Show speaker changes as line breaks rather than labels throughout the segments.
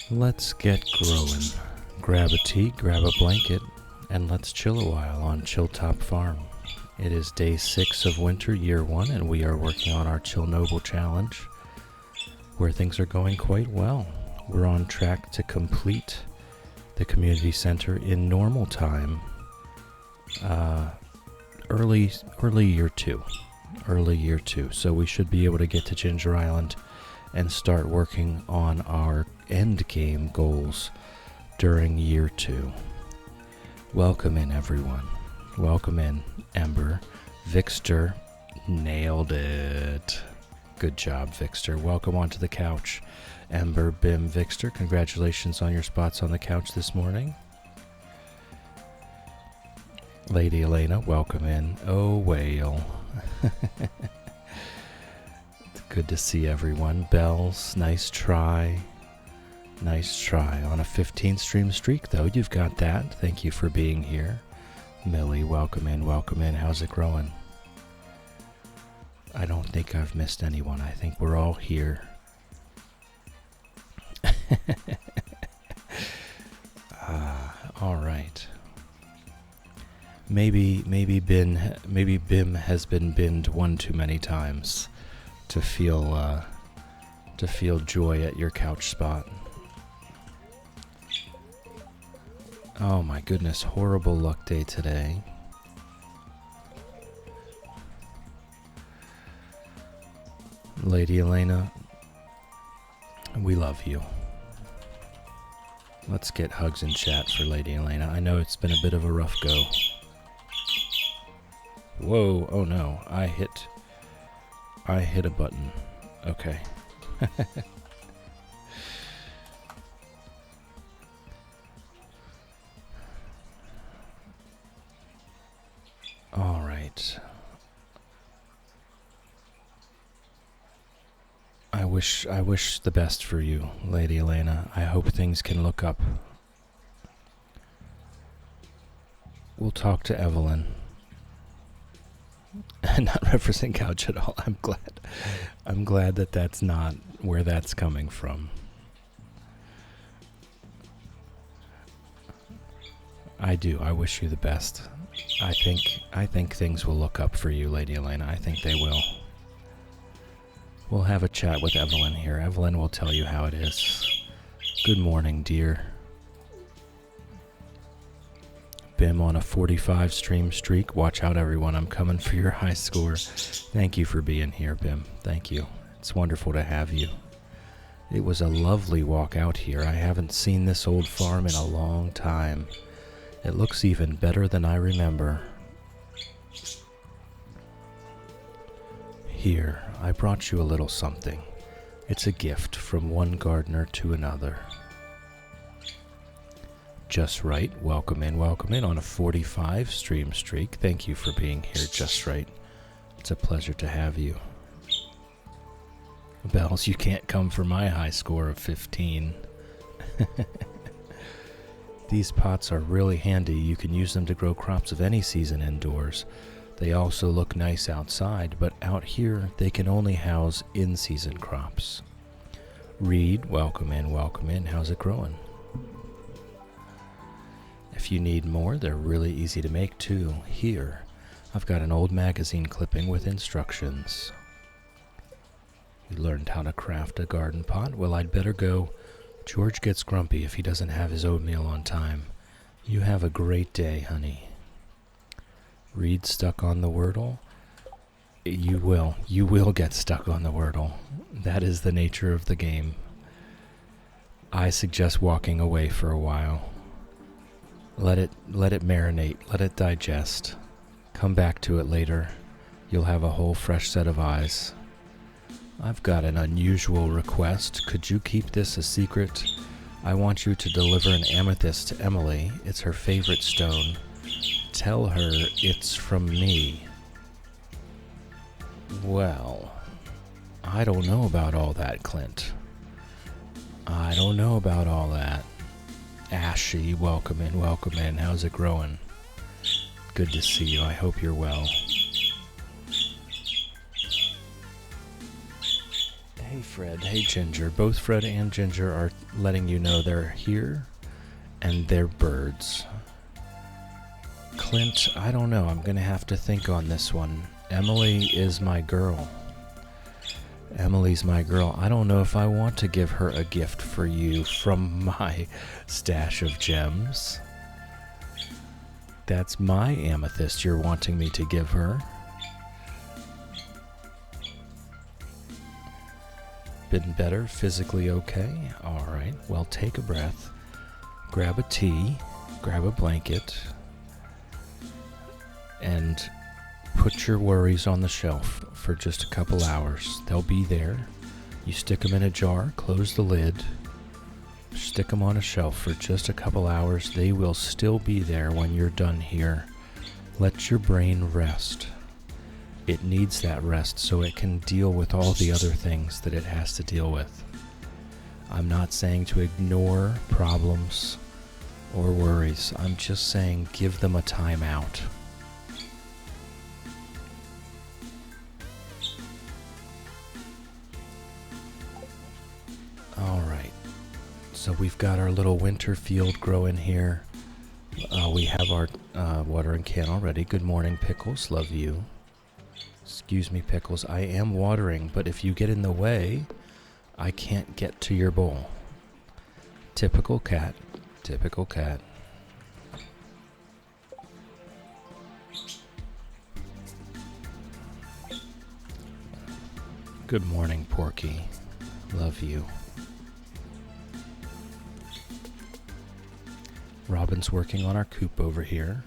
Let's get growing. Grab a tea, grab a blanket, and let's chill a while on Chilltop Farm. It is day 6 of winter, year 1, and we are working on our Chillnobyl challenge, where things are going quite well. We're on track to complete the community center in normal time, early year 2. So we should be able to get to Ginger Island and start working on our end game goals during year 2. Welcome in, everyone. Welcome in, Ember. Vixter nailed it. Good job, Vixter. Welcome onto the couch. Ember, Bim, Vixter, congratulations on your spots on the couch this morning. Lady Elena, welcome in. Oh, whale. Good to see everyone. Bells, nice try. Nice try. On a 15 stream streak, though, you've got that. Thank you for being here. Millie, welcome in, welcome in. How's it growing? I don't think I've missed anyone. I think we're all here. All right. Maybe Bim has been binned one too many times to feel joy at your couch spot. Oh my goodness, horrible luck day today. Lady Elena, we love you. Let's get hugs and chat for Lady Elena. I know it's been a bit of a rough go. Whoa, oh no, I hit a button. Okay. All right. I wish the best for you, Lady Elena. I hope things can look up. We'll talk to Evelyn. Not referencing couch at all. I'm glad that that's not where that's coming from. I do. I wish you the best. I think things will look up for you, Lady Elena. I think they will. We'll have a chat with Evelyn here. Evelyn will tell you how it is. Good morning, dear. Bim on a 45 stream streak. Watch out, everyone. I'm coming for your high score. Thank you for being here, Bim. Thank you. It's wonderful to have you. It was a lovely walk out here. I haven't seen this old farm in a long time. It looks even better than I remember. Here, I brought you a little something. It's a gift from one gardener to another. Just Right, welcome in on a 45 stream streak. Thank you for being here, Just Right. It's a pleasure to have you. Bells, you can't come for my high score of 15. These pots are really handy. You can use them to grow crops of any season indoors. They also look nice outside, but out here they can only house in-season crops. Reed, welcome in. How's it growing? If you need more, they're really easy to make too. Here, I've got an old magazine clipping with instructions. You learned how to craft a garden pot? Well, I'd better go. George gets grumpy if he doesn't have his oatmeal on time. You have a great day, honey. Reed stuck on the Wordle? You will get stuck on the Wordle. That is the nature of the game. I suggest walking away for a while. Let it marinate, let it digest. Come back to it later. You'll have a whole fresh set of eyes. I've got an unusual request. Could you keep this a secret? I want you to deliver an amethyst to Emily. It's her favorite stone. Tell her it's from me. Well, I don't know about all that, Clint. I don't know about all that. Ashy, welcome in. How's it growing? Good to see you. I hope you're well. Hey, Fred. Hey, Ginger. Both Fred and Ginger are letting you know they're here, and they're birds. Clint, I don't know. I'm going to have to think on this one. Emily is my girl. Emily's my girl. I don't know if I want to give her a gift for you from my stash of gems. That's my amethyst you're wanting me to give her. Been better? Physically okay? Alright, well, take a breath. Grab a tea. Grab a blanket. And put your worries on the shelf for just a couple hours. They'll be there. You stick them in a jar, close the lid, stick them on a shelf for just a couple hours. They will still be there when you're done here. Let your brain rest. It needs that rest so it can deal with all the other things that it has to deal with. I'm not saying to ignore problems or worries. I'm just saying give them a time out. Alright, so we've got our little winter field growing here. We have our watering can already. Good morning, Pickles. Love you. Excuse me, Pickles. I am watering, but if you get in the way, I can't get to your bowl. Typical cat. Typical cat. Good morning, Porky. Love you. Robin's working on our coop over here.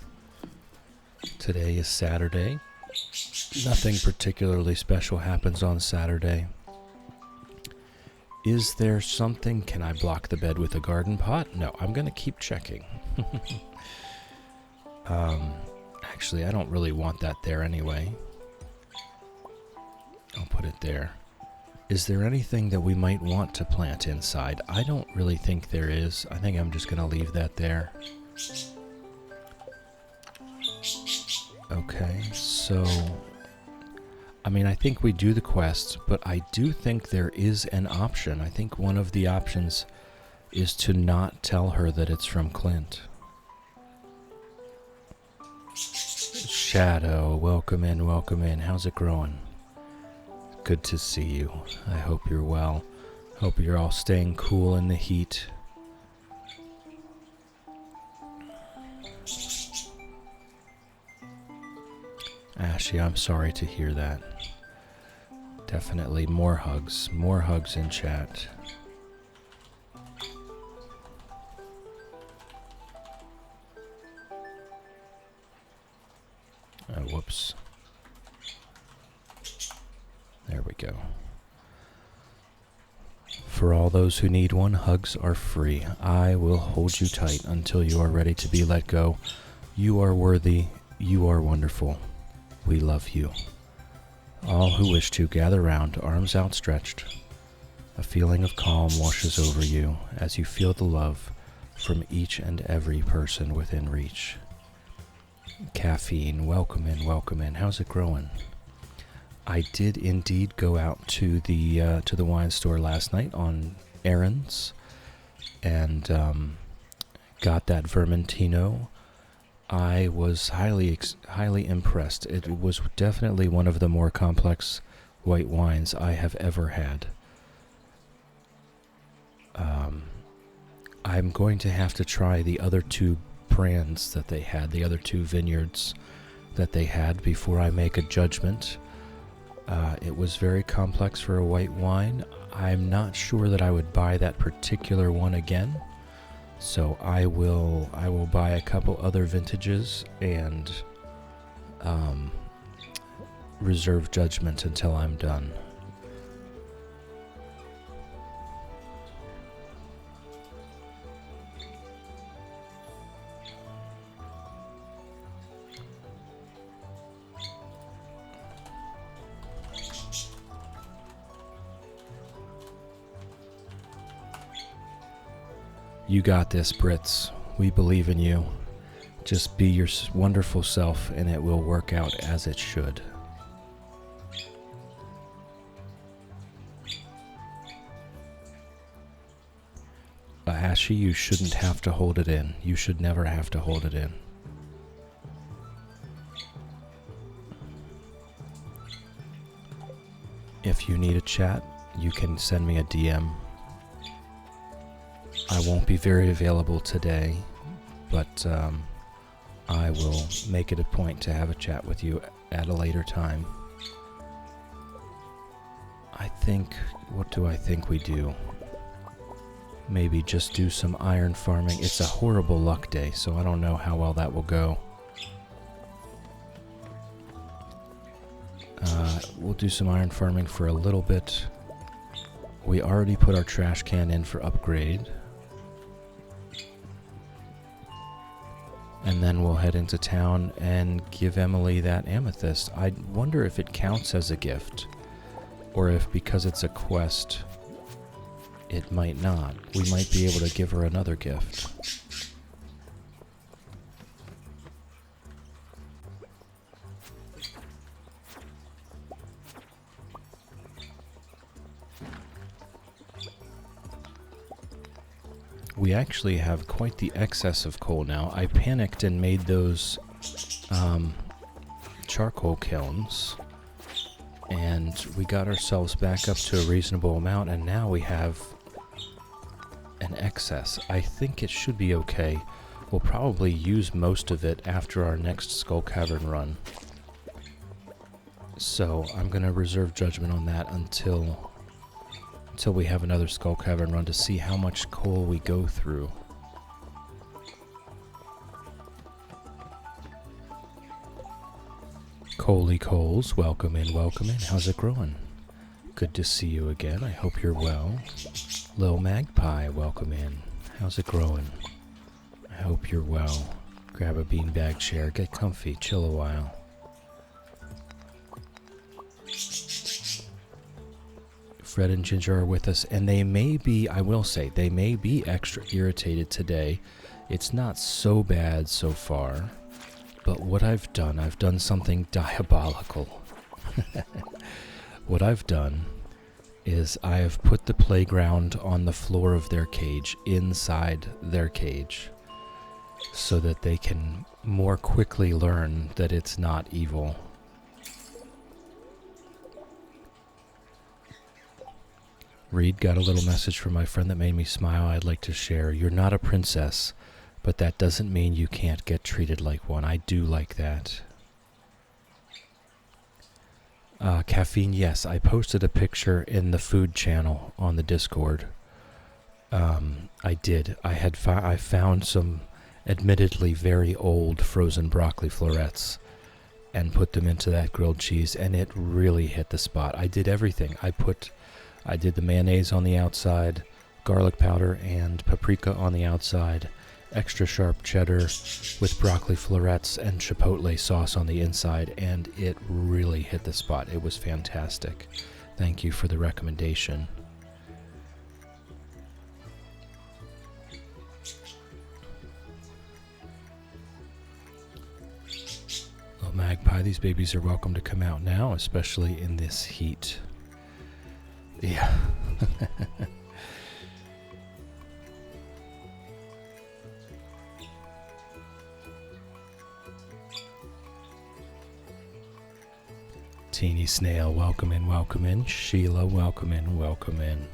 Today is Saturday. Nothing particularly special happens on Saturday. Is there something? Can I block the bed with a garden pot? No, I'm going to keep checking. Actually, I don't really want that there anyway. I'll put it there. Is there anything that we might want to plant inside? I don't really think there is. I think I'm just going to leave that there. Okay, so I mean, I think we do the quest, but I do think there is an option. I think one of the options is to not tell her that it's from Clint. Shadow, welcome in, welcome in. How's it growing? Good to see you. I hope you're well. Hope you're all staying cool in the heat. Ashy, I'm sorry to hear that. Definitely more hugs in chat. Oh, whoops. There we go. For all those who need one, hugs are free. I will hold you tight until you are ready to be let go. You are worthy. You are wonderful. We love you. All who wish to gather round, arms outstretched. A feeling of calm washes over you as you feel the love from each and every person within reach. Caffeine, welcome in, welcome in. How's it growing? I did indeed go out to the wine store last night on errands and got that Vermentino. I was highly impressed. It was definitely one of the more complex white wines I have ever had. I'm going to have to try the other two brands that they had, the other two vineyards that they had before I make a judgment. It was very complex for a white wine. I'm not sure that I would buy that particular one again. So I will buy a couple other vintages and reserve judgment until I'm done. You got this, Brits. We believe in you. Just be your wonderful self and it will work out as it should. Ashy, you shouldn't have to hold it in. You should never have to hold it in. If you need a chat, you can send me a DM. I won't be very available today, but I will make it a point to have a chat with you at a later time. I think, what do I think we do? Maybe just do some iron farming. It's a horrible luck day, so I don't know how well that will go. We'll do some iron farming for a little bit. We already put our trash can in for upgrade. And then we'll head into town and give Emily that amethyst. I wonder if it counts as a gift, or if because it's a quest, it might not. We might be able to give her another gift. We actually have quite the excess of coal now. I panicked and made those charcoal kilns, and we got ourselves back up to a reasonable amount, and now we have an excess. I think it should be okay. We'll probably use most of it after our next Skull Cavern run. So I'm going to reserve judgment on that until we have another Skull Cavern run to see how much coal we go through. Coley Coles, welcome in, welcome in. How's it growing? Good to see you again. I hope you're well. Lil Magpie, welcome in. How's it growing? I hope you're well. Grab a beanbag chair, get comfy, chill a while. Fred and Ginger are with us, and they may be, I will say, they may be extra irritated today. It's not so bad so far, but what I've done something diabolical. What I've done is I have put the playground on the floor of their cage, inside their cage, so that they can more quickly learn that it's not evil. Reed, got a little message from my friend that made me smile. I'd like to share. You're not a princess, but that doesn't mean you can't get treated like one. I do like that. Caffeine, yes. I posted a picture in the food channel on the Discord. I did. I found some admittedly very old frozen broccoli florets and put them into that grilled cheese, and it really hit the spot. I did everything. I did the mayonnaise on the outside, garlic powder and paprika on the outside, extra sharp cheddar with broccoli florets and chipotle sauce on the inside, and it really hit the spot. It was fantastic. Thank you for the recommendation. Little Magpie, these babies are welcome to come out now, especially in this heat. Yeah. Teeny Snail, welcome in, welcome in. Sheila, welcome in, welcome in.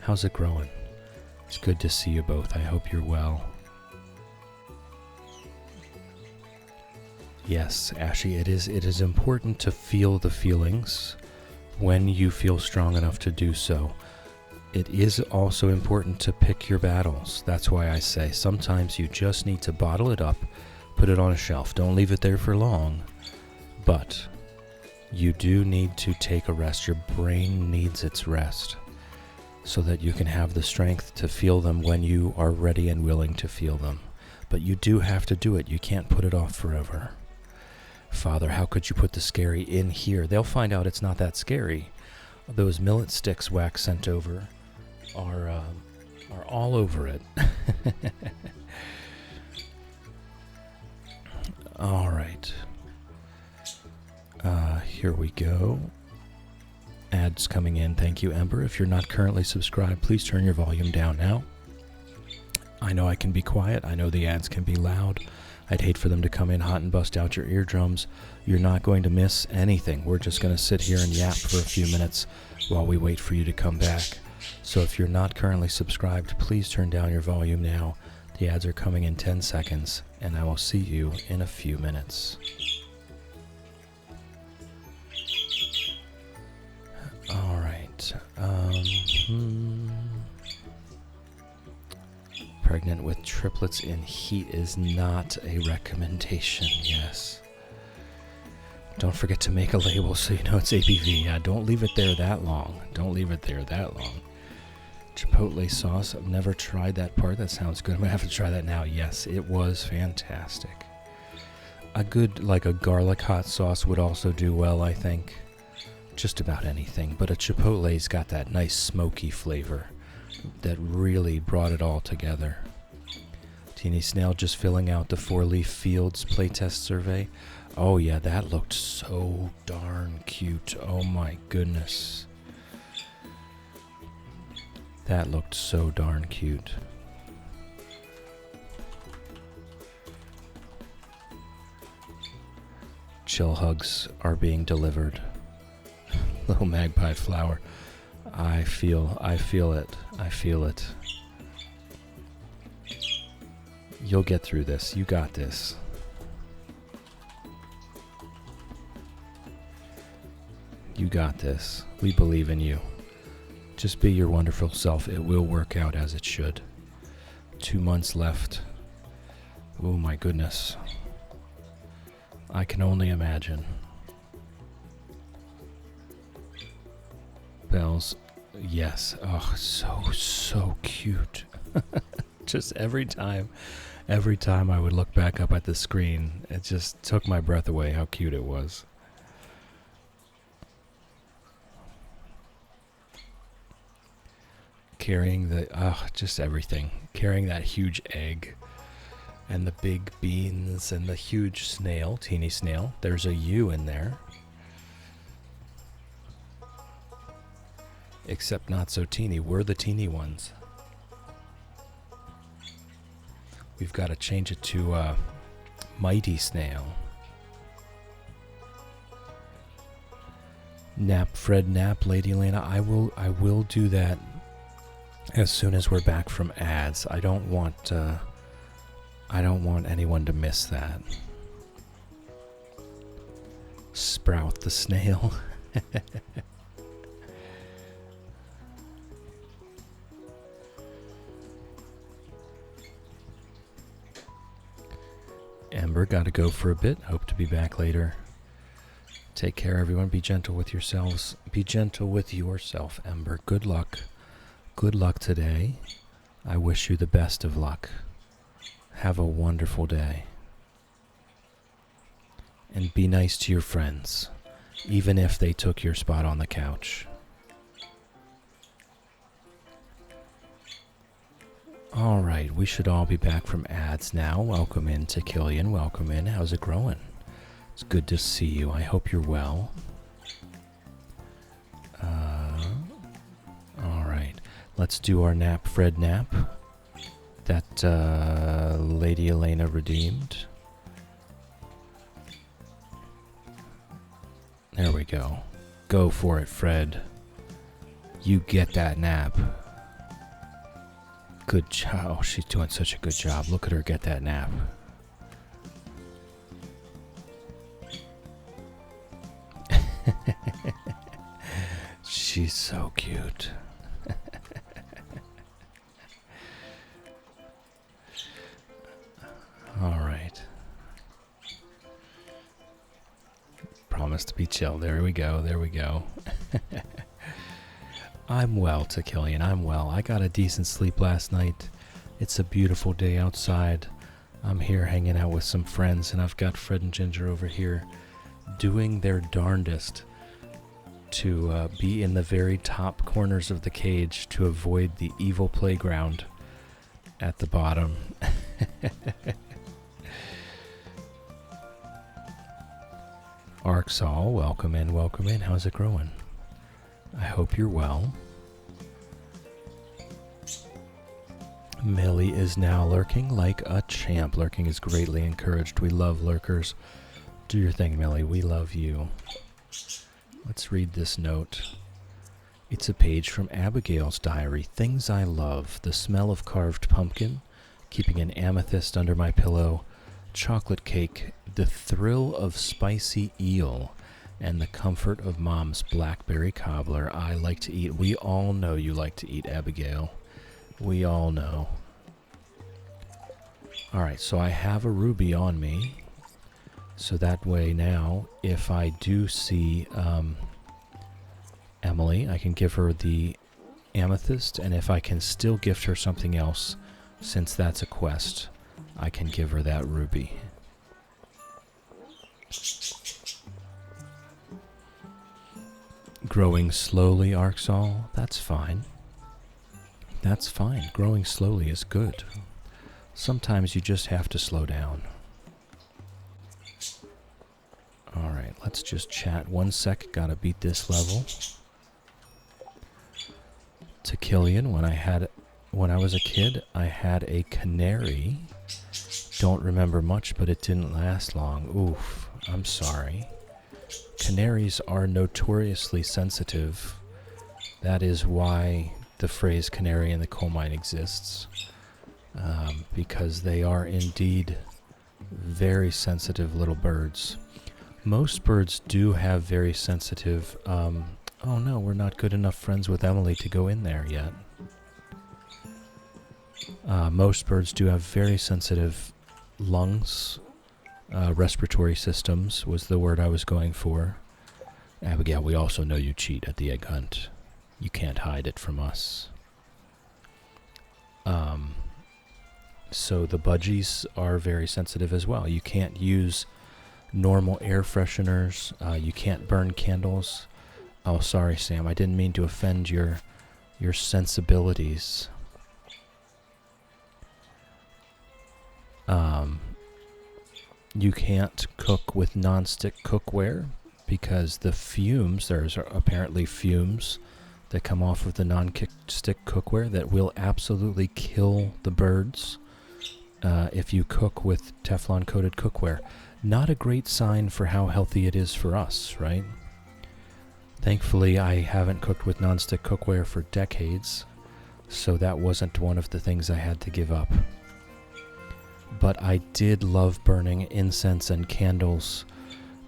How's it growing? It's good to see you both. I hope you're well. Yes, Ashy, it is important to feel the feelings when you feel strong enough to do so. It is also important to pick your battles. That's why I say sometimes you just need to bottle it up, put it on a shelf. Don't leave it there for long, but you do need to take a rest. Your brain needs its rest so that you can have the strength to feel them when you are ready and willing to feel them. But you do have to do it. You can't put it off forever. Father, how could you put the scary in here? They'll find out it's not that scary. Those millet sticks Wax sent over are all over it. All right. Here we go. Ads coming in. Thank you, Ember. If you're not currently subscribed, please turn your volume down now. I know I can be quiet. I know the ads can be loud. I'd hate for them to come in hot and bust out your eardrums. You're not going to miss anything. We're just going to sit here and yap for a few minutes while we wait for you to come back. So if you're not currently subscribed, please turn down your volume now. The ads are coming in 10 seconds, and I will see you in a few minutes. All right. Pregnant with triplets in heat is not a recommendation, yes. Don't forget to make a label so you know it's ABV. Yeah, don't leave it there that long. Don't leave it there that long. Chipotle sauce, I've never tried that part. That sounds good. I'm going to have to try that now. Yes, it was fantastic. A good, like a garlic hot sauce would also do well, I think. Just about anything. But a chipotle's got that nice smoky flavor that really brought it all together. Teeny Snail just filling out the 4-leaf fields playtest survey. Oh yeah, that looked so darn cute. Oh my goodness. That looked so darn cute. Chill hugs are being delivered. Little magpie flower. I feel it. I feel it. You'll get through this. You got this. You got this. We believe in you. Just be your wonderful self. It will work out as it should. 2 months left. Oh my goodness. I can only imagine. Bells. Yes. Oh, so cute. Just every time I would look back up at the screen, it just took my breath away how cute it was. Carrying just everything. Carrying that huge egg and the big beans and the huge snail, teeny snail. There's a U in there. Except not so teeny. We're the teeny ones. We've got to change it to mighty snail. Nap, Fred, nap, Lady Lena. I will do that as soon as we're back from ads. I don't want anyone to miss that. Sprout the snail. Ember, gotta go for a bit. Hope to be back later. Take care, everyone. Be gentle with yourselves. Be gentle with yourself, Ember. Good luck. Good luck today. I wish you the best of luck. Have a wonderful day. And be nice to your friends, even if they took your spot on the couch. Alright, we should all be back from ads now. Welcome in to Killian. Welcome in. How's it growing? It's good to see you. I hope you're well. Alright, let's do our nap, Fred nap. That Lady Elena redeemed. There we go. Go for it, Fred. You get that nap. Good job. Oh, she's doing such a good job. Look at her get that nap. She's so cute. All right. Promise to be chill. There we go. There we go. I'm well, to Killian. I'm well. I got a decent sleep last night. It's a beautiful day outside. I'm here hanging out with some friends, and I've got Fred and Ginger over here doing their darndest to be in the very top corners of the cage to avoid the evil playground at the bottom. Arksall, welcome in, welcome in. How's it growing? I hope you're well. Millie is now lurking like a champ. Lurking is greatly encouraged. We love lurkers. Do your thing, Millie. We love you. Let's read this note. It's a page from Abigail's diary. Things I love. The smell of carved pumpkin, keeping an amethyst under my pillow, chocolate cake, the thrill of spicy eel, and the comfort of Mom's blackberry cobbler. I like to eat. We all know you like to eat, Abigail. We all know. Alright, so I have a ruby on me. So that way now, if I do see Emily, I can give her the amethyst, and if I can still gift her something else, since that's a quest, I can give her that ruby. Growing slowly, Arxal? That's fine. That's fine. Growing slowly is good. Sometimes you just have to slow down. Alright, let's just chat 1 sec. Gotta beat this level. To Killian, when I was a kid, I had a canary. Don't remember much, but it didn't last long. Oof, I'm sorry. Canaries are notoriously sensitive. That is why the phrase canary in the coal mine exists. Because they are indeed very sensitive little birds. Most birds do have very sensitive... oh no, we're not good enough friends with Emily to go in there yet. Most birds do have very sensitive lungs. Respiratory systems was the word I was going for. Abigail, we also know you cheat at the egg hunt. You can't hide it from us. So the budgies are very sensitive as well. You can't use normal air fresheners. You can't burn candles. Oh, sorry, Sam. I didn't mean to offend your sensibilities. You can't cook with non-stick cookware because the fumes, there's apparently fumes that come off of the non-stick cookware that will absolutely kill the birds if you cook with Teflon-coated cookware. Not a great sign for how healthy it is for us, right? Thankfully, I haven't cooked with non-stick cookware for decades, so that wasn't one of the things I had to give up. But I did love burning incense and candles.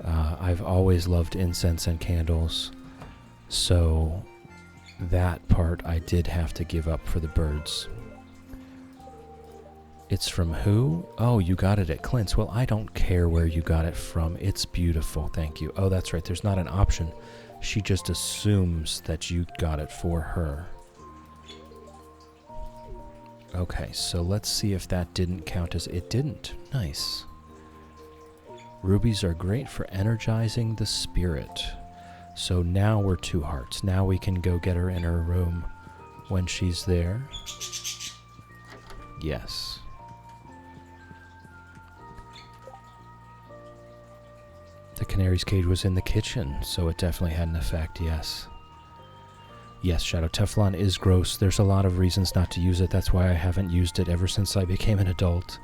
I've always loved incense and candles, so that part I did have to give up for the birds. It's from who? Oh, you got it at Clint's. Well, I don't care where you got it from. It's beautiful, thank you. Oh, that's right, there's not an option. She just assumes that you got it for her. Okay, so let's see if that didn't count as... It didn't. Nice. Rubies are great for energizing the spirit. So now we're 2 hearts. Now we can go get her in her room when she's there. Yes. The canary's cage was in the kitchen, so it definitely had an effect, yes. Yes, Shadow Teflon is gross. There's a lot of reasons not to use it. That's why I haven't used it ever since I became an adult.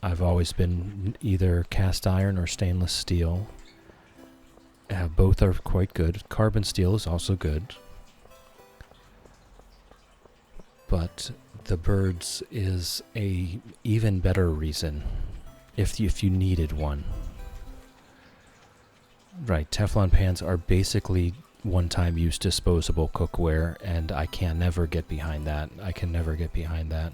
I've always been either cast iron or stainless steel. Both are quite good. Carbon steel is also good. But the birds is a even better reason if you needed one. Right, Teflon pans are basically one-time use disposable cookware, and I can never get behind that. I can never get behind that.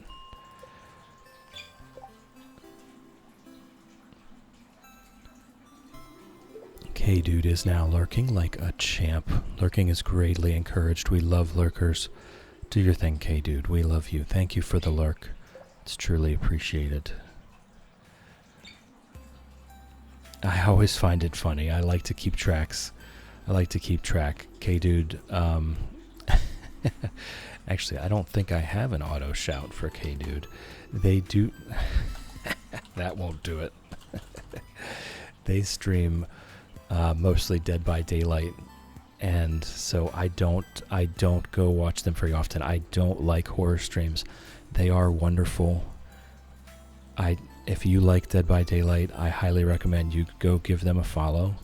K-Dude is now lurking like a champ. Lurking is greatly encouraged. We love lurkers. Do your thing, K-Dude. We love you. Thank you for the lurk. It's truly appreciated. I always find it funny. I like to keep tracks. I like to keep track. K-Dude, actually, I don't think I have an auto shout for K-Dude. They do... That won't do it. They stream mostly Dead by Daylight and so I don't go watch them very often. I don't like horror streams. They are wonderful. If you like Dead by Daylight, I highly recommend you go give them a follow.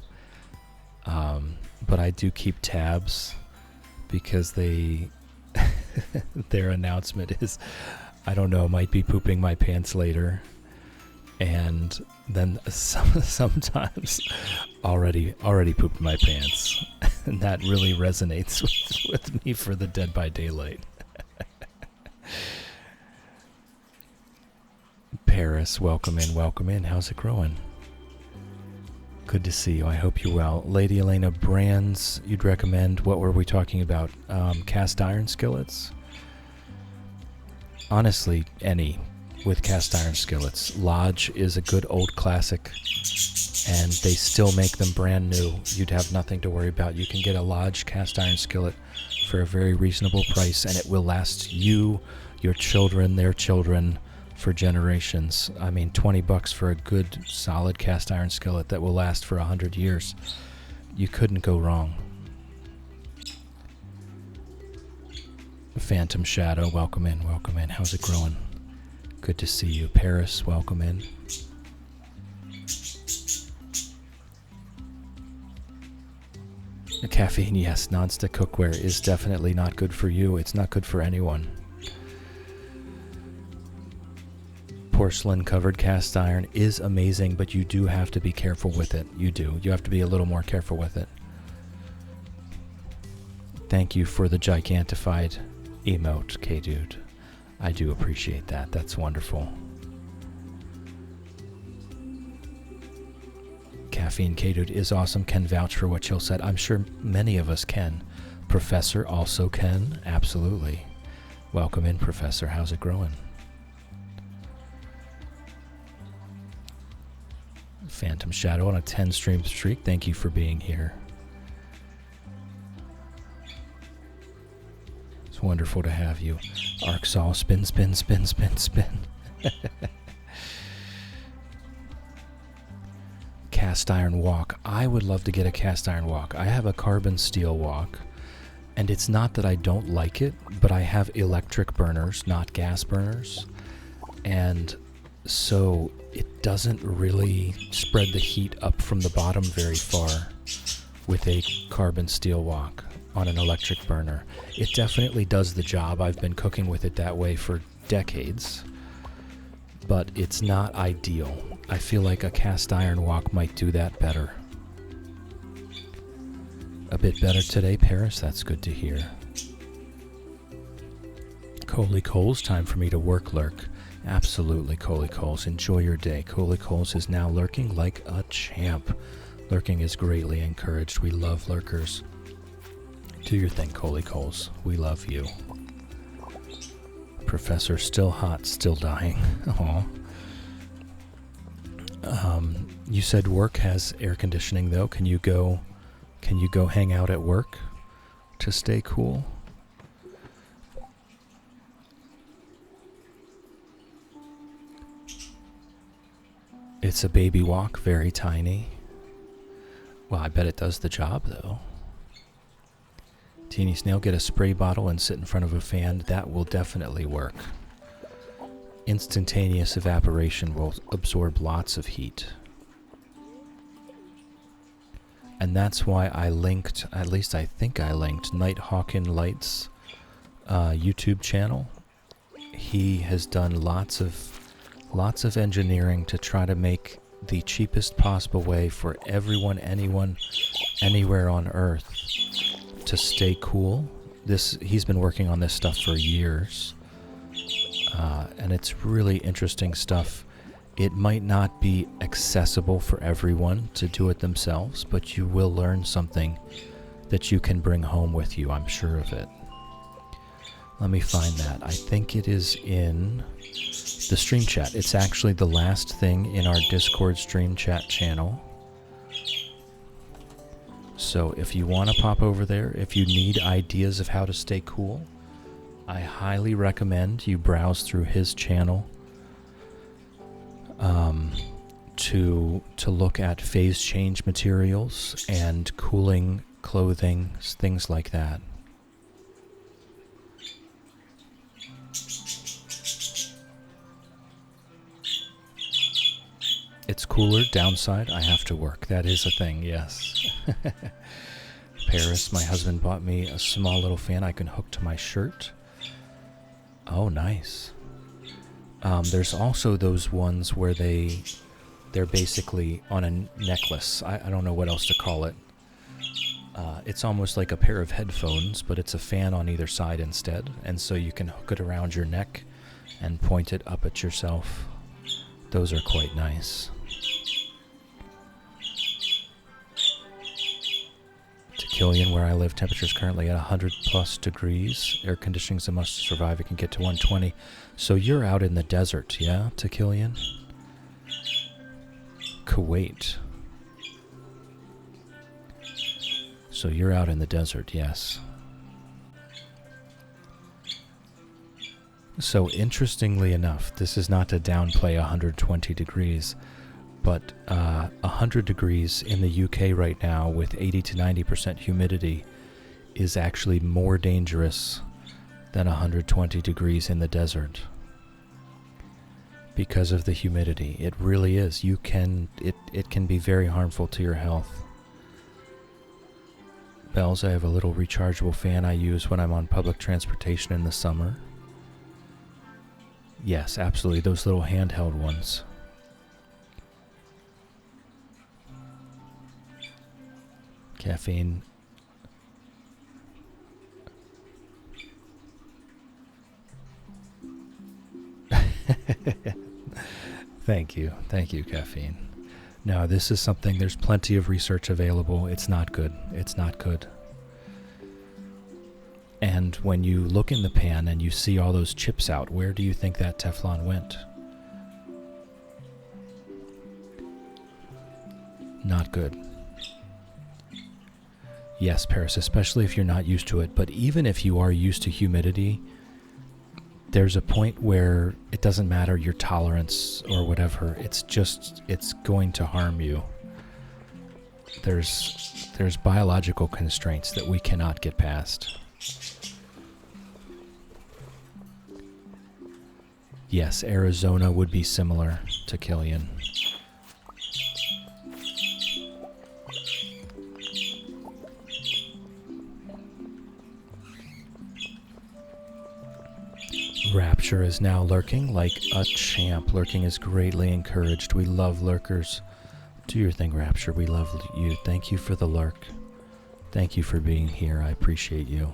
But I do keep tabs because their announcement is, I don't know, might be pooping my pants later. And then sometimes already pooped my pants. And that really resonates with me for the Dead by Daylight. Paris, welcome in. How's it growing? Good to see you. I hope you're well. Lady Elena, brands you'd recommend. What were we talking about? Cast iron skillets? Honestly, any with cast iron skillets. Lodge is a good old classic, and they still make them brand new. You'd have nothing to worry about. You can get a Lodge cast iron skillet for a very reasonable price, and it will last you, your children, their children, for generations. I mean, $20 for a good, solid cast iron skillet that will last for 100 years. You couldn't go wrong. Phantom Shadow, welcome in. How's it growing? Good to see you. Paris, welcome in. Caffeine, yes, nonstick cookware is definitely not good for you. It's not good for anyone. Porcelain covered cast iron is amazing, but you do have to be careful with it. You do. You have to be a little more careful with it. Thank you for the gigantified emote, K-Dude. I do appreciate that. That's wonderful. Caffeine K-Dude is awesome. Can vouch for what Chill said. I'm sure many of us can. Professor also can. Absolutely. Welcome in, Professor. How's it growing? Phantom Shadow on a 10 stream streak. Thank you for being here. It's wonderful to have you. Arcsol, spin. Cast iron wok. I would love to get a cast iron wok. I have a carbon steel wok, and it's not that I don't like it, but I have electric burners, not gas burners, and so it doesn't really spread the heat up from the bottom very far with a carbon steel wok on an electric burner. It definitely does the job. I've been cooking with it that way for decades, but it's not ideal. I feel like a cast iron wok might do that better. A bit better today, Paris. That's good to hear. Coley Coles, time for me to work lurk. Absolutely, Coley Coles. Enjoy your day. Coley Coles is now lurking like a champ. Lurking is greatly encouraged. We love lurkers. Do your thing, Coley Coles. We love you. Professor, still hot, still dying. Aw. You said work has air conditioning, though. Can you go hang out at work to stay cool? It's a baby wok, very tiny. Well, I bet it does the job, though. Teeny Snail, get a spray bottle and sit in front of a fan. That will definitely work. Instantaneous evaporation will absorb lots of heat. And that's why I linked, at least I think I linked, Nighthawkin Light's YouTube channel. He has done lots of engineering to try to make the cheapest possible way for everyone, anyone, anywhere on Earth to stay cool. He's been working on this stuff for years, and it's really interesting stuff. It might not be accessible for everyone to do it themselves, but you will learn something that you can bring home with you. I'm sure of it. Let me find that. I think it is in the stream chat. It's actually the last thing in our Discord stream chat channel. So if you want to pop over there, if you need ideas of how to stay cool, I highly recommend you browse through his channel to look at phase change materials and cooling clothing, things like that. It's cooler. Downside, I have to work. That is a thing, yes. Paris, my husband bought me a small little fan I can hook to my shirt. Oh, nice. There's also those ones where they're basically on a necklace. I don't know what else to call it. It's almost like a pair of headphones, but it's a fan on either side instead. And so you can hook it around your neck and point it up at yourself. Those are quite nice. To Killian, where I live, temperature is currently at 100 plus degrees. Air conditioning is a must to survive. It can get to 120. So you're out in the desert, yeah, to Killian? Kuwait. So you're out in the desert, yes. So interestingly enough, this is not to downplay 120 degrees, but 100 degrees in the UK right now with 80 to 90% humidity is actually more dangerous than 120 degrees in the desert because of the humidity. It really is. It can be very harmful to your health. Bells, I have a little rechargeable fan I use when I'm on public transportation in the summer. Yes, absolutely, those little handheld ones. Caffeine. Thank you, caffeine. No, this is something, there's plenty of research available. It's not good. It's not good. And when you look in the pan and you see all those chips out, where do you think that Teflon went? Not good. Yes, Paris, especially if you're not used to it. But even if you are used to humidity, there's a point where it doesn't matter your tolerance or whatever. It's going to harm you. There's biological constraints that we cannot get past. Yes, Arizona would be similar to Killian. Rapture is now lurking like a champ. Lurking is greatly encouraged. We love lurkers. Do your thing, Rapture. We love you. Thank you for the lurk. Thank you for being here. I appreciate you.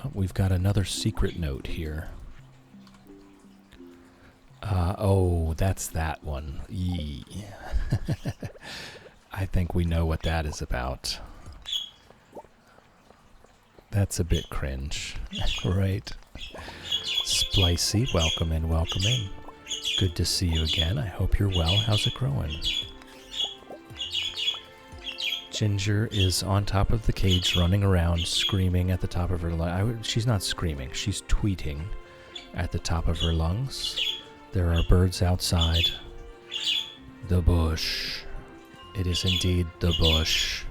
Oh, we've got another secret note here. Oh, that's that one. Yee. I think we know what that is about. That's a bit cringe, right? Splicey, welcome in, welcome in. Good to see you again. I hope you're well. How's it growing? Ginger is on top of the cage, running around, screaming at the top of her lungs. She's not screaming. She's tweeting at the top of her lungs. There are birds outside. The bush. It is indeed the bush.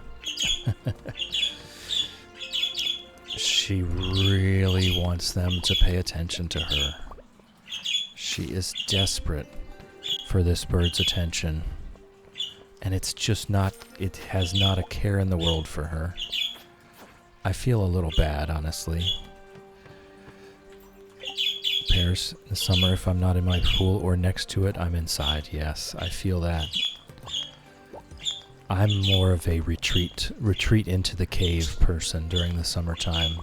She really wants them to pay attention to her. She is desperate for this bird's attention. And it's just not, it has not a care in the world for her. I feel a little bad, honestly. Pairs in the summer, if I'm not in my pool or next to it, I'm inside. Yes, I feel that. I'm more of a retreat into the cave person during the summertime.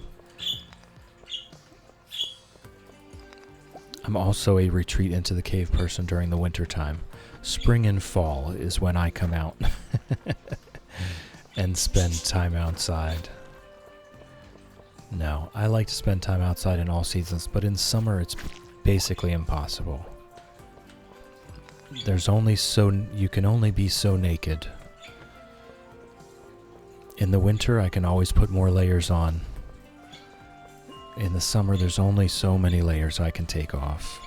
I'm also a retreat into the cave person during the wintertime. Spring and fall is when I come out and spend time outside. No, I like to spend time outside in all seasons, but in summer it's basically impossible. You can only be so naked. In the winter, I can always put more layers on. In the summer, there's only so many layers I can take off.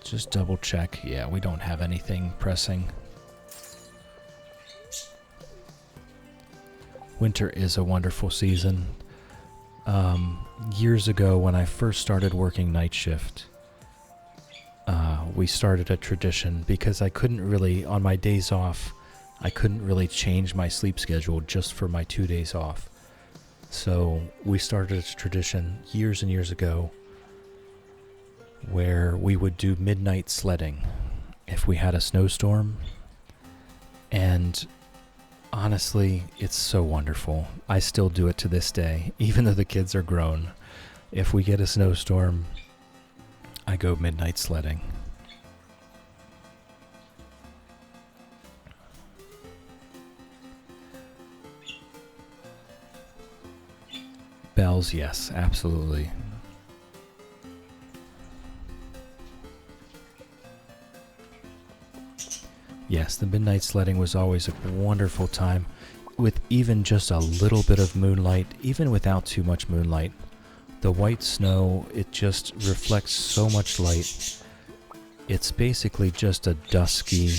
Just double check. Yeah, we don't have anything pressing. Winter is a wonderful season. Years ago, when I first started working night shift, we started a tradition because I couldn't really, on my days off, I couldn't really change my sleep schedule just for my 2 days off. So we started a tradition years and years ago where we would do midnight sledding if we had a snowstorm. And honestly, it's so wonderful. I still do it to this day, even though the kids are grown. If we get a snowstorm, I go midnight sledding. Bells, yes, absolutely. Yes, the midnight sledding was always a wonderful time, with even just a little bit of moonlight, even without too much moonlight. The white snow, it just reflects so much light. It's basically just a dusky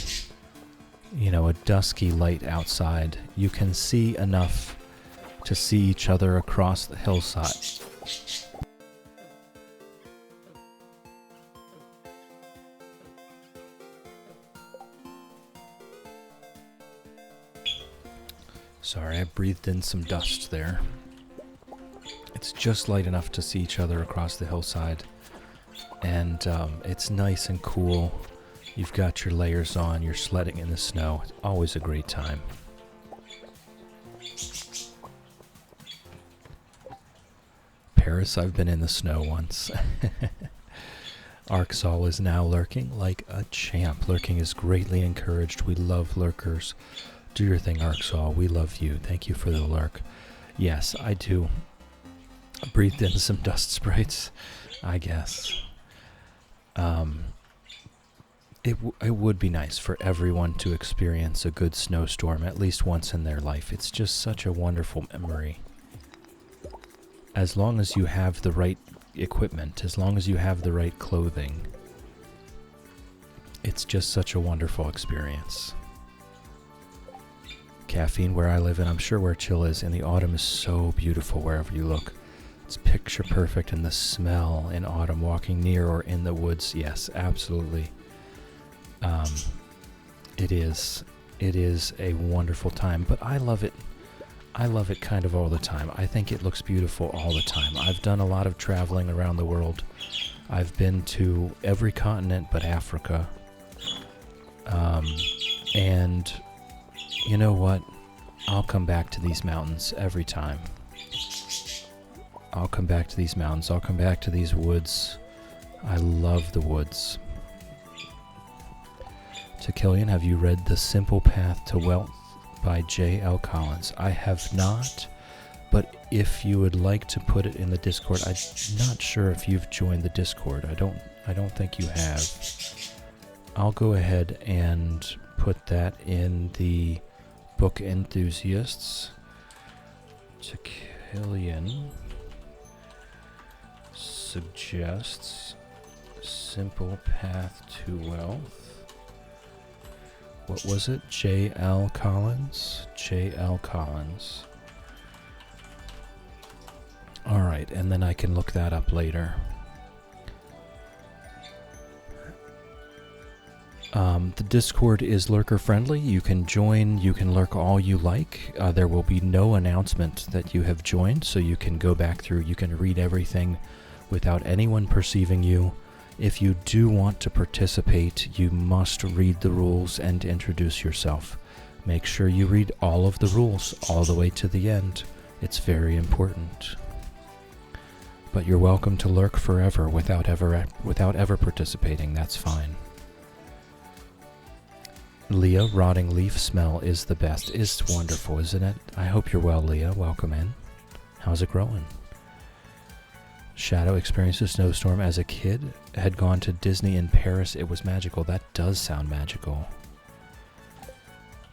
light outside. You can see enough to see each other across the hillside. Sorry, I breathed in some dust there. It's just light enough to see each other across the hillside. And it's nice and cool. You've got your layers on, you're sledding in the snow. It's always a great time. Paris, I've been in the snow once. Arxol is now lurking like a champ. Lurking is greatly encouraged. We love lurkers. Do your thing, Arxol. We love you. Thank you for the lurk. Yes, I do. I breathed in some dust sprites, I guess. It would be nice for everyone to experience a good snowstorm at least once in their life. It's just such a wonderful memory. As long as you have the right equipment, as long as you have the right clothing, it's just such a wonderful experience. Caffeine, where I live, and I'm sure where Chill is, in the autumn is so beautiful wherever you look. It's picture perfect, and the smell in autumn, walking near or in the woods, yes, absolutely. It is a wonderful time, but I love it. I love it kind of all the time. I think it looks beautiful all the time. I've done a lot of traveling around the world. I've been to every continent but Africa. And you know what? I'll come back to these mountains every time. I'll come back to these mountains. I'll come back to these woods. I love the woods. To Killian, have you read The Simple Path to Wealth by J.L. Collins? I have not, but if you would like to put it in the Discord, I'm not sure if you've joined the Discord. I don't think you have. I'll go ahead and put that in the book enthusiasts. To Killian suggests Simple Path to Wealth. What was it? J.L. Collins? J.L. Collins. Alright, and then I can look that up later. The Discord is lurker friendly. You can join, you can lurk all you like. There will be no announcement that you have joined, so you can go back through, you can read everything without anyone perceiving you. If you do want to participate, you must read the rules and introduce yourself. Make sure you read all of the rules all the way to the end. It's very important. But you're welcome to lurk forever without ever participating. That's fine. Leah, rotting leaf smell is the best. It's wonderful, isn't it? I hope you're well, Leah. Welcome in. How's it growing? Shadow experienced a snowstorm as a kid. Had gone to Disney in Paris. It was magical. That does sound magical.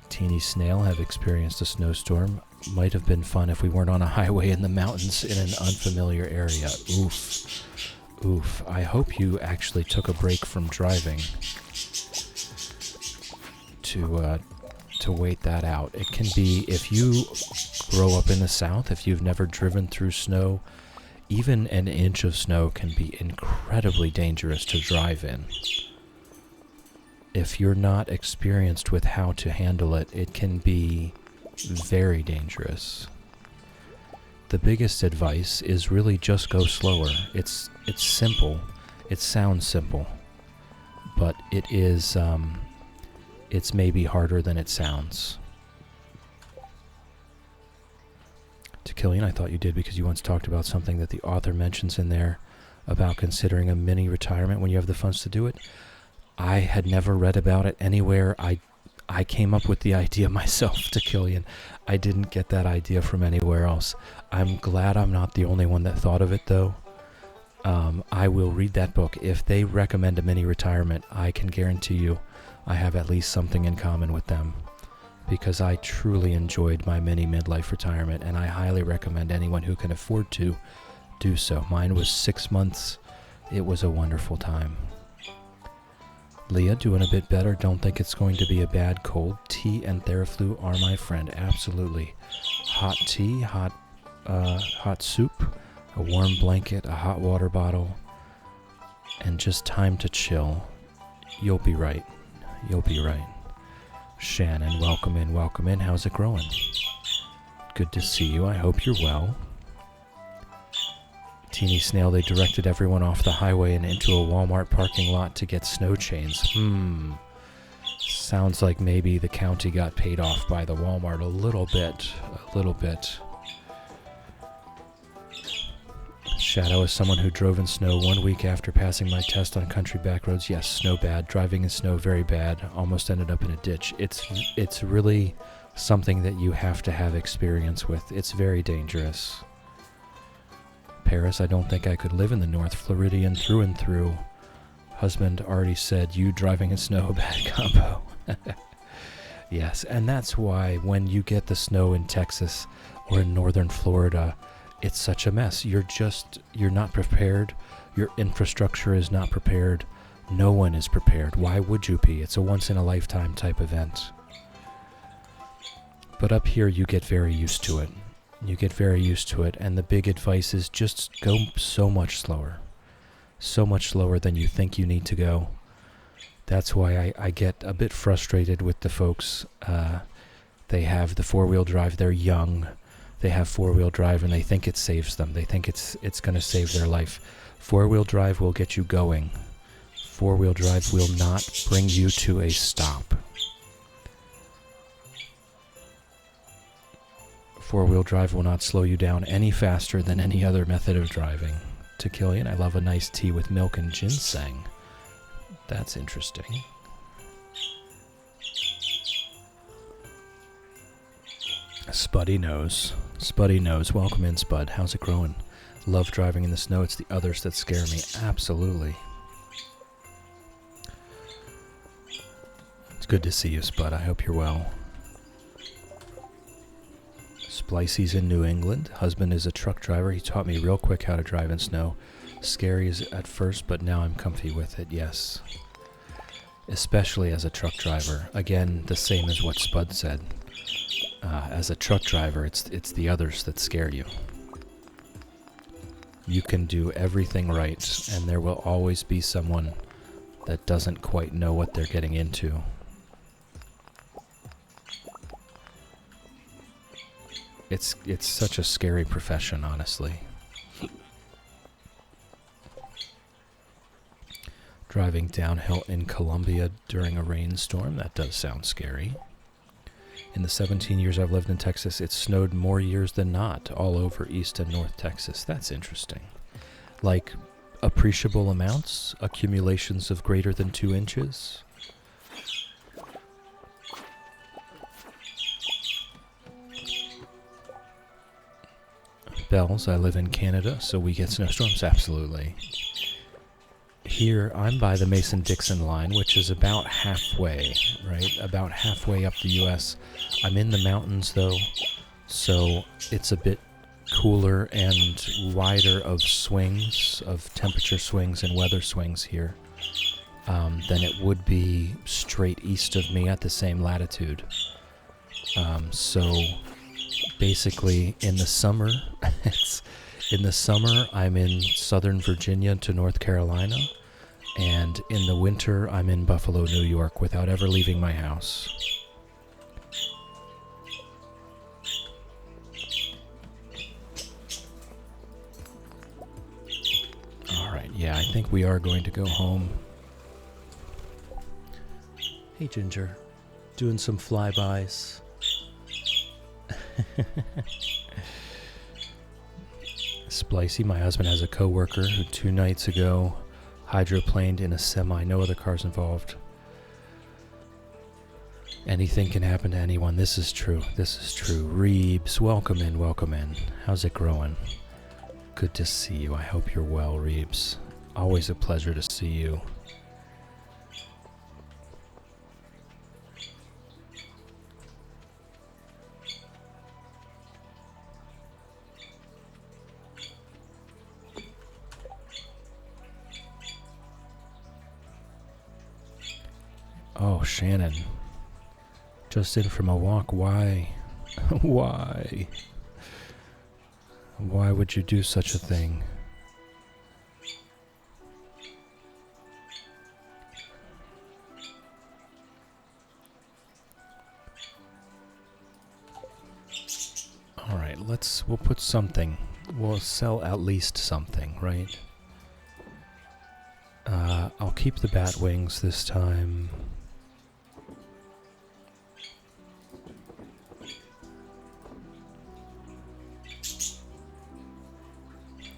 Teeny Snail have experienced a snowstorm. Might have been fun if we weren't on a highway in the mountains in an unfamiliar area. Oof. Oof. I hope you actually took a break from driving to wait that out. It can be, if you grow up in the South, if you've never driven through snow, even an inch of snow can be incredibly dangerous to drive in. If you're not experienced with how to handle it, it can be very dangerous. The biggest advice is really just go slower. It's simple. It sounds simple, but it is it's maybe harder than it sounds. To Killian, I thought you did because you once talked about something that the author mentions in there about considering a mini retirement when you have the funds to do it. I had never read about it anywhere. I came up with the idea myself, to Killian. I didn't get that idea from anywhere else. I'm glad I'm not the only one that thought of it, though. I will read that book. If they recommend a mini retirement, I can guarantee you I have at least something in common with them, because I truly enjoyed my mini midlife retirement, and I highly recommend anyone who can afford to do so. Mine was 6 months. It was a wonderful time. Leah, doing a bit better. Don't think it's going to be a bad cold. Tea and Theraflu are my friend. Absolutely. Hot tea, hot soup, a warm blanket, a hot water bottle, and just time to chill. You'll be right. You'll be right. Shannon, welcome in, welcome in. How's it growing? Good to see you. I hope you're well. Teeny Snail, they directed everyone off the highway and into a Walmart parking lot to get snow chains. Sounds like maybe the county got paid off by the Walmart a little bit. Shadow is someone who drove in snow 1 week after passing my test on country back roads. Yes, snow bad. Driving in snow, very bad. Almost ended up in a ditch. It's really something that you have to have experience with. It's very dangerous. Paris, I don't think I could live in the North. Floridian through and through. Husband already said, you driving in snow, bad combo. Yes, and that's why when you get the snow in Texas or in northern Florida, it's such a mess. You're not prepared. Your infrastructure is not prepared. No one is prepared. Why would you be? It's a once-in-a-lifetime type event. But up here, you get very used to it. And the big advice is just go so much slower than you think you need to go. That's why I get a bit frustrated with the folks. They have the four-wheel drive. They're young. They have four-wheel drive, and they think it saves them. They think it's going to save their life. Four-wheel drive will get you going. Four-wheel drive will not bring you to a stop. Four-wheel drive will not slow you down any faster than any other method of driving. To Killian, I love a nice tea with milk and ginseng. That's interesting. Spuddy knows. Welcome in, Spud. How's it growing? Love driving in the snow. It's the others that scare me. Absolutely. It's good to see you, Spud. I hope you're well. Splicey's in New England. Husband is a truck driver. He taught me real quick how to drive in snow. Scary at first, but now I'm comfy with it, yes. Especially as a truck driver. Again, the same as what Spud said. As a truck driver, it's the others that scare you. You can do everything right, and there will always be someone that doesn't quite know what they're getting into. It's such a scary profession, honestly. Driving downhill in Colombia during a rainstorm, that does sound scary. In the 17 years I've lived in Texas, it's snowed more years than not all over East and North Texas. That's interesting. Like appreciable amounts, accumulations of greater than 2 inches. Bells, I live in Canada, so we get snowstorms, absolutely. Here, I'm by the Mason-Dixon line, which is about halfway, right? About halfway up the U.S. I'm in the mountains, though, so it's a bit cooler and wider of swings, of temperature swings and weather swings here, than it would be straight east of me at the same latitude. So basically, in the summer, I'm in Southern Virginia to North Carolina, and in the winter, I'm in Buffalo, New York, without ever leaving my house. Alright, yeah, I think we are going to go home. Hey, Ginger. Doing some flybys. Splicey, my husband, has a coworker who 2 nights ago hydroplaned in a semi, no other cars involved. Anything can happen to anyone. This is true. This is true. Reebs, welcome in, welcome in. How's it growing? Good to see you. I hope you're well, Reebs. Always a pleasure to see you. Oh, Shannon. Just in from a walk. Why? Why? Why would you do such a thing? Alright, we'll put something. We'll sell at least something, right? I'll keep the bat wings this time.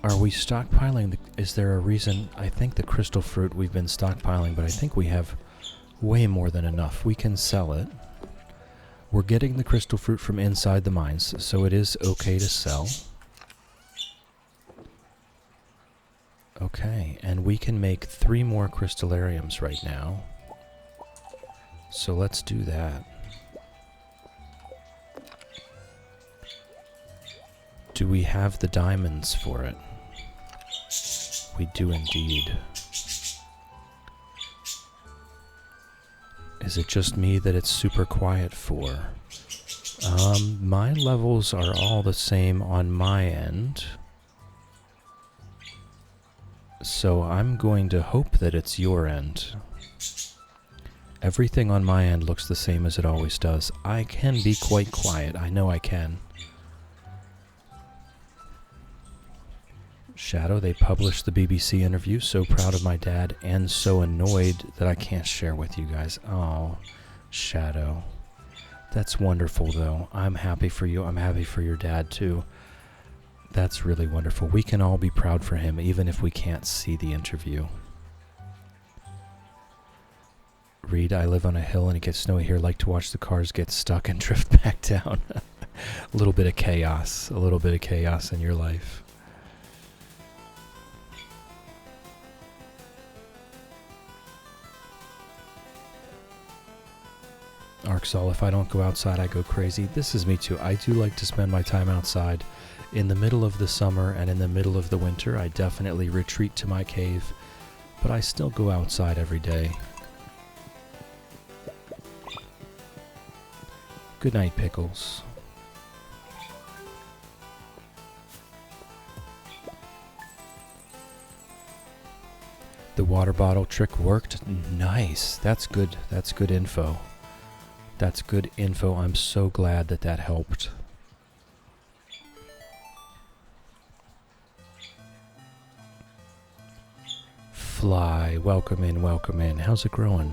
Are we stockpiling? Is there a reason? I think the crystal fruit we've been stockpiling, but I think we have way more than enough. We can sell it. We're getting the crystal fruit from inside the mines, so it is okay to sell. Okay, and we can make 3 more crystallariums right now. So let's do that. Do we have the diamonds for it? We do indeed. Is it just me that it's super quiet for? My levels are all the same on my end. So I'm going to hope that it's your end. Everything on my end looks the same as it always does. I can be quite quiet. I know I can. Shadow, they published the BBC interview. So proud of my dad and so annoyed that I can't share with you guys. Oh, Shadow. That's wonderful, though. I'm happy for you. I'm happy for your dad, too. That's really wonderful. We can all be proud for him, even if we can't see the interview. Reed, I live on a hill and it gets snowy here. Like to watch the cars get stuck and drift back down. A little bit of chaos. A little bit of chaos in your life. Arksol, if I don't go outside, I go crazy. This is me too. I do like to spend my time outside. In the middle of the summer and in the middle of the winter, I definitely retreat to my cave, but I still go outside every day. Good night, Pickles. The water bottle trick worked? Nice. That's good. That's good info. That's good info. I'm so glad that that helped. Fly, welcome in, welcome in. How's it growing?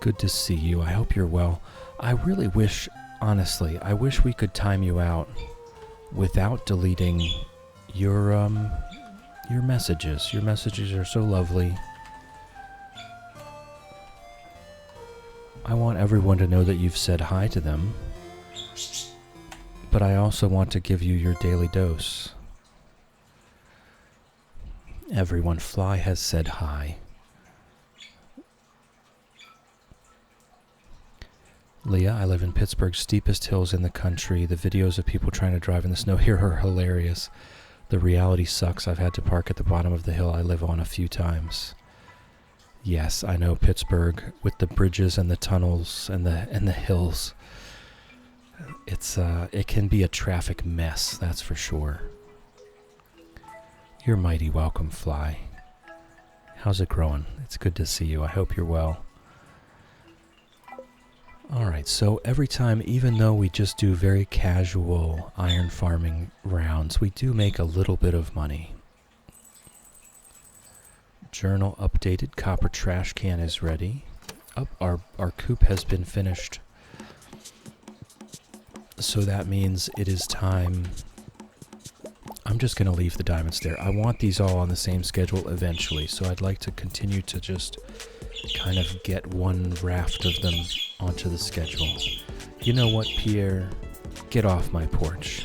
Good to see you. I hope you're well. I really wish, honestly, I wish we could time you out without deleting your messages. Your messages are so lovely. I want everyone to know that you've said hi to them, but I also want to give you your daily dose. Everyone, Fly has said hi. Leah, I live in Pittsburgh's steepest hills in the country. The videos of people trying to drive in the snow here are hilarious. The reality sucks. I've had to park at the bottom of the hill I live on a few times. Yes, I know Pittsburgh with the bridges and the tunnels and the hills. It can be a traffic mess, that's for sure. You're mighty welcome, Fly. How's it growing? It's good to see you. I hope you're well. Alright, so every time, even though we just do very casual iron farming rounds, we do make a little bit of money. Journal updated. Copper trash can is ready. Our coop has been finished. So that means it is time. I'm just going to leave the diamonds there. I want these all on the same schedule eventually, so I'd like to continue to just kind of get one raft of them onto the schedule. You know what, Pierre? Get off my porch.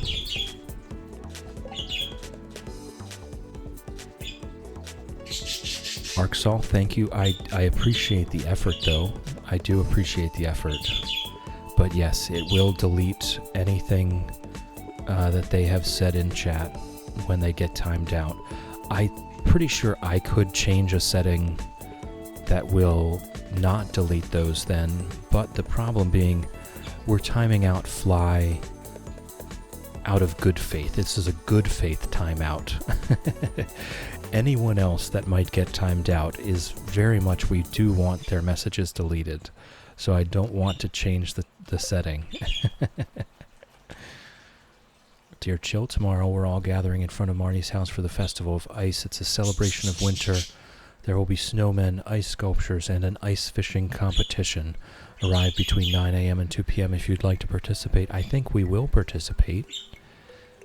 Arksol, thank you. I appreciate the effort, though. I do appreciate the effort. But yes, it will delete anything that they have said in chat when they get timed out. I'm pretty sure I could change a setting that will not delete those then, but the problem being we're timing out Fly out of good faith. This is a good faith timeout. Anyone else that might get timed out is very much, we do want their messages deleted, so I don't want to change the setting. Dear Chill, tomorrow we're all gathering in front of Marnie's house for the Festival of Ice. It's a celebration of winter. There will be snowmen, ice sculptures, and an ice fishing competition. Arrive between 9 a.m. and 2 p.m. if you'd like to participate. I think we will participate.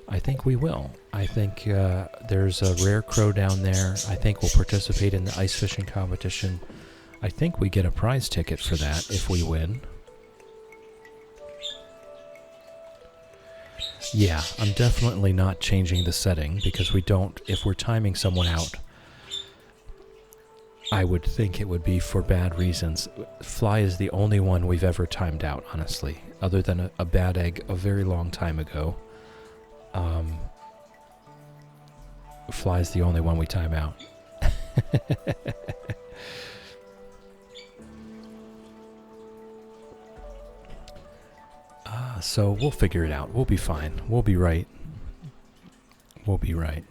I think we will. I think there's a rare crow down there. I think we'll participate in the ice fishing competition. I think we get a prize ticket for that if we win. Yeah, I'm definitely not changing the setting because we don't, if we're timing someone out, I would think it would be for bad reasons. Fly is the only one we've ever timed out, honestly, other than a bad egg a very long time ago. Fly is the only one we time out. So we'll figure it out. We'll be fine. We'll be right. We'll be right.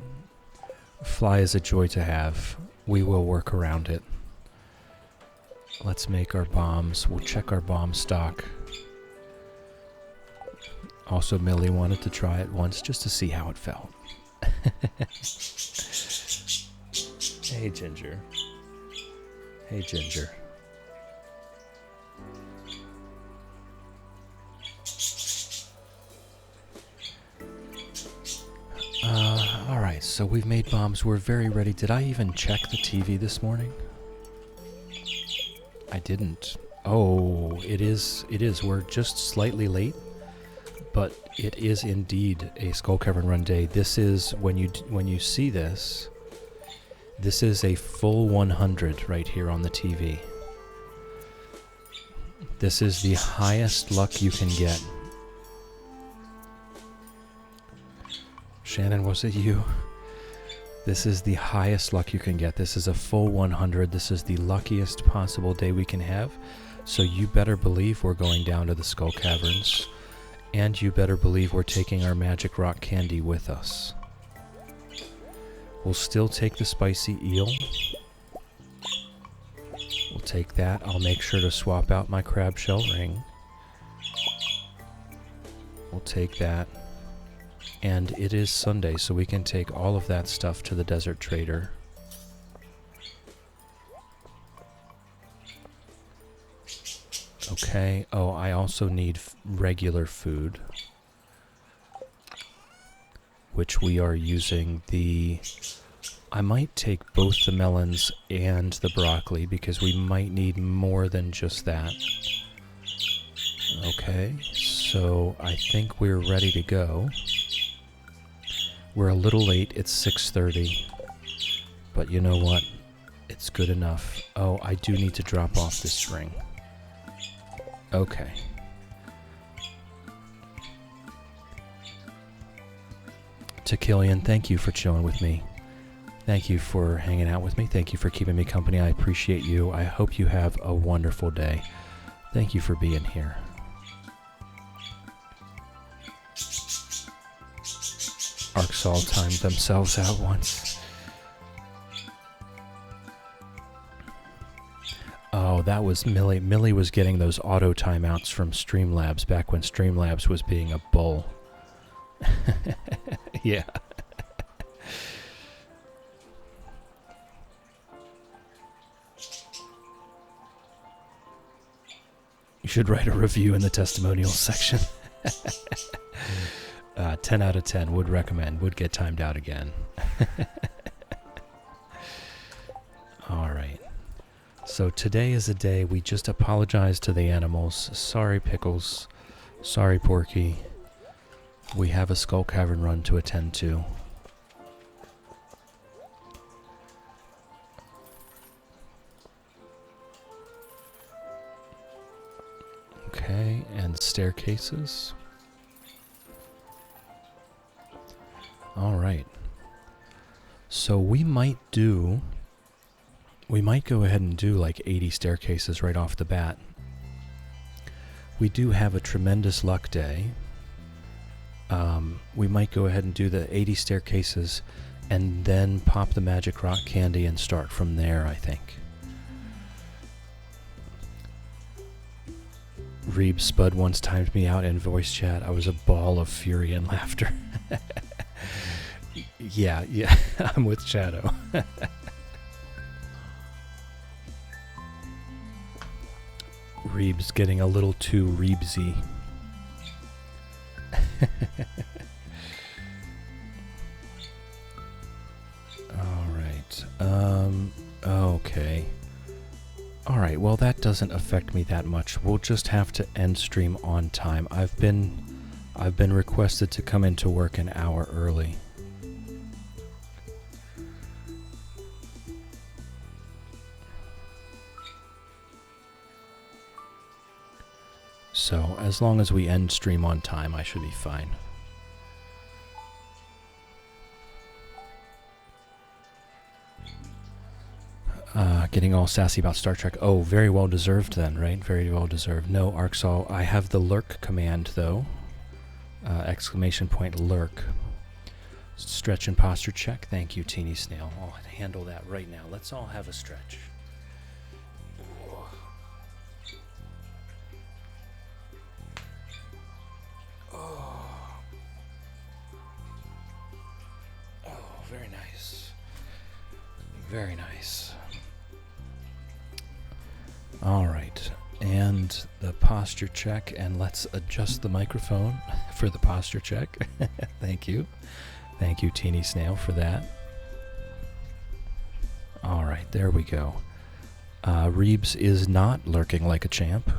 Fly is a joy to have. We will work around it. Let's make our bombs. We'll check our bomb stock. Also, Millie wanted to try it once just to see how it felt. Hey, Ginger. Hey, Ginger. Alright, so we've made bombs. We're very ready. Did I even check the TV this morning? I didn't. Oh, it is. We're just slightly late, but it is indeed a Skull Cavern Run day. This is, when you see this, this is a full 100 right here on the TV. This is the highest luck you can get. Shannon, was it you? This is the highest luck you can get. This is a full 100. This is the luckiest possible day we can have. So you better believe we're going down to the Skull Caverns. And you better believe we're taking our magic rock candy with us. We'll still take the spicy eel. We'll take that. I'll make sure to swap out my crab shell ring. We'll take that. And it is Sunday, so we can take all of that stuff to the Desert Trader. Okay. Oh, I also need regular food, which we are using the... I might take both the melons and the broccoli because we might need more than just that. Okay, so I think we're ready to go. We're a little late. It's 6:30. But you know what? It's good enough. Oh, I do need to drop off this string. Okay. To Killian, thank you for chilling with me. Thank you for hanging out with me. Thank you for keeping me company. I appreciate you. I hope you have a wonderful day. Thank you for being here. Arcsol timed themselves out once. Oh, that was Millie. Millie was getting those auto timeouts from Streamlabs back when Streamlabs was being a bull. Yeah. You should write a review in the testimonials section. 10 out of 10 would recommend, would get timed out again. All right. So today is a day we just apologize to the animals. Sorry, Pickles. Sorry, Porky. We have a Skull Cavern run to attend to. Okay, and staircases. All right. So we might go ahead and do like 80 staircases right off the bat. We do have a tremendous luck day. We might go ahead and do the 80 staircases and then pop the magic rock candy and start from there, I think. Reeb Spud once timed me out in voice chat. I was a ball of fury and laughter. Yeah, I'm with Shadow. Reeb's getting a little too Reebsy. Alright, okay. Alright, well that doesn't affect me that much. We'll just have to end stream on time. I've been requested to come into work an hour early. So, as long as we end stream on time, I should be fine. Getting all sassy about Star Trek. Oh, very well deserved then, right? Very well deserved. No, Arcsol. I have the lurk command, though. Exclamation point lurk. Stretch and posture check. Thank you, Teeny Snail. I'll handle that right now. Let's all have a stretch. Very nice. Very nice. All right. And the posture check, and let's adjust the microphone for the posture check. Thank you. Thank you, Teeny Snail, for that. All right, there we go. Reebs is not lurking like a champ,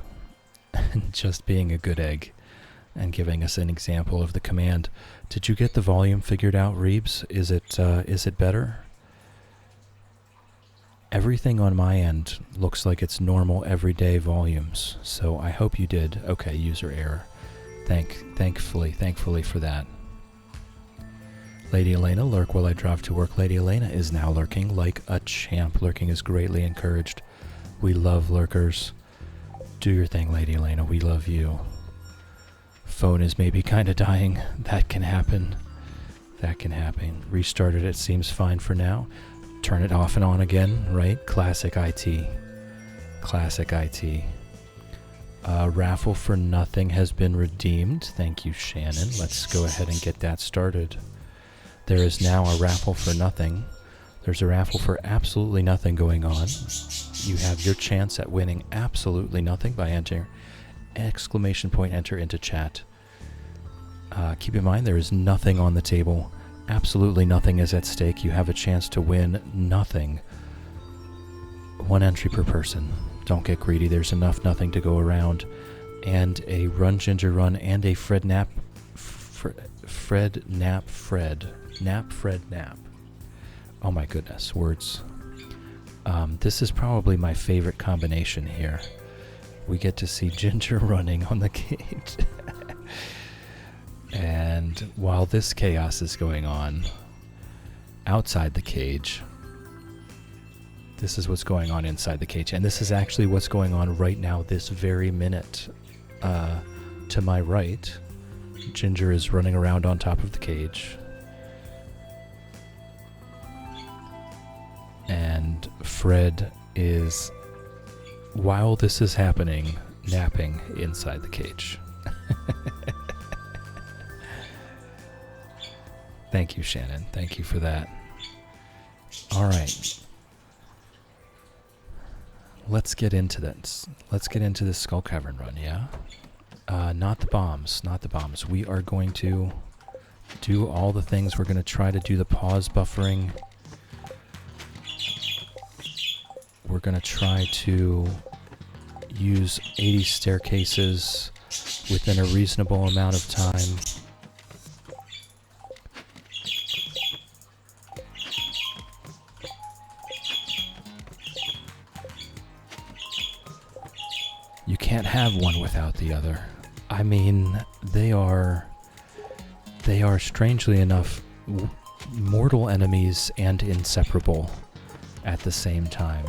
just being a good egg and giving us an example of the command. Did you get the volume figured out, Reebs? Is it better? Everything on my end looks like it's normal everyday volumes, so I hope you did. Okay, user error. Thankfully for that. Lady Elena, lurk while I drive to work. Lady Elena is now lurking like a champ. Lurking is greatly encouraged. We love lurkers. Do your thing, Lady Elena. We love you. Phone is maybe kind of dying. That can happen. That can happen. Restarted it. Seems fine for now. Turn it off and on again, right? Classic IT. Classic IT. Raffle for nothing has been redeemed. Thank you, Shannon. Let's go ahead and get that started. There is now a raffle for nothing. There's a raffle for absolutely nothing going on. You have your chance at winning absolutely nothing by entering exclamation point enter into chat. Keep in mind there is nothing on the table. Absolutely nothing is at stake. You have a chance to win nothing. One entry per person. Don't get greedy. There's enough nothing to go around. And a Run Ginger Run and a Fred Nap. Nap. Oh my goodness, words. This is probably my favorite combination here. We get to see Ginger running on the cage. And while this chaos is going on outside the cage, this is what's going on inside the cage. And this is actually what's going on right now, this very minute. To my right, Ginger is running around on top of the cage. And Fred is, while this is happening, napping inside the cage. Thank you, Shannon. Thank you for that. All right. Let's get into this. Let's get into this Skull Cavern run, yeah? Not the bombs. Not the bombs. We are going to do all the things. We're going to try to do the pause buffering. We're going to try to use 80 staircases within a reasonable amount of time. You can't have one without the other. I mean, they are strangely enough mortal enemies and inseparable at the same time.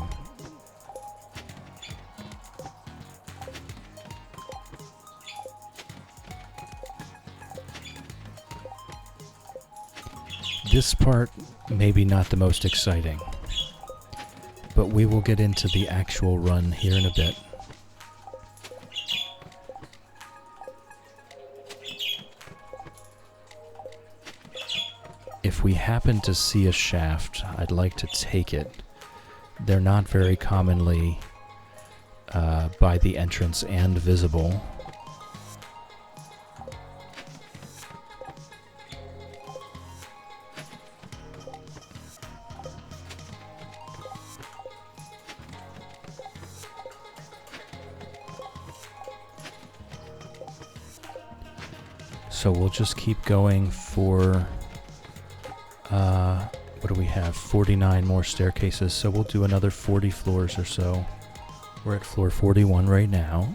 This part, maybe not the most exciting, but we will get into the actual run here in a bit. If we happen to see a shaft, I'd like to take it. They're not very commonly by the entrance and visible. So we'll just keep going for... what do we have? 49 more staircases, so we'll do another 40 floors or so. We're at floor 41 right now.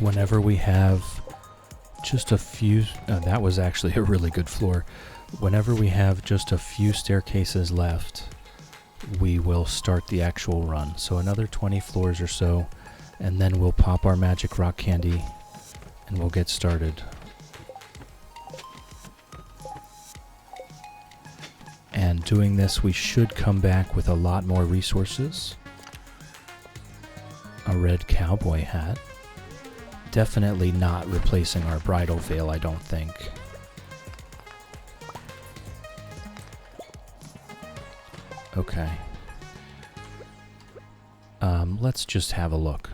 Whenever we have just a few... that was actually a really good floor. Whenever we have just a few staircases left, we will start the actual run. So another 20 floors or so, and then we'll pop our magic rock candy, and we'll get started. And doing this, we should come back with a lot more resources. A red cowboy hat. Definitely not replacing our bridal veil, I don't think. Okay. Let's just have a look.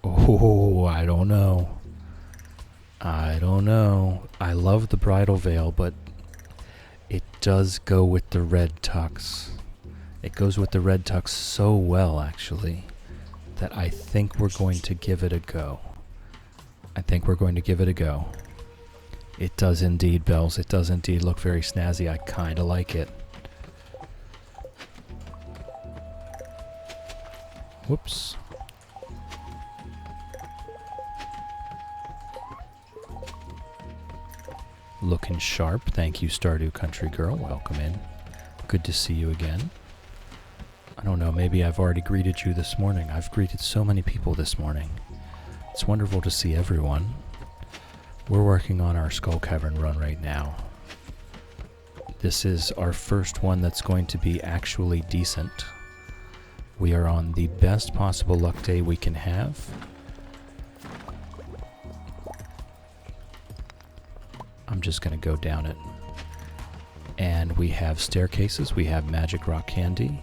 Oh, I don't know. I don't know. I love the bridal veil, but it does go with the red tux. It goes with the red tux so well, actually, that I think we're going to give it a go. It does indeed, Bells. It does indeed look very snazzy. I kind of like it. Whoops. Looking sharp. Thank you, Stardew Country Girl. Welcome in. Good to see you again. I don't know, maybe I've already greeted you this morning. I've greeted so many people this morning. It's wonderful to see everyone. We're working on our Skull Cavern run right now. This is our first one that's going to be actually decent. We are on the best possible luck day we can have. I'm just going to go down it. And we have staircases. We have magic rock candy.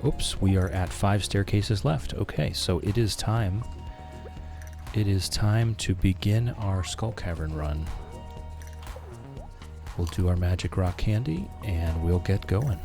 Oops, we are at 5 staircases left. Okay, so it is time. It is time to begin our Skull Cavern run. We'll do our magic rock candy, and we'll get going.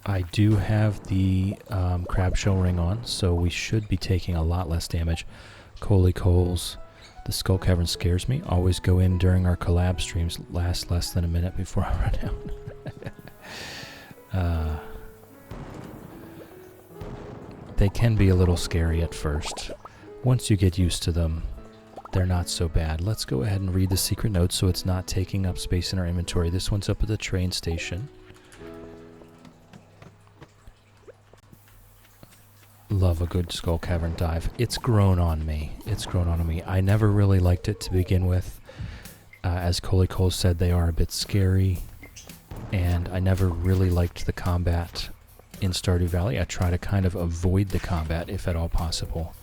I do have the crab shell ring on, so we should be taking a lot less damage. Coley Coles, the Skull Cavern scares me. Always go in during our collab streams. Last less than a minute before I run out. They can be a little scary at first. Once you get used to them, they're not so bad. Let's go ahead and read the secret notes so it's not taking up space in our inventory. This one's up at the train station. Love a good Skull Cavern dive. It's grown on me. It's grown on me. I never really liked it to begin with. As Coley Cole said, they are a bit scary. And I never really liked the combat in Stardew Valley. I try to kind of avoid the combat if at all possible.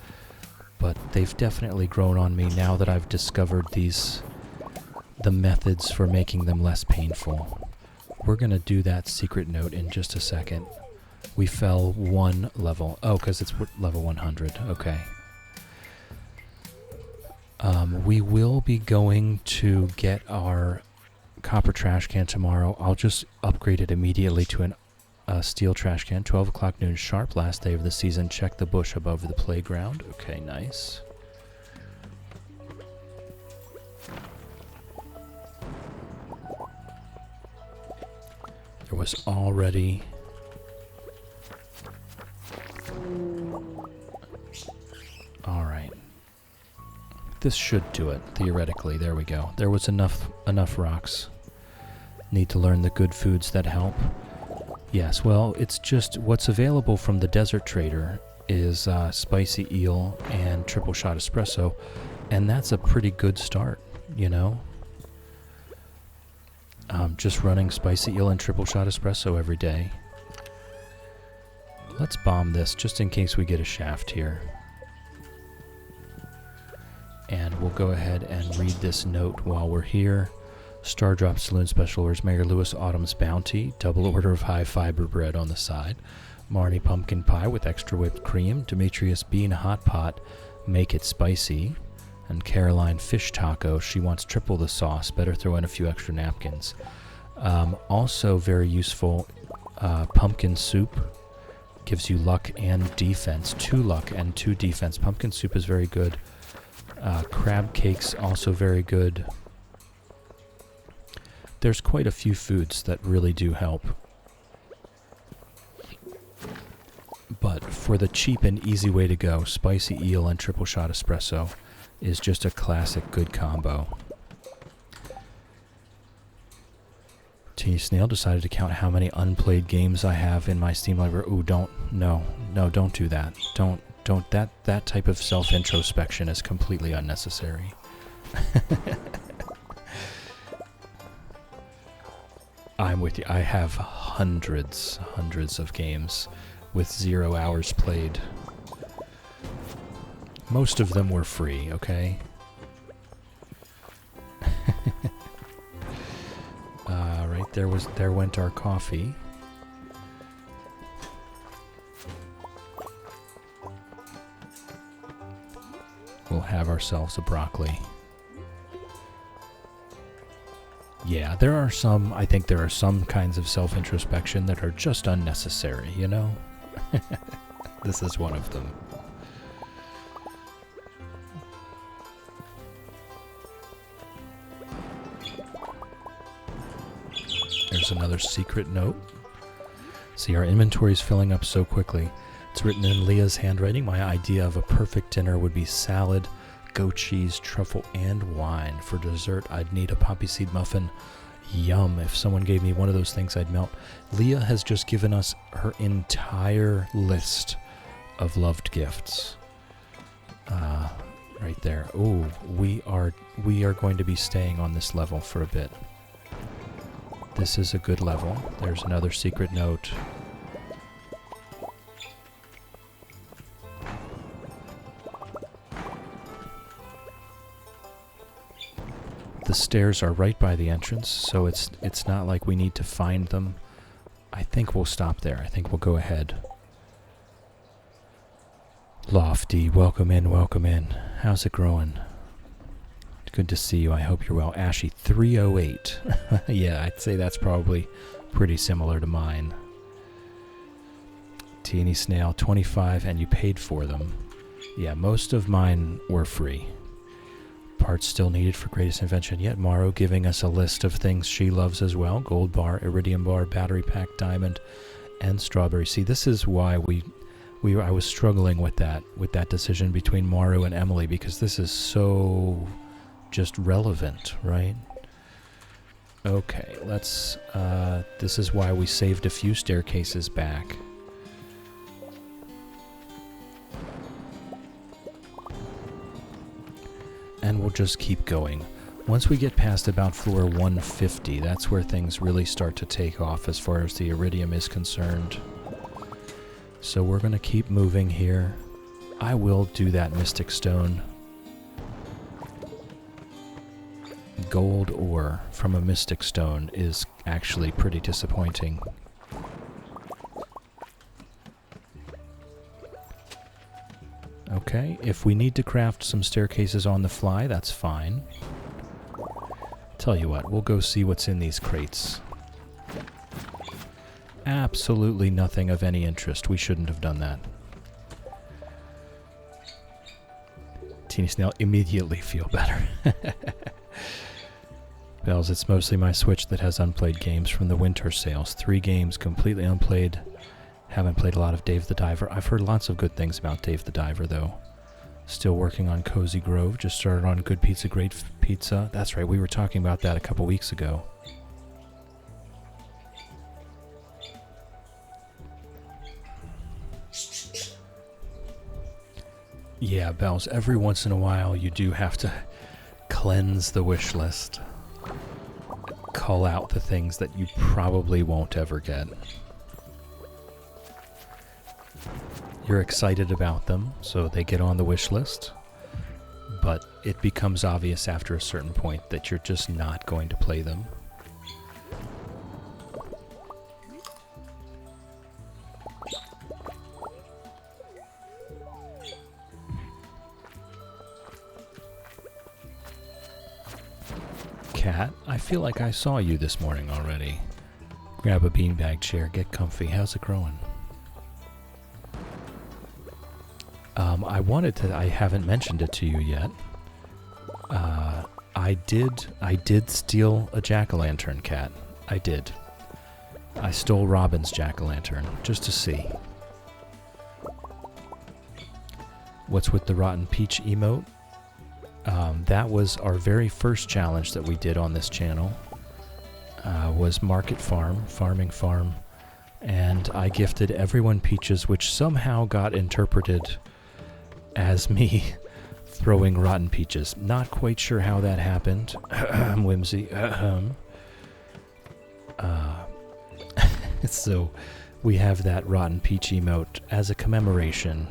But they've definitely grown on me now that I've discovered the methods for making them less painful. We're going to do that secret note in just a second. We fell 1 level. Oh, because it's level 100. Okay. We will be going to get our copper trash can tomorrow. I'll just upgrade it immediately to a steel trash can. 12 o'clock noon sharp, last day of the season. Check the bush above the playground. Okay, nice. There was already... Alright. This should do it, theoretically. There we go. There was enough rocks. Need to learn the good foods that help. Yes, well, it's just what's available from the desert trader is spicy eel and triple shot espresso, and that's a pretty good start, you know? Just running spicy eel and triple shot espresso every day. Let's bomb this just in case we get a shaft here. And we'll go ahead and read this note while we're here. Star Drop Saloon Special Orders, Mayor Lewis Autumn's Bounty, double order of high fiber bread on the side. Marnie Pumpkin Pie with extra whipped cream. Demetrius Bean Hot Pot, make it spicy. And Caroline Fish Taco, she wants triple the sauce, better throw in a few extra napkins. Also very useful, pumpkin soup. Gives you luck and defense. 2 luck and 2 defense. Pumpkin soup is very good. Crab cakes also very good. There's quite a few foods that really do help. But for the cheap and easy way to go, spicy eel and triple shot espresso is just a classic good combo. T Snail decided to count how many unplayed games I have in my Steam library. Ooh, don't do that. Don't, that type of self-introspection is completely unnecessary. I'm with you. I have hundreds of games with 0 hours played. Most of them were free, okay? Right, there went our coffee. We'll have ourselves a broccoli. Yeah, I think there are some kinds of self-introspection that are just unnecessary, you know? This is one of them. There's another secret note. See, our inventory is filling up so quickly. It's written in Leah's handwriting. My idea of a perfect dinner would be salad, goat cheese, truffle, and wine. For dessert, I'd need a poppy seed muffin, Yum. If someone gave me one of those things, I'd melt. Leah has just given us her entire list of loved gifts. Right there. Oh, we are going to be staying on this level for a bit. This is a good level. There's another secret note. The stairs are right by the entrance, so it's not like we need to find them. I think we'll stop there. I think we'll go ahead. Lofty, welcome in, welcome in. How's it growing? Good to see you. I hope you're well. Ashy 308. Yeah, I'd say that's probably pretty similar to mine. Teeny Snail 25, and you paid for them. Yeah, most of mine were free. Parts still needed for greatest invention yet. Morrow giving us a list of things she loves as well. Gold bar, iridium bar, battery pack, diamond, and strawberry. See, this is why I was struggling with that decision between Morrow and Emily, because this is so just relevant, right? Okay, let's this is why we saved a few staircases back. And we'll just keep going. Once we get past about floor 150, that's where things really start to take off as far as the iridium is concerned. So we're going to keep moving here. I will do that mystic stone. Gold ore from a mystic stone is actually pretty disappointing. Okay, if we need to craft some staircases on the fly, that's fine. Tell you what, we'll go see what's in these crates. Absolutely nothing of any interest. We shouldn't have done that. Teeny Snail immediately feel better. Bells, it's mostly my Switch that has unplayed games from the winter sales. 3 games completely unplayed. Haven't played a lot of Dave the Diver. I've heard lots of good things about Dave the Diver, though. Still working on Cozy Grove. Just started on Good Pizza, Great Pizza. That's right, we were talking about that a couple weeks ago. Yeah, Bells, every once in a while you do have to cleanse the wish list. Call out the things that you probably won't ever get. You're excited about them, so they get on the wish list, but it becomes obvious after a certain point that you're just not going to play them. Cat, I feel like I saw you this morning already. Grab a beanbag chair, get comfy. How's it growing? I haven't mentioned it to you yet. I did steal a jack-o'-lantern, Cat. I did. I stole Robin's jack-o'-lantern, just to see. What's with the rotten peach emote? That was our very first challenge that we did on this channel. Was Market Farming Farm. And I gifted everyone peaches, which somehow got interpreted as me throwing rotten peaches. Not quite sure how that happened. Whimsy. So we have that rotten peach emote as a commemoration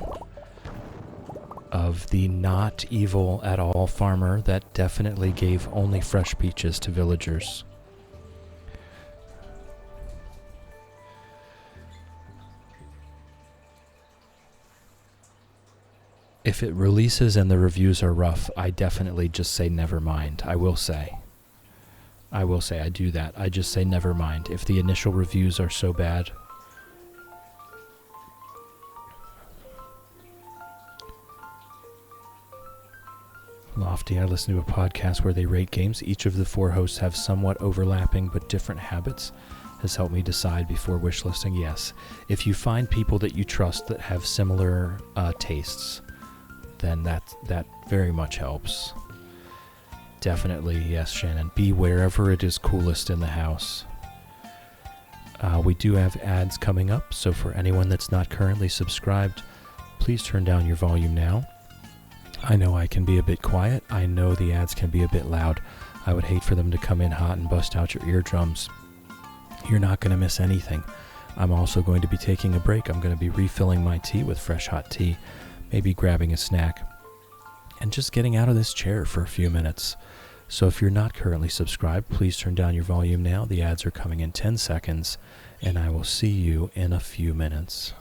of the not evil at all farmer that definitely gave only fresh peaches to villagers. If it releases and the reviews are rough, I definitely just say never mind. I will say I do that. I just say never mind. If the initial reviews are so bad. Lofty, I listen to a podcast where they rate games. Each of the 4 hosts have somewhat overlapping but different habits. Has helped me decide before wishlisting. Yes. If you find people that you trust that have similar tastes, then that very much helps. Definitely, yes, Shannon. Be wherever it is coolest in the house. We do have ads coming up, so for anyone that's not currently subscribed, please turn down your volume now. I know I can be a bit quiet. I know the ads can be a bit loud. I would hate for them to come in hot and bust out your eardrums. You're not going to miss anything. I'm also going to be taking a break. I'm going to be refilling my tea with fresh hot tea, maybe grabbing a snack, and just getting out of this chair for a few minutes. So if you're not currently subscribed, please turn down your volume now. The ads are coming in 10 seconds, and I will see you in a few minutes.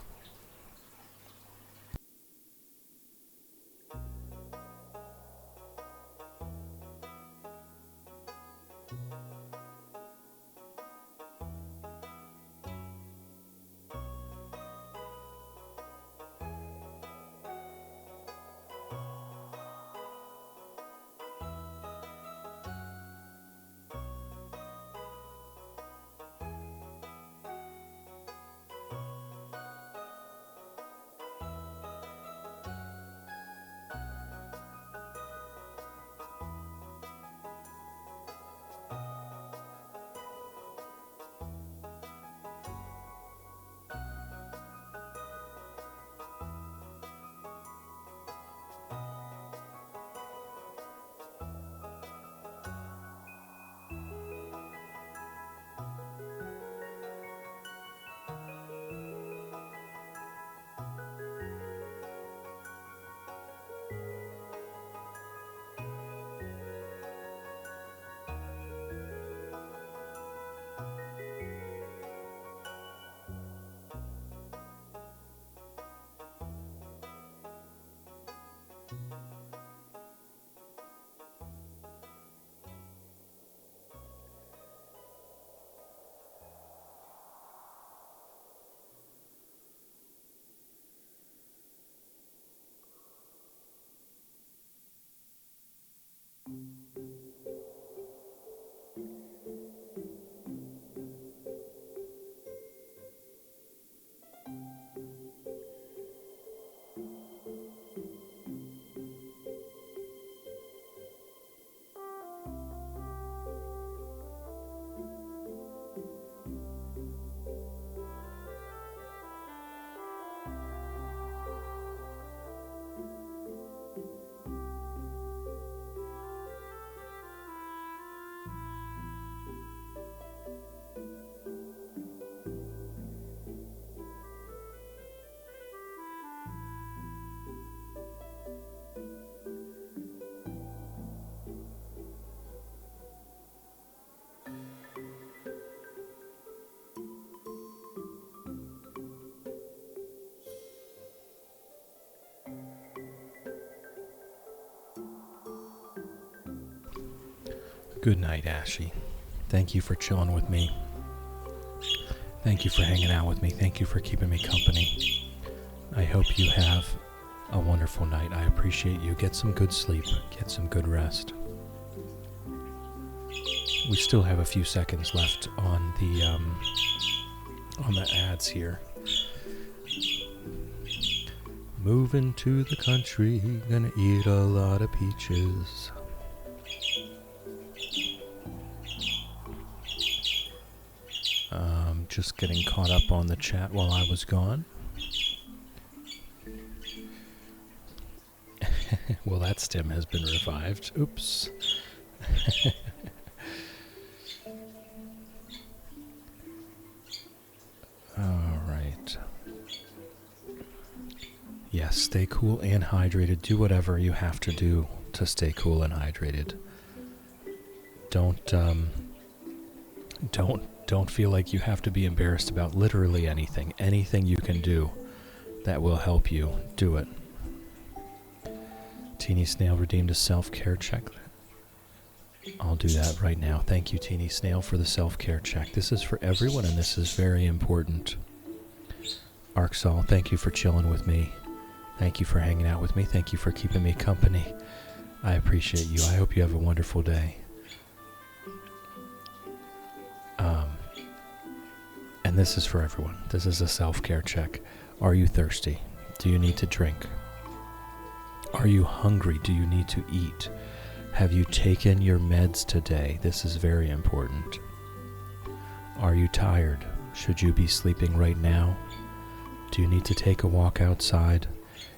Good night, Ashy. Thank you for chilling with me. Thank you for hanging out with me. Thank you for keeping me company. I hope you have a wonderful night. I appreciate you. Get some good sleep. Get some good rest. We still have a few seconds left on the ads here. Moving to the country, gonna eat a lot of peaches. Just getting caught up on the chat while I was gone. Well, that stem has been revived. Oops. All right. Yes, stay cool and hydrated. Do whatever you have to do to stay cool and hydrated. Don't feel like you have to be embarrassed about literally anything. Anything you can do that will help you, do it. Teeny Snail redeemed a self-care check. I'll do that right now. Thank you, Teeny Snail, for the self-care check. This is for everyone, and this is very important. Arksol, thank you for chilling with me. Thank you for hanging out with me. Thank you for keeping me company. I appreciate you. I hope you have a wonderful day. And this is for everyone. This is a self-care check. Are you thirsty? Do you need to drink? Are you hungry? Do you need to eat? Have you taken your meds today? This is very important. Are you tired? Should you be sleeping right now? Do you need to take a walk outside?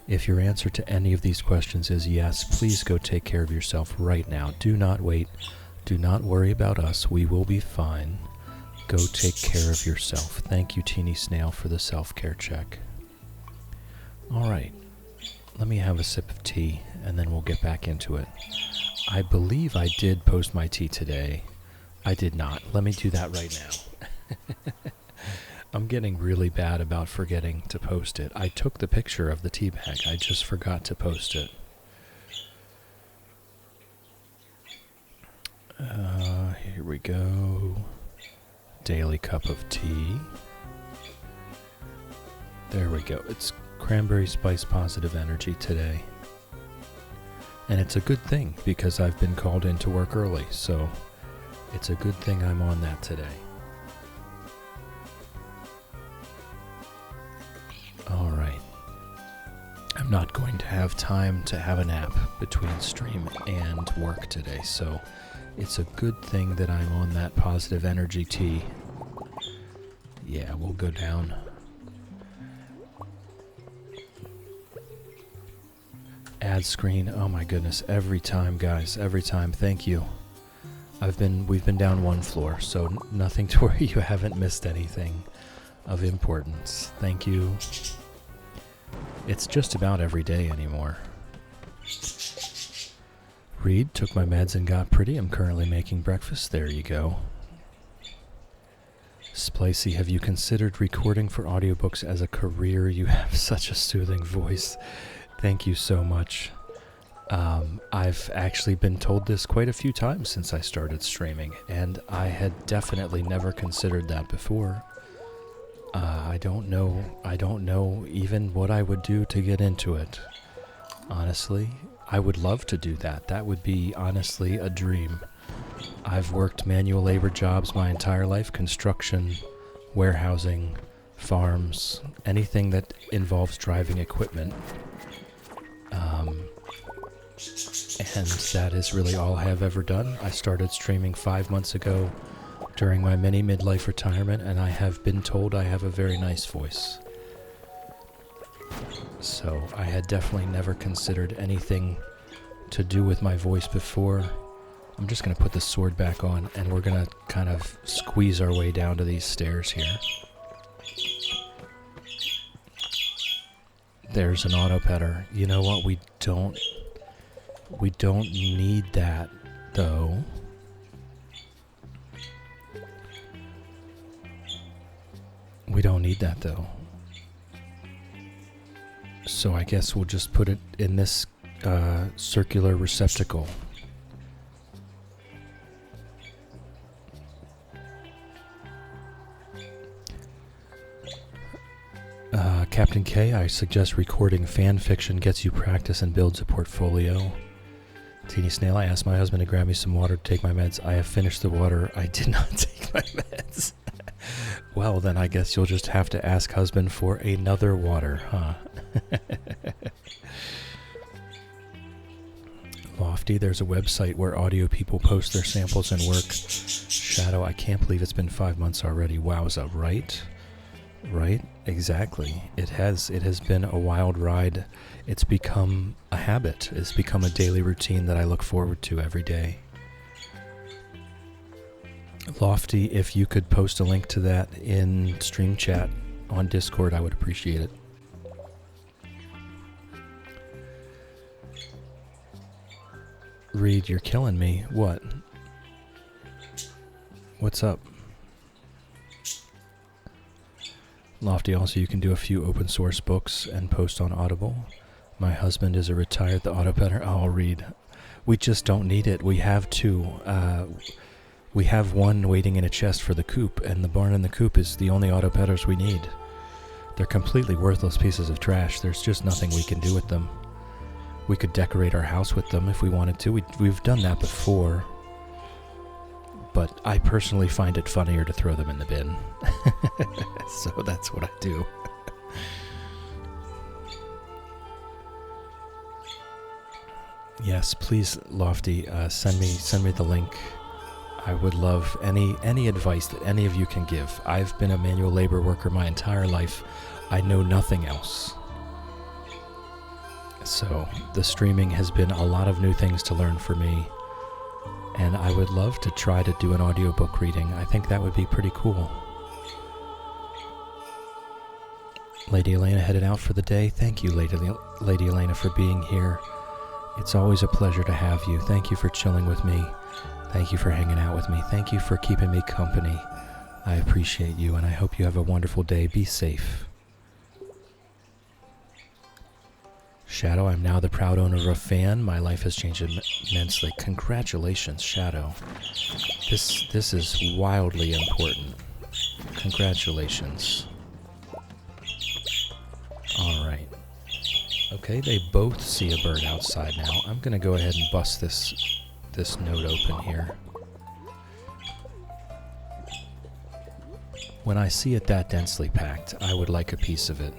If your answer to any of these questions is yes, please go take care of yourself right now. Do not wait. Do not worry about us. We will be fine. Go take care of yourself. Thank you, Teeny Snail, for the self-care check. All right. Let me have a sip of tea, and then we'll get back into it. I believe I did post my tea today. I did not. Let me do that right now. I'm getting really bad about forgetting to post it. I took the picture of the tea bag. I just forgot to post it. Here we go. Daily cup of tea. There we go. It's cranberry spice positive energy today. And it's a good thing because I've been called in to work early, so it's a good thing I'm on that today. All right. I'm not going to have time to have a nap between stream and work today, so it's a good thing that I'm on that positive energy tea. Yeah, we'll go down. Ad screen. Oh my goodness, every time, guys, every time. Thank you. We've been down one floor, so nothing to worry. You haven't missed anything of importance. Thank you. It's just about every day anymore. Reed took my meds and got pretty. I'm currently making breakfast. There you go. Splicey, have you considered recording for audiobooks as a career? You have such a soothing voice. Thank you so much. I've actually been told this quite a few times since I started streaming, and I had definitely never considered that before. I don't know even what I would do to get into it. Honestly, I would love to do that. That would be, honestly, a dream. I've worked manual labor jobs my entire life, construction, warehousing, farms, anything that involves driving equipment. And that is really all I have ever done. I started streaming 5 months ago during my mini midlife retirement, and I have been told I have a very nice voice. So I had definitely never considered anything to do with my voice before. I'm just going to put the sword back on, and we're going to kind of squeeze our way down to these stairs here. There's an auto petter. You know what? We don't need that, though. We don't need that, though. So I guess we'll just put it in this circular receptacle. Captain K, I suggest recording fan fiction, gets you practice and builds a portfolio. Teeny Snail, I asked my husband to grab me some water to take my meds. I have finished the water. I did not take my meds. Well, then I guess you'll just have to ask husband for another water, huh? Lofty, there's a website where audio people post their samples and work. Shadow, I can't believe it's been 5 months already. Wowza, right? Right? Exactly. It has been a wild ride. It's become a habit. It's become a daily routine that I look forward to every day. Lofty, if you could post a link to that in stream chat on Discord, I would appreciate it. Reed, you're killing me. What? What's up? Lofty, also you can do a few open source books and post on Audible. My husband is a retired the auto petter. Oh, I'll read. We just don't need it. We have two. We have one waiting in a chest for the coop, and the barn and the coop is the only auto petters we need. They're completely worthless pieces of trash. There's just nothing we can do with them. We could decorate our house with them if we wanted to. We've done that before. But I personally find it funnier to throw them in the bin. So that's what I do. Yes, please, Lofty, send me the link. I would love any advice that any of you can give. I've been a manual labor worker my entire life. I know nothing else. So the streaming has been a lot of new things to learn for me. And I would love to try to do an audiobook reading. I think that would be pretty cool. Lady Elena headed out for the day. Thank you, Lady Elena, for being here. It's always a pleasure to have you. Thank you for chilling with me. Thank you for hanging out with me. Thank you for keeping me company. I appreciate you, and I hope you have a wonderful day. Be safe. Shadow, I'm now the proud owner of a fan. My life has changed immensely. Congratulations, Shadow. This is wildly important. Congratulations. Alright. Okay, they both see a bird outside now. I'm going to go ahead and bust this note open here. When I see it that densely packed, I would like a piece of it.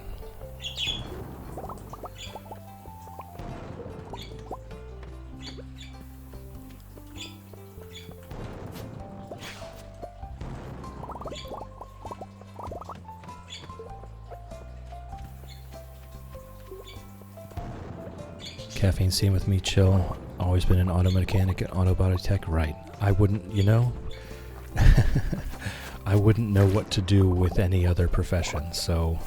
Caffeine scene with me, chill. Always been an auto mechanic and auto body tech. Right. I wouldn't, I wouldn't know what to do with any other profession. So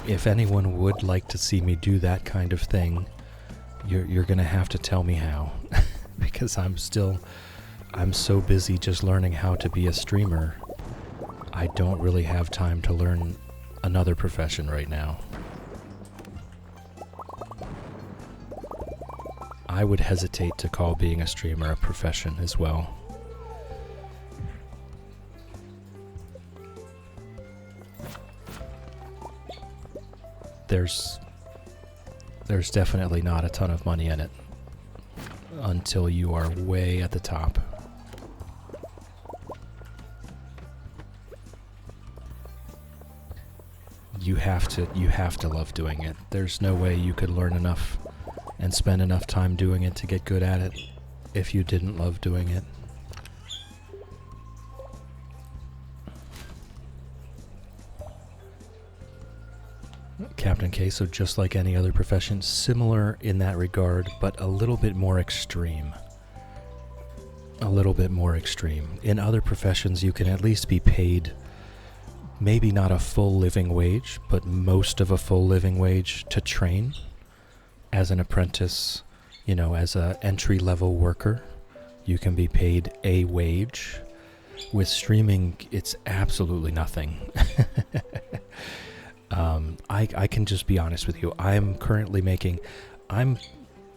if anyone would like to see me do that kind of thing, you're going to have to tell me how. Because I'm so busy just learning how to be a streamer. I don't really have time to learn another profession right now. I would hesitate to call being a streamer a profession as well. There's definitely not a ton of money in it until you are way at the top. You have to love doing it. There's no way you could learn enough and spend enough time doing it to get good at it if you didn't love doing it. Captain K, so just like any other profession, similar in that regard, but a little bit more extreme. A little bit more extreme. In other professions, you can at least be paid maybe not a full living wage, but most of a full living wage to train. As an apprentice, as a entry-level worker, you can be paid a wage. With streaming, it's absolutely nothing. I can just be honest with you. I'm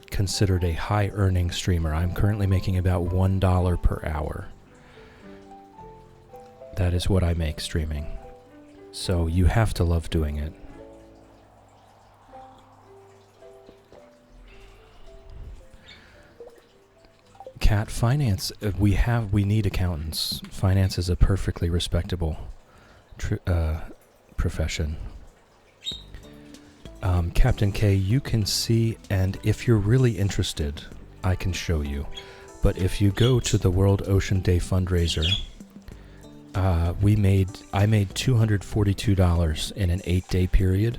considered a high-earning streamer. I'm currently making about $1 per hour. That is what I make streaming. So you have to love doing it. Cat, finance, we need accountants. Finance is a perfectly respectable profession. Captain K, you can see, and if you're really interested, I can show you. But if you go to the World Ocean Day fundraiser, I made $242 in an 8-day period,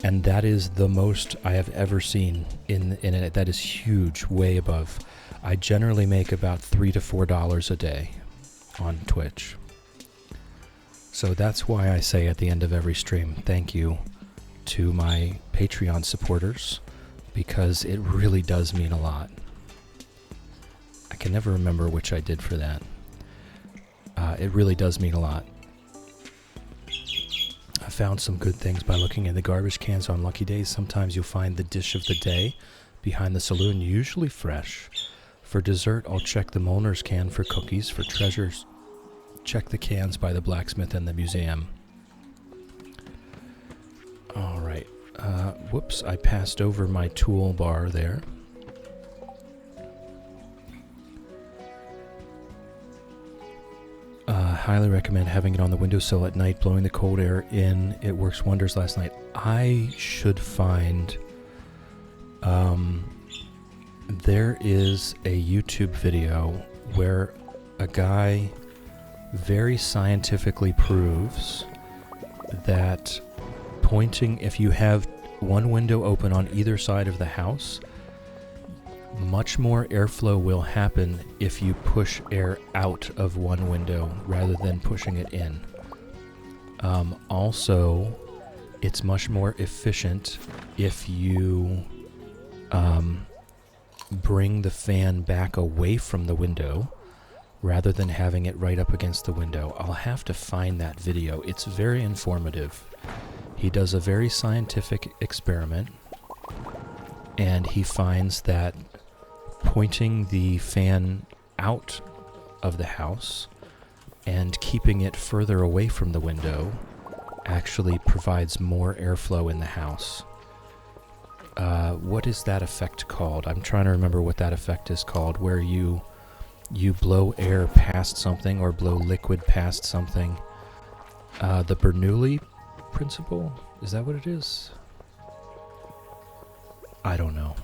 and that is the most I have ever seen in it. That is huge, way above. I generally make about $3 to $4 a day on Twitch. So that's why I say at the end of every stream, thank you to my Patreon supporters, because it really does mean a lot. I can never remember which I did for that. It really does mean a lot. I found some good things by looking in the garbage cans on lucky days. Sometimes you'll find the dish of the day behind the saloon, usually fresh. For dessert, I'll check the Molnar's can for cookies. For treasures, check the cans by the blacksmith and the museum. Alright. Whoops, I passed over my toolbar there. Highly recommend having it on the windowsill at night, blowing the cold air in. It works wonders last night. I should find There is a YouTube video where a guy very scientifically proves that pointing, if you have one window open on either side of the house, much more airflow will happen if you push air out of one window rather than pushing it in. Also, it's much more efficient if you bring the fan back away from the window rather than having it right up against the window. I'll have to find that video. It's very informative. He does a very scientific experiment, and he finds that pointing the fan out of the house and keeping it further away from the window actually provides more airflow in the house. What is that effect called? I'm trying to remember what that effect is called, where you blow air past something or blow liquid past something. The Bernoulli principle? Is that what it is? I don't know.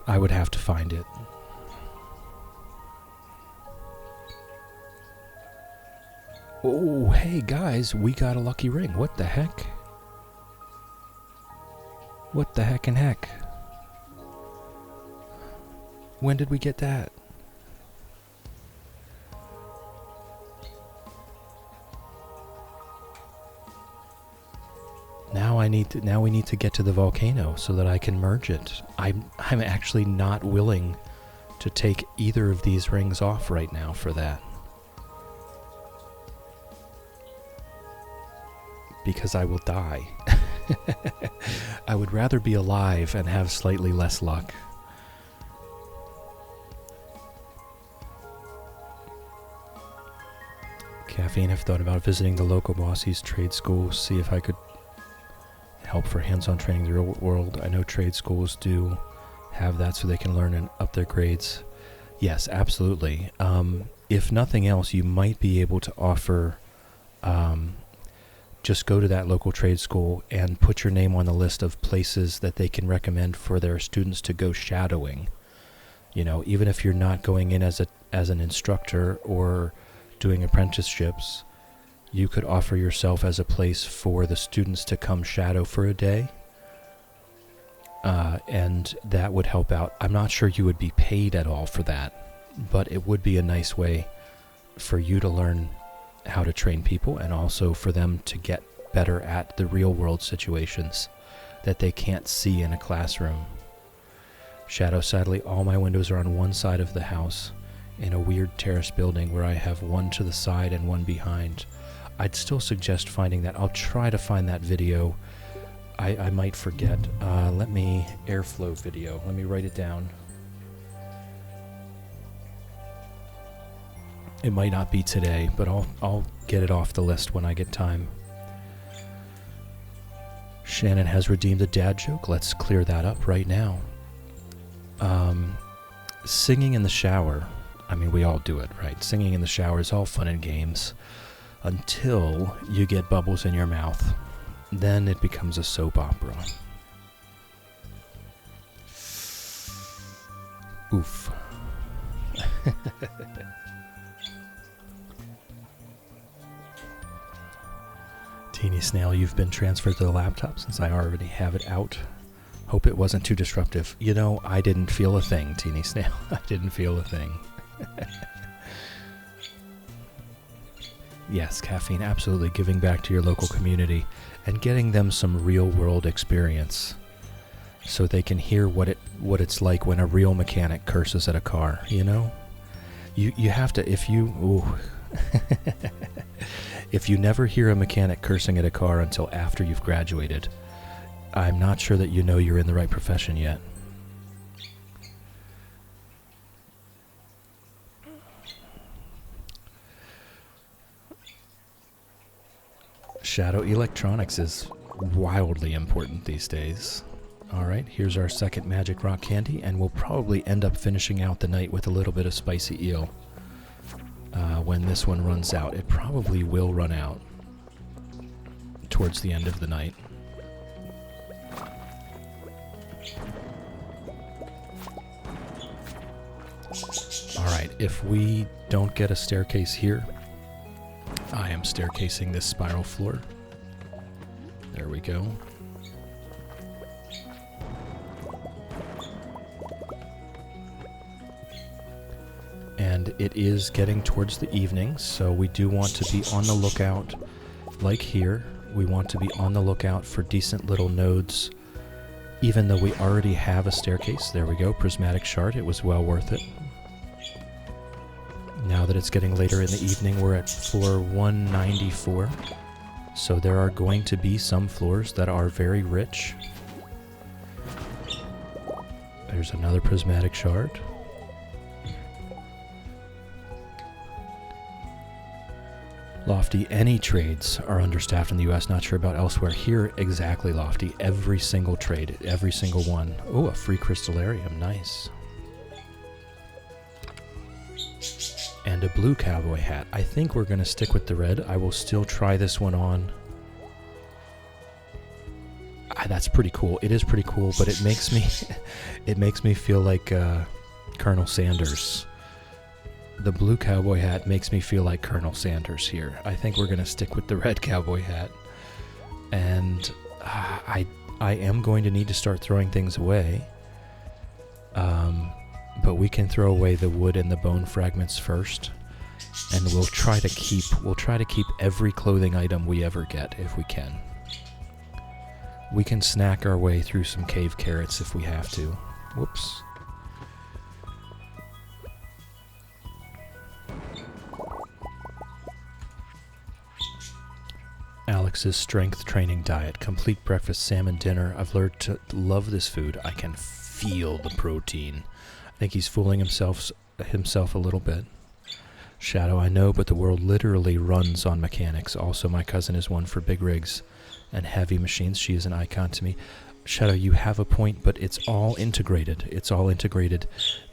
I would have to find it. Oh, hey guys, we got a lucky ring. What the heck? What the heck and heck? When did we get that? Now we need to get to the volcano so that I can merge it. I'm actually not willing to take either of these rings off right now for that. Because I will die. I would rather be alive and have slightly less luck. Caffeine, have thought about visiting the local Bossy's trade school, see if I could help for hands-on training in the real world. I know trade schools do have that so they can learn and up their grades. Yes, absolutely. If nothing else, you might be able to offer, just go to that local trade school and put your name on the list of places that they can recommend for their students to go shadowing. You know, even if you're not going in as an instructor or doing apprenticeships, you could offer yourself as a place for the students to come shadow for a day, and that would help out. I'm not sure you would be paid at all for that, but it would be a nice way for you to learn how to train people and also for them to get better at the real world situations that they can't see in a classroom. Shadow, sadly, all my windows are on one side of the house in a weird terrace building where I have one to the side and one behind. I'd still suggest finding that. I'll try to find that video. I might forget. Let me, airflow video. Let me write it down. It might not be today, but I'll get it off the list when I get time. Shannon has redeemed a dad joke. Let's clear that up right now. Singing in the shower. I mean, we all do it, right? Singing in the shower is all fun and games until you get bubbles in your mouth. Then it becomes a soap opera. Oof. Teeny Snail, you've been transferred to the laptop since I already have it out. Hope it wasn't too disruptive. You know, I didn't feel a thing, Teeny Snail. I didn't feel a thing. Yes, caffeine, absolutely. Giving back to your local community and getting them some real-world experience so they can hear what it's like when a real mechanic curses at a car, you know? You have to, if you never hear a mechanic cursing at a car until after you've graduated, I'm not sure that you know you're in the right profession yet. Shadow electronics is wildly important these days. Alright, here's our second magic rock candy, and we'll probably end up finishing out the night with a little bit of spicy eel. When this one runs out. It probably will run out towards the end of the night. if we don't get a staircase here, I am staircasing this spiral floor. There we go. And it is getting towards the evening, so we do want to be on the lookout, like here. We want to be on the lookout for decent little nodes, even though we already have a staircase. There we go, prismatic shard. It was well worth it. Now that it's getting later in the evening, we're at floor 194. So there are going to be some floors that are very rich. There's another prismatic shard. Lofty, any trades are understaffed in the US, not sure about elsewhere. Here, exactly, Lofty. Every single trade, every single one. Oh, a free crystallarium, nice. And a blue cowboy hat. I think we're going to stick with the red. I will still try this one on. That's pretty cool. It is pretty cool, but it makes me it makes me feel like Colonel Sanders. The blue cowboy hat makes me feel like Colonel Sanders here. I think we're going to stick with the red cowboy hat. And I am going to need to start throwing things away. But we can throw away the wood and the bone fragments first. And we'll try to keep every clothing item we ever get if we can. We can snack our way through some cave carrots if we have to. Whoops. Alex's strength training diet. Complete breakfast, salmon dinner. I've learned to love this food. I can feel the protein. I think he's fooling himself a little bit. Shadow, I know, but the world literally runs on mechanics. Also, my cousin is one for big rigs and heavy machines. She is an icon to me. Shadow, you have a point, but it's all integrated. It's all integrated.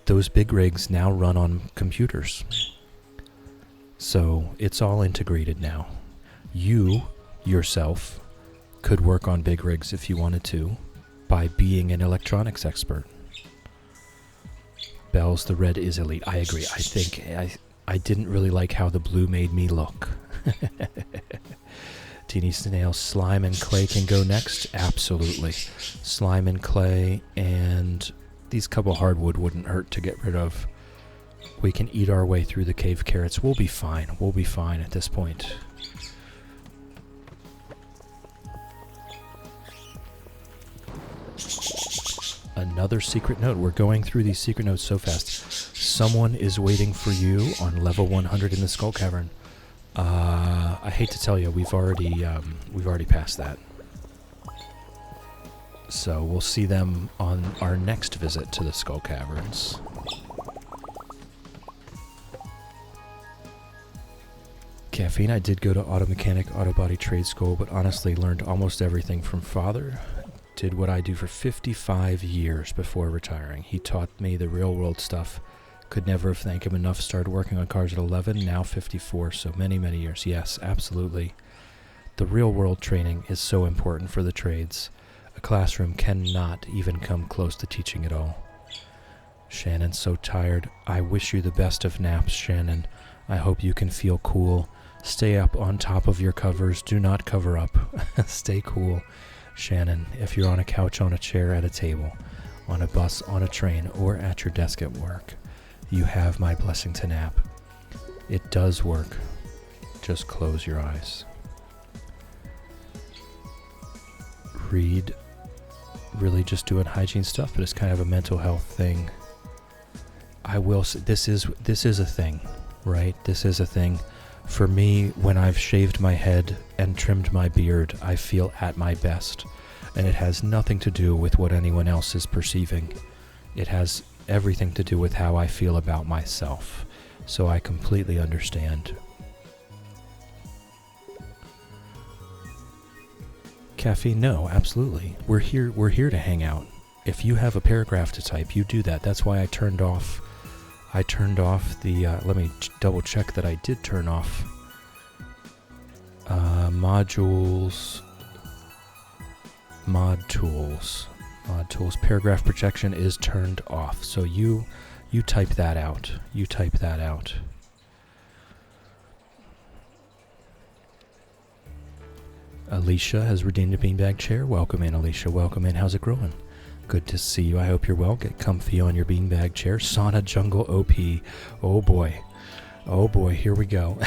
Those big rigs now run on computers. So, it's all integrated now. You, yourself, could work on big rigs if you wanted to by being an electronics expert. Bells, the red is elite. I agree. I think I didn't really like how the blue made me look. Teeny snail, slime and clay can go next. Absolutely. Slime and clay, and these couple hardwood wouldn't hurt to get rid of. We can eat our way through the cave carrots. We'll be fine. We'll be fine at this point. Another secret note. We're going through these secret notes so fast. Someone is waiting for you on level 100 in the Skull Cavern. I hate to tell you, we've already passed that. So we'll see them on our next visit to the Skull Caverns. Caffeine, I did go to auto mechanic, auto body trade school, but honestly learned almost everything from father. Did what I do for 55 years before retiring. He taught me the real world stuff. Could never have thanked him enough. Started working on cars at 11, now 54, so many, many years. Yes, absolutely. The real world training is so important for the trades. A classroom cannot even come close to teaching it all. Shannon's so tired. I wish you the best of naps, Shannon. I hope you can feel cool. Stay up on top of your covers. Do not cover up. Stay cool. Shannon, if you're on a couch, on a chair, at a table, on a bus, on a train, or at your desk at work, you have my blessing to nap. It does work. Just close your eyes. Read, really just doing hygiene stuff, but it's kind of a mental health thing. I will say, this is a thing, right? This is a thing. For me, when I've shaved my head and trimmed my beard, I feel at my best. And it has nothing to do with what anyone else is perceiving. It has everything to do with how I feel about myself. So I completely understand. Caffeine, no, absolutely. We're here to hang out. If you have a paragraph to type, you do that. That's why I turned off the, let me double check that I did turn off modules, mod tools, paragraph protection is turned off. So you You type that out. You type that out. Alicia has redeemed a beanbag chair. Welcome in, Alicia. Welcome in. How's it growing? Good to see you. I hope you're well. Get comfy on your beanbag chair. Sauna Jungle OP. Oh boy. Oh boy, here we go.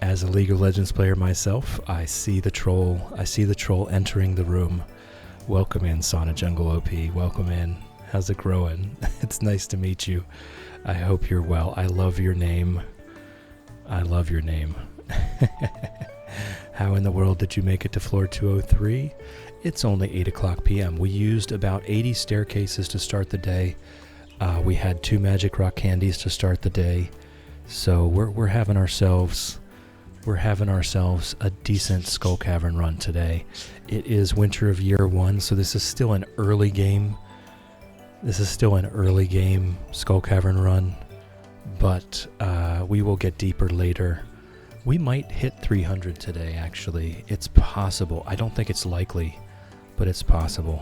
As a League of Legends player myself, I see the troll entering the room. Welcome in, Sauna Jungle OP. Welcome in. How's it growing? It's nice to meet you. I hope you're well. I love your name. I love your name. How in the world did you make it to floor 203? It's only 8 o'clock p.m. We used about 80 staircases to start the day. We had 2 magic rock candies to start the day. So we're having ourselves a decent Skull Cavern run today. It is winter of year 1, so this is still an early game. This is still an early game Skull Cavern run, but we will get deeper later. We might hit 300 today, actually. It's possible. I don't think it's likely, but it's possible.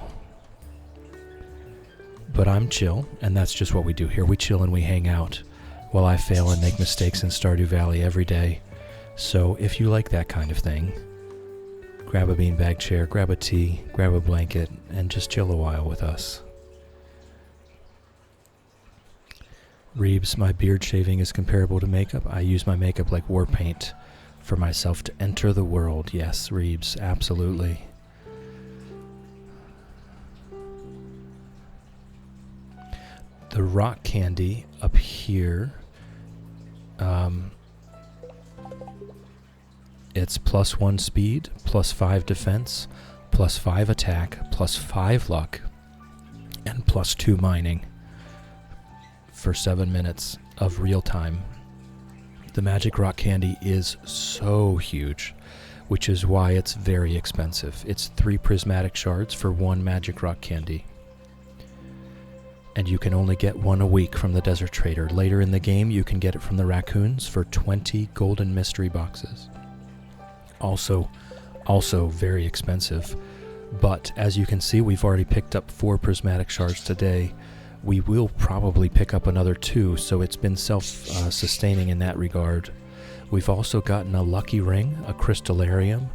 But I'm chill, and that's just what we do here. We chill and we hang out while I fail and make mistakes in Stardew Valley every day. So if you like that kind of thing, grab a beanbag chair, grab a tea, grab a blanket, and just chill a while with us. Reeves, my beard shaving is comparable to makeup. I use my makeup like war paint for myself to enter the world. Yes, Reeves, absolutely. The rock candy up here, it's +1 speed, +5 defense, +5 attack, +5 luck, and +2 mining for 7 minutes of real time. The magic rock candy is so huge, which is why it's very expensive. It's 3 prismatic shards for 1 magic rock candy. And you can only get 1 a week from the desert trader. Later in the game, you can get it from the raccoons for 20 golden mystery boxes. Also very expensive. But as you can see, we've already picked up 4 prismatic shards today. We will probably pick up another 2, so it's been self-sustaining in that regard. We've also gotten a lucky ring, a crystallarium,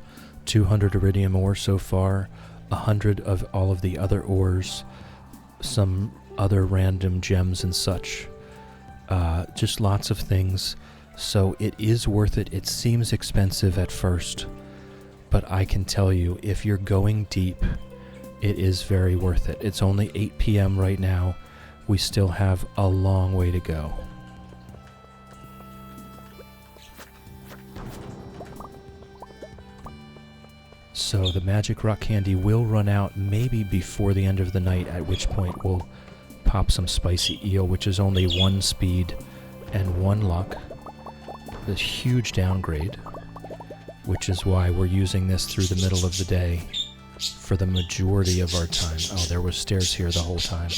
200 iridium ore so far, 100 of all of the other ores, some other random gems and such. Just lots of things. So it is worth it. It seems expensive at first, but I can tell you, if you're going deep, it is very worth it. It's only 8 p.m. right now. We still have a long way to go. So the magic rock candy will run out maybe before the end of the night, at which point we'll pop some spicy eel, which is only 1 speed and 1 luck. A huge downgrade, which is why we're using this through the middle of the day for the majority of our time. Oh, there was stairs here the whole time.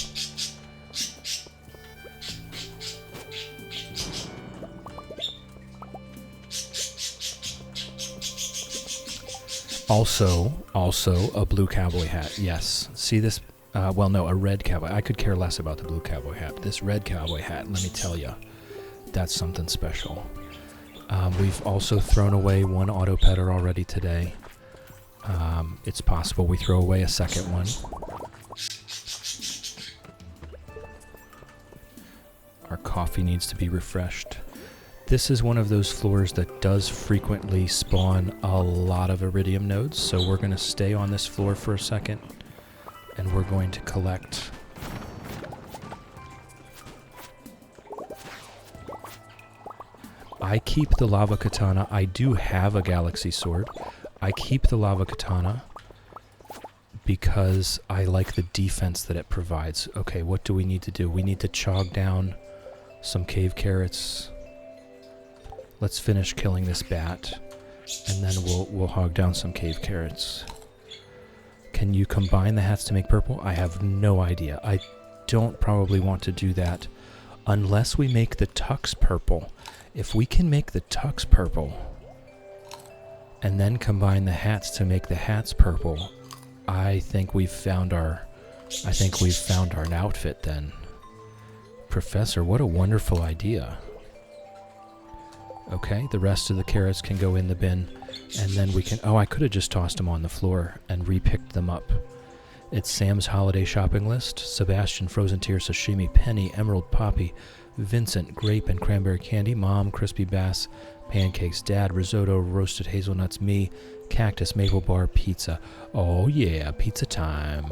Also a blue cowboy hat. Yes. See this? Well, no, a red cowboy. I could care less about the blue cowboy hat. This red cowboy hat, let me tell you, that's something special. We've also thrown away 1 auto petter already today. It's possible we throw away a second one. Our coffee needs to be refreshed. This is one of those floors that does frequently spawn a lot of iridium nodes, so we're going to stay on this floor for a second, and we're going to collect I keep the lava katana. I do have a galaxy sword. I keep the lava katana because I like the defense that it provides. Okay, what do we need to do? We need to chog down some cave carrots. Let's finish killing this bat, and then we'll hog down some cave carrots. Can you combine the hats to make purple? I have no idea. I don't probably want to do that unless we make the tux purple. If we can make the tux purple and then combine the hats to make the hats purple, I think we've found our outfit then. Professor, what a wonderful idea. Okay, the rest of the carrots can go in the bin, and then we can... Oh, I could have just tossed them on the floor and re-picked them up. It's Sam's holiday shopping list. Sebastian, frozen tear, sashimi, Penny, emerald poppy, Vincent, grape and cranberry candy, Mom, crispy bass, pancakes, Dad, risotto, roasted hazelnuts, me, cactus, maple bar, pizza. Oh yeah, pizza time.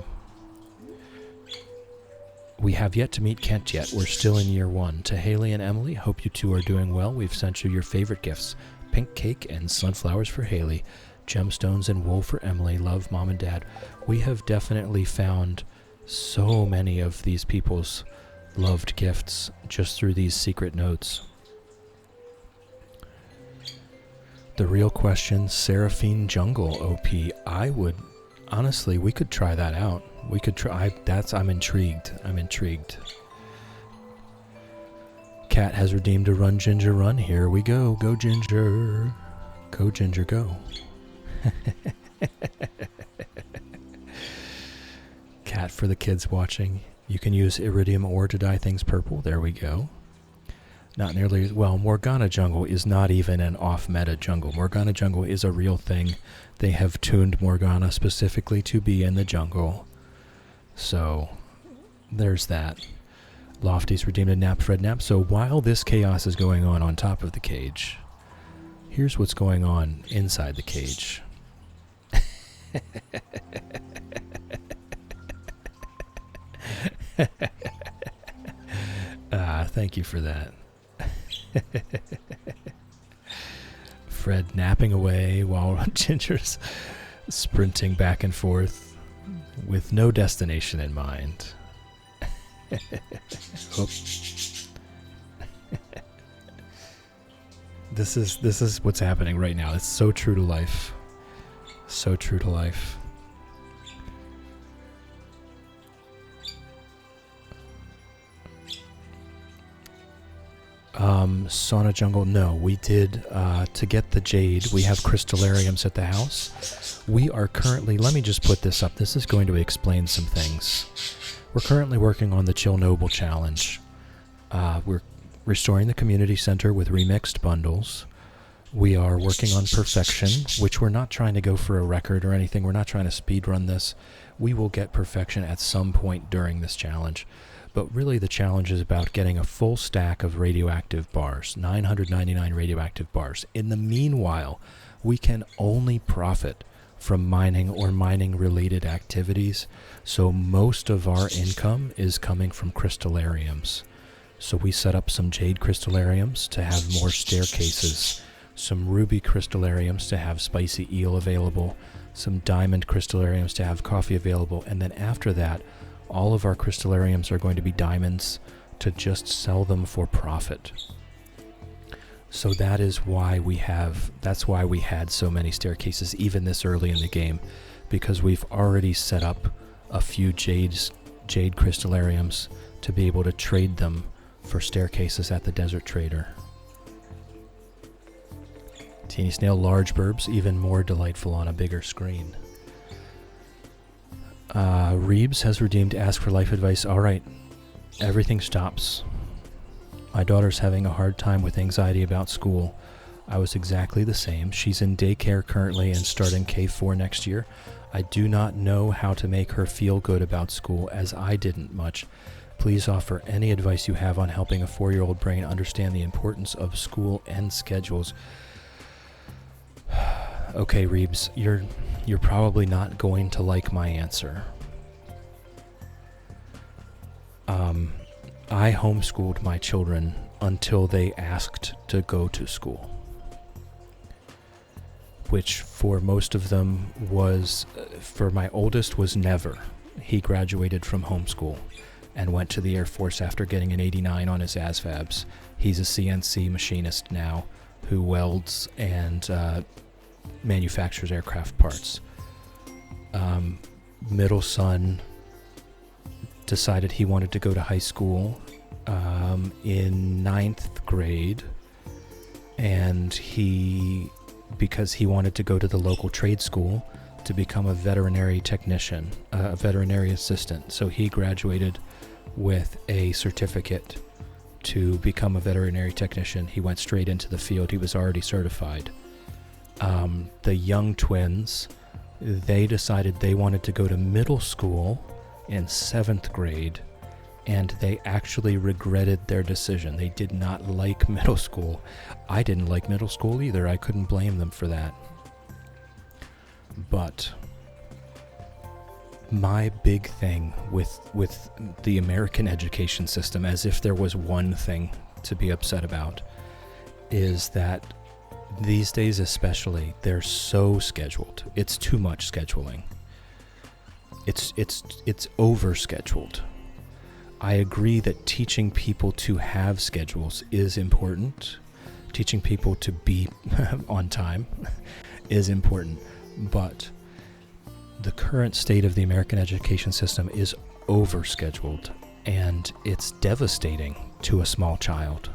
We have yet to meet Kent yet. We're still in year 1. To Haley and Emily, hope you two are doing well. We've sent you your favorite gifts. Pink cake and sunflowers for Haley. Gemstones and wool for Emily. Love, Mom and Dad. We have definitely found so many of these people's loved gifts just through these secret notes. The real question, Seraphine Jungle OP. I would... Honestly, we could try that out. We could try... I'm intrigued. Cat has redeemed a Run Ginger Run. Here we go. Go Ginger. Go Ginger, go. Cat for the kids watching. You can use iridium ore to dye things purple. There we go. Not nearly as well. Morgana Jungle is not even an off-meta jungle. Morgana Jungle is a real thing. They have tuned Morgana specifically to be in the jungle. So, there's that. Lofty's redeemed a nap, Fred nap. So while this chaos is going on top of the cage, here's what's going on inside the cage. Thank you for that. Fred napping away while Ginger's sprinting back and forth with no destination in mind. This is what's happening right now. It's so true to life. So true to life. Sauna Jungle, no, we did, to get the jade, we have crystallariums at the house. We are currently, let me just put this up, this is going to explain some things. We're currently working on the Chillnobyl challenge. We're restoring the community center with remixed bundles. We are working on perfection, which we're not trying to go for a record or anything. We're not trying to speed run this. We will get perfection at some point during this challenge. But really the challenge is about getting a full stack of radioactive bars, 999 radioactive bars. In the meanwhile, we can only profit from mining or mining-related activities, so most of our income is coming from crystallariums. So we set up some jade crystallariums to have more staircases, some ruby crystallariums to have spicy eel available, some diamond crystallariums to have coffee available, and then after that, all of our crystallariums are going to be diamonds to just sell them for profit. So that's why we had so many staircases even this early in the game, because we've already set up a few jade crystallariums to be able to trade them for staircases at the Desert Trader. Teeny Snail, large burbs, even more delightful on a bigger screen. Reebs has redeemed ask for life advice. Alright, everything stops. My daughter's having a hard time with anxiety about school. I was exactly the same. She's in daycare currently and starting K4 next year. I do not know how to make her feel good about school, as I didn't much. Please offer any advice you have on helping a 4-year-old brain understand the importance of school and schedules. Okay, Reebs, you're probably not going to like my answer. I homeschooled my children until they asked to go to school, which for most of them was, for my oldest was never. He graduated from homeschool and went to the Air Force after getting an 89 on his ASVABs. He's a CNC machinist now who welds and manufactures aircraft parts. Middle son decided he wanted to go to high school in 9th grade, and because he wanted to go to the local trade school to become a veterinary technician, a veterinary assistant. So he graduated with a certificate to become a veterinary technician. He went straight into the field. He was already certified. The young twins, they decided they wanted to go to middle school in 7th grade, and they actually regretted their decision. They did not like middle school. I didn't like middle school either. I couldn't blame them for that. But my big thing with the American education system, as if there was one thing to be upset about, is that these days especially, they're so scheduled. It's too much scheduling. It's over-scheduled. I agree that teaching people to have schedules is important. Teaching people to be on time is important. But the current state of the American education system is over-scheduled, and it's devastating to a small child.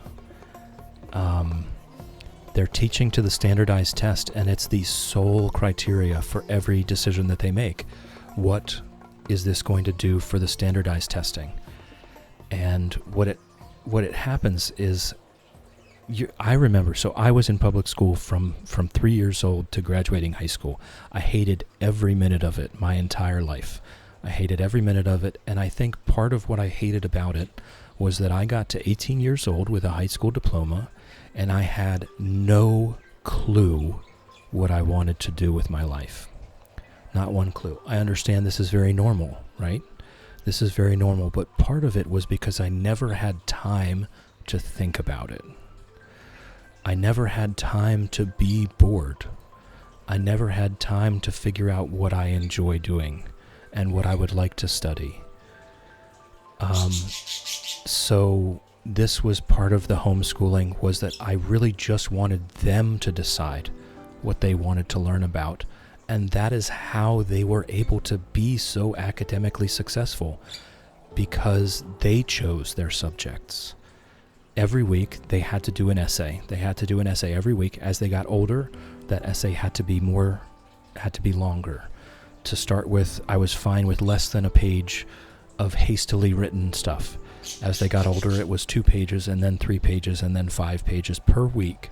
They're teaching to the standardized test, and it's the sole criteria for every decision that they make. What is this going to do for the standardized testing? And what it happens is, I remember, so I was in public school from 3 years old to graduating high school. I hated every minute of it my entire life. I hated every minute of it, and I think part of what I hated about it was that I got to 18 years old with a high school diploma, and I had no clue what I wanted to do with my life. Not one clue. I understand this is very normal, right? This is very normal, but part of it was because I never had time to think about it. I never had time to be bored. I never had time to figure out what I enjoy doing and what I would like to study. So this was part of the homeschooling, was that I really just wanted them to decide what they wanted to learn about. And that is how they were able to be so academically successful, because they chose their subjects. Every week they had to do an essay. They had to do an essay every week. As they got older, that essay had to be longer. To start with, I was fine with less than a page of hastily written stuff. As they got older, it was 2 pages, and then 3 pages, and then 5 pages per week.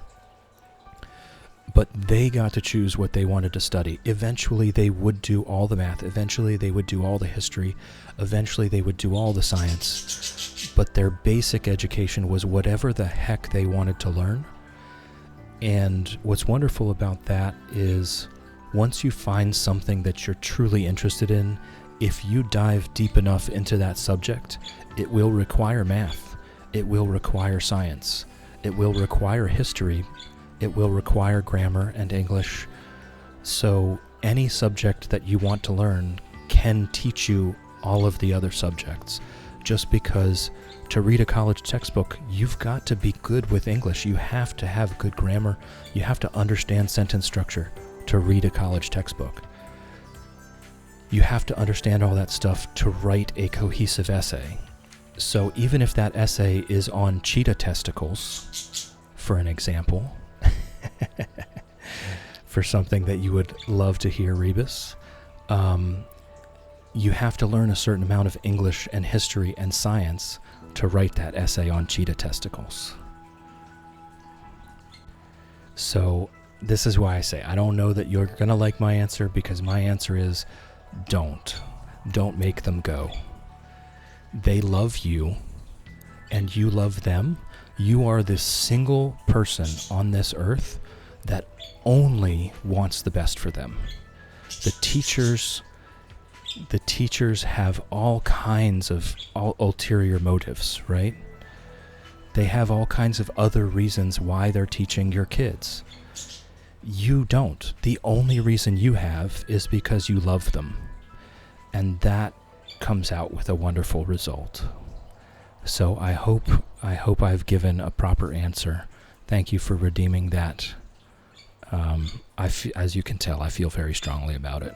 But they got to choose what they wanted to study. Eventually, they would do all the math. Eventually, they would do all the history. Eventually, they would do all the science. But their basic education was whatever the heck they wanted to learn. And what's wonderful about that is, once you find something that you're truly interested in, if you dive deep enough into that subject, it will require math. It will require science. It will require history. It will require grammar and English. So any subject that you want to learn can teach you all of the other subjects. Just because to read a college textbook, you've got to be good with English. You have to have good grammar. You have to understand sentence structure to read a college textbook. You have to understand all that stuff to write a cohesive essay. So even if that essay is on cheetah testicles, for an example, for something that you would love to hear, Rebus, you have to learn a certain amount of English and history and science to write that essay on cheetah testicles. So this is why I say I don't know that you're going to like my answer, because my answer is don't make them go. They love you and you love them. You are the single person on this earth that only wants the best for them. The teachers have all kinds of ulterior motives, right? They have all kinds of other reasons why they're teaching your kids. You don't. The only reason you have is because you love them. And that comes out with a wonderful result. So I hope I've given a proper answer. Thank you for redeeming that. As you can tell, I feel very strongly about it.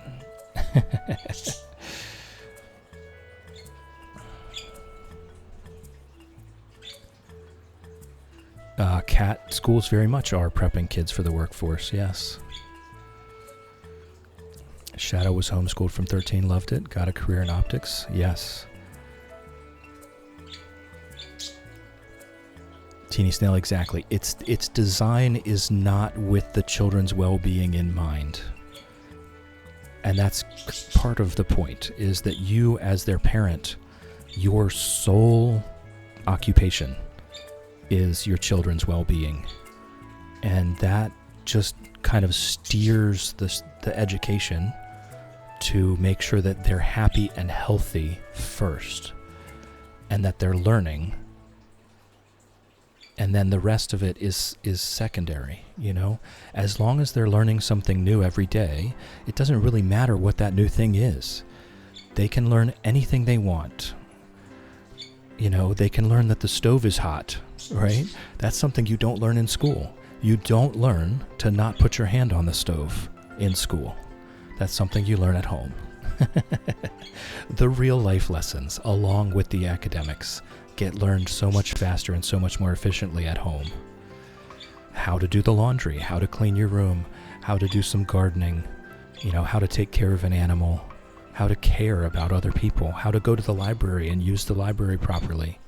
Cat schools very much are prepping kids for the workforce, yes. Shadow was homeschooled from 13, loved it, got a career in optics, yes. Teeny snail, exactly. Its design is not with the children's well-being in mind. And that's part of the point, is that you, as their parent, your sole occupation is your children's well-being. And that just kind of steers the education to make sure that they're happy and healthy first, and that they're learning, and then the rest of it is secondary, you know? As long as they're learning something new every day, it doesn't really matter what that new thing is. They can learn anything they want. You know, they can learn that the stove is hot, right? That's something you don't learn in school. You don't learn to not put your hand on the stove in school. That's something you learn at home. The real life lessons, along with the academics, get learned so much faster and so much more efficiently at home. How to do the laundry, how to clean your room, how to do some gardening, you know, how to take care of an animal, how to care about other people, how to go to the library and use the library properly.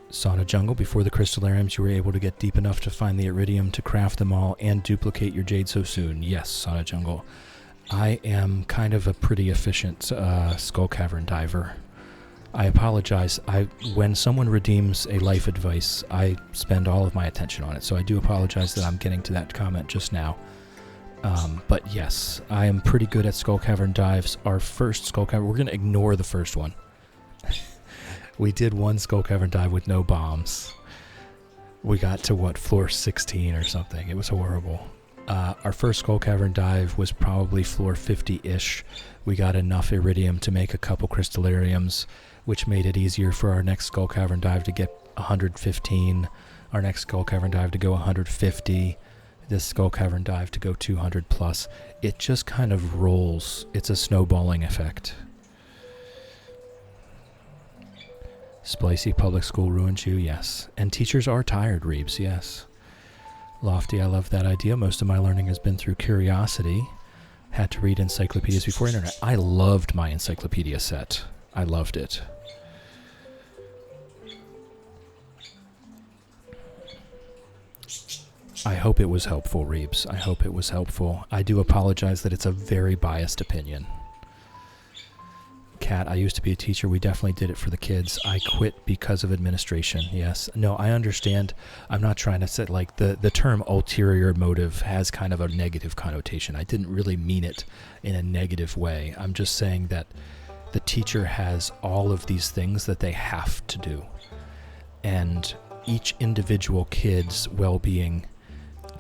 Sauna Jungle, before the crystallariums, you were able to get deep enough to find the iridium to craft them all and duplicate your jade so soon. Yes, Sauna Jungle. I am kind of a pretty efficient skull cavern diver. I apologize. When someone redeems a life advice, I spend all of my attention on it. So I do apologize that I'm getting to that comment just now. But yes, I am pretty good at skull cavern dives. Our first skull cavern, we're going to ignore the first one. We did one skull cavern dive with no bombs. We got to, floor 16 or something. It was horrible. Our first skull cavern dive was probably floor 50-ish. We got enough iridium to make a couple crystallariums, which made it easier for our next skull cavern dive to get 115, our next skull cavern dive to go 150, this skull cavern dive to go 200 plus. It just kind of rolls. It's a snowballing effect. Spicy public school ruins you, yes. And teachers are tired, Reeves, yes. Lofty, I love that idea. Most of my learning has been through curiosity. Had to read encyclopedias before internet. I loved my encyclopedia set. I loved it. I hope it was helpful, Reeves. I hope it was helpful. I do apologize that it's a very biased opinion. Kat, I used to be a teacher. We definitely did it for the kids. I quit because of administration. Yes. No, I understand. I'm not trying to say, like, the term ulterior motive has kind of a negative connotation. I didn't really mean it in a negative way. I'm just saying that the teacher has all of these things that they have to do. And each individual kid's well-being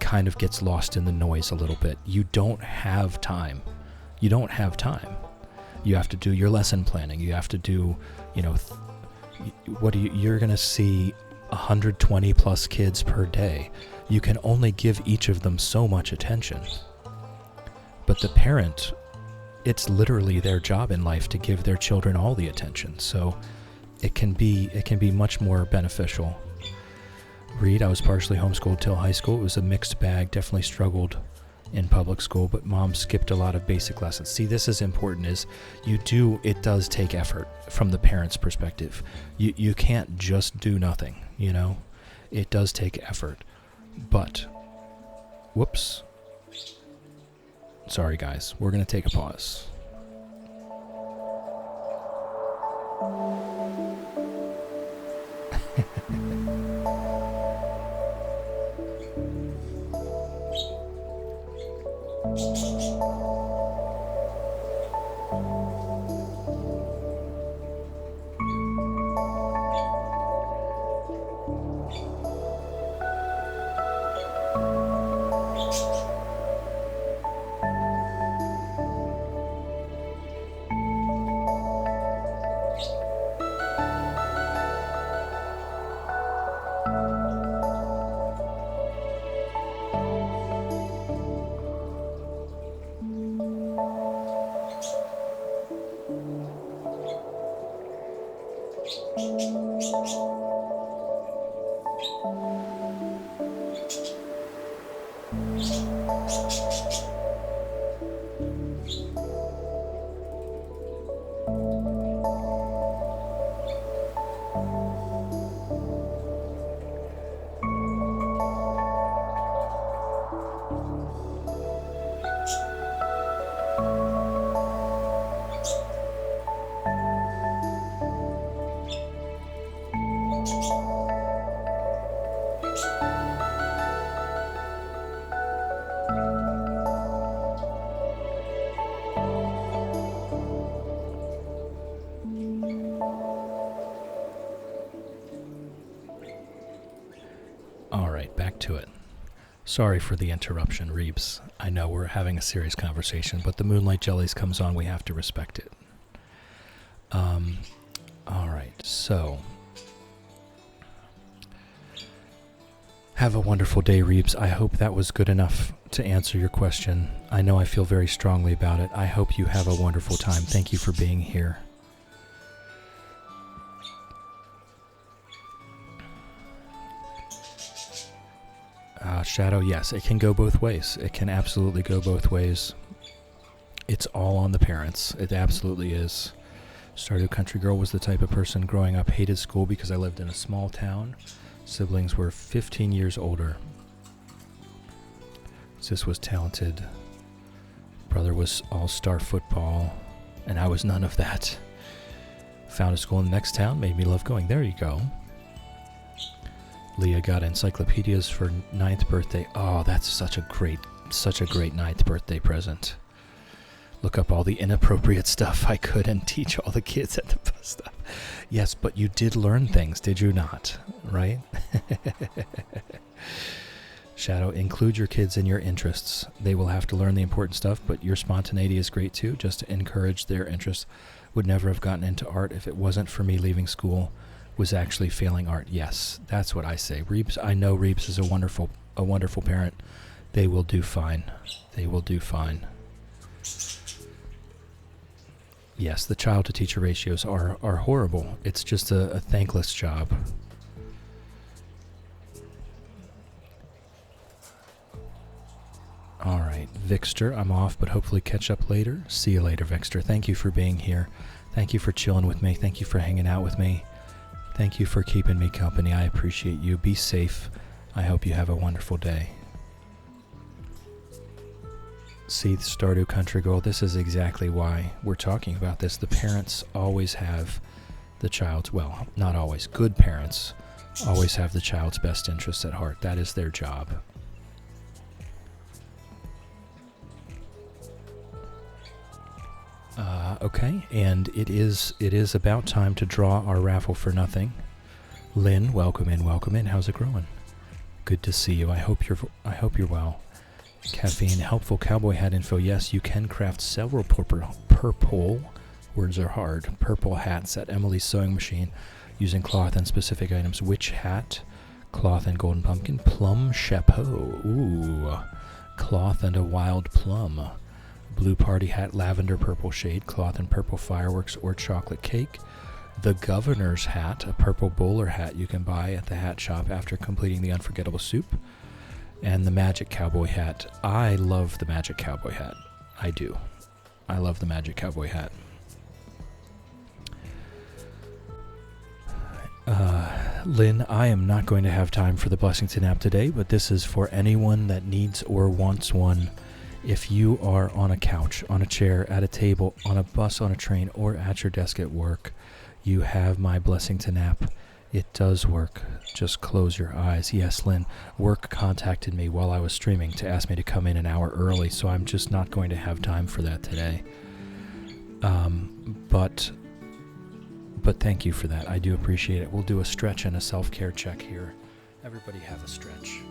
kind of gets lost in the noise a little bit. You don't have time. You don't have time. You have to do your lesson planning. You have to do, you're going to see 120 plus kids per day. You can only give each of them so much attention. But the parent, it's literally their job in life to give their children all the attention. So it can be much more beneficial. Reed, I was partially homeschooled till high school. It was a mixed bag. Definitely struggled in public school, but mom skipped a lot of basic lessons. See, this is important, is it does take effort from the parent's perspective. You can't just do nothing, It does take effort. But, whoops. Sorry guys, we're going to take a pause. Alright, back to it. Sorry for the interruption, Reeves. I know we're having a serious conversation, but the Moonlight Jellies comes on, we have to respect it. Alright, so... Have a wonderful day, Reeves. I hope that was good enough to answer your question. I know I feel very strongly about it. I hope you have a wonderful time. Thank you for being here. Shadow, yes, it can go both ways. It can absolutely go both ways. It's all on the parents. It absolutely is. Stardew Country Girl was the type of person growing up, hated school because I lived in a small town. Siblings were 15 years older. Sis was talented. Brother was all-star football, and I was none of that. Found a school in the next town, made me love going. There you go. Leah got encyclopedias for 9th birthday. Oh, that's such a great 9th birthday present. Look up all the inappropriate stuff I could and teach all the kids at the bus stop. Yes, but you did learn things, did you not? Right? Shadow, include your kids in your interests. They will have to learn the important stuff, but your spontaneity is great too, just to encourage their interests. Would never have gotten into art if it wasn't for me leaving school. Was actually failing art. Yes, that's what I say. Reeps, I know Reeps is a wonderful parent. They will do fine. They will do fine. Yes, the child-to-teacher ratios are horrible. It's just a thankless job. All right, Vixter, I'm off, but hopefully catch up later. See you later, Vixter. Thank you for being here. Thank you for chilling with me. Thank you for hanging out with me. Thank you for keeping me company. I appreciate you. Be safe. I hope you have a wonderful day. See, Stardew Country Girl, this is exactly why we're talking about this. The parents always have the child's, well, not always, good parents always have the child's best interests at heart. That is their job. Okay, and it is about time to draw our raffle for nothing. Lynn, welcome in, welcome in. How's it growing? Good to see you. I hope you're well. Caffeine, helpful cowboy hat info. Yes, you can craft several purple words are hard. Purple hats at Emily's sewing machine using cloth and specific items. Witch hat, cloth and golden pumpkin, plum chapeau. Ooh, cloth and a wild plum. Blue party hat, lavender purple shade, cloth and purple fireworks or chocolate cake. The governor's hat, a purple bowler hat you can buy at the hat shop after completing the unforgettable soup. And the magic cowboy hat. I love the magic cowboy hat. I do. I love the magic cowboy hat. Lynn, I am not going to have time for the blessing to nap today, but this is for anyone that needs or wants one. If you are on a couch, on a chair, at a table, on a bus, on a train, or at your desk at work, you have my blessing to nap. It does work. Just close your eyes. Yes, Lynn, work contacted me while I was streaming to ask me to come in an hour early, so I'm just not going to have time for that today. But thank you for that. I do appreciate it. We'll do a stretch and a self-care check here. Everybody have a stretch.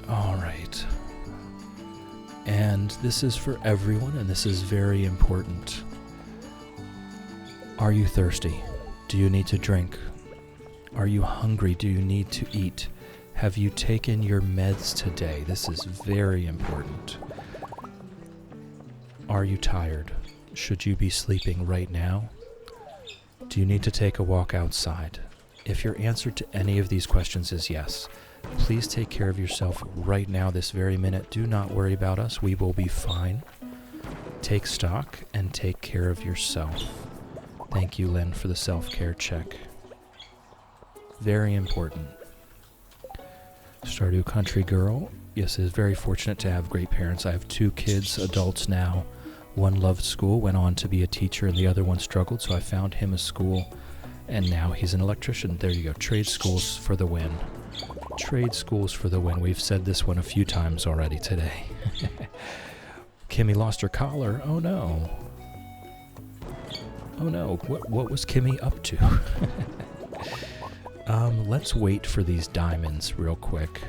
All right. And this is for everyone, and this is very important. Are you thirsty? Do you need to drink? Are you hungry? Do you need to eat? Have you taken your meds today? This is very important. Are you tired? Should you be sleeping right now? Do you need to take a walk outside? If your answer to any of these questions is yes, please take care of yourself right now, this very minute. Do not worry about us. We will be fine. Take stock and take care of yourself. Thank you, Lynn, for the self-care check. Very important. Stardew Country Girl, Yes, it is very fortunate to have great parents. I have 2 kids, adults now. One loved school, went on to be a teacher, and the other one struggled, so I found him a school, and now he's an electrician. There you go. Trade schools for the win. Trade schools for the win. We've said this one a few times already today. Kimmy lost her collar. Oh no. Oh no. What was Kimmy up to? Let's wait for these diamonds real quick.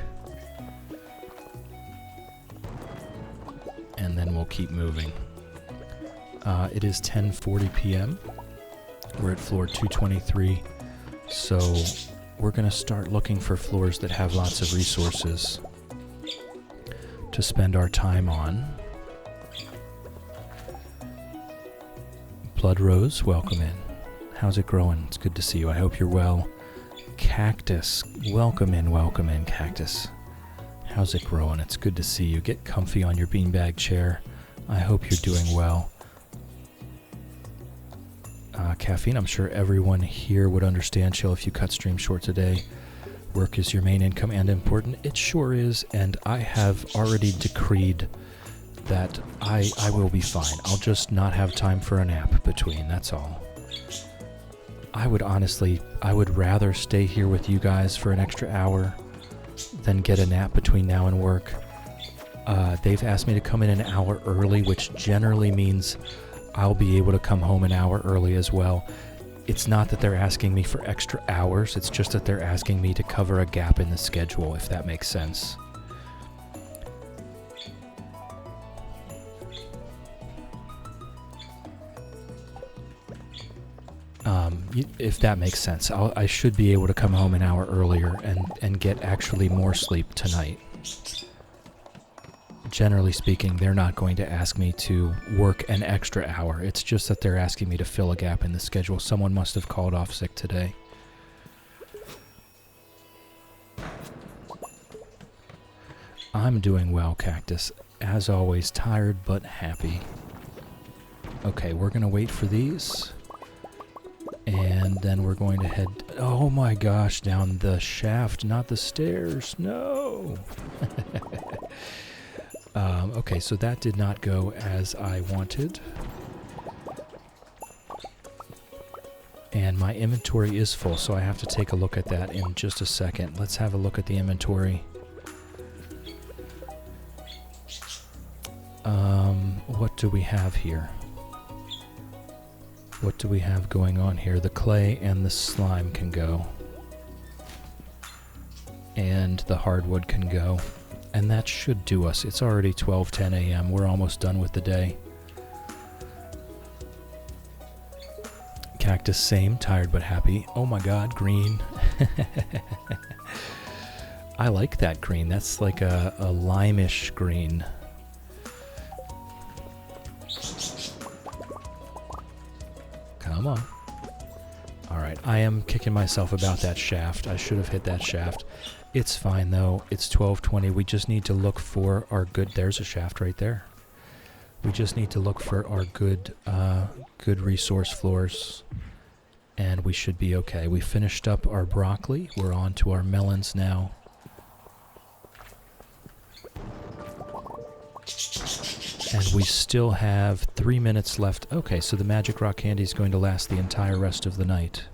And then we'll keep moving. It is 10:40 p.m. We're at floor 223, so we're going to start looking for floors that have lots of resources to spend our time on. Blood Rose, welcome in. How's it growing? It's good to see you. I hope you're well. Cactus, welcome in, Cactus. How's it growing? It's good to see you. Get comfy on your beanbag chair. I hope you're doing well. Caffeine, I'm sure everyone here would understand. Chill, if you cut stream short today. Work is your main income and important. It sure is, and I have already decreed that I will be fine. I'll just not have time for a nap between, that's all. I would rather stay here with you guys for an extra hour than get a nap between now and work. They've asked me to come in an hour early, which generally means I'll be able to come home an hour early as well. It's not that they're asking me for extra hours, it's just that they're asking me to cover a gap in the schedule, if that makes sense. If that makes sense. I should be able to come home an hour earlier and get actually more sleep tonight. Generally speaking, they're not going to ask me to work an extra hour. It's just that they're asking me to fill a gap in the schedule. Someone must have called off sick today. I'm doing well, Cactus. As always, tired but happy. Okay, we're going to wait for these. And then we're going to head... Oh my gosh, down the shaft, not the stairs. No! Okay, so that did not go as I wanted. And my inventory is full, so I have to take a look at that in just a second. Let's have a look at the inventory. What do we have here? What do we have going on here? The clay and the slime can go. And the hardwood can go. And that should do us. It's already 12:10 a.m. We're almost done with the day. Cactus, same. Tired but happy. Oh my god, green. I like that green. That's like a lime-ish green. Come on. Alright, I am kicking myself about that shaft. I should have hit that shaft. It's fine though. It's 12:20. We just need to look for our good... There's a shaft right there. We just need to look for our good resource floors. And we should be okay. We finished up our broccoli. We're on to our melons now. And we still have 3 minutes left. Okay, so the magic rock candy is going to last the entire rest of the night.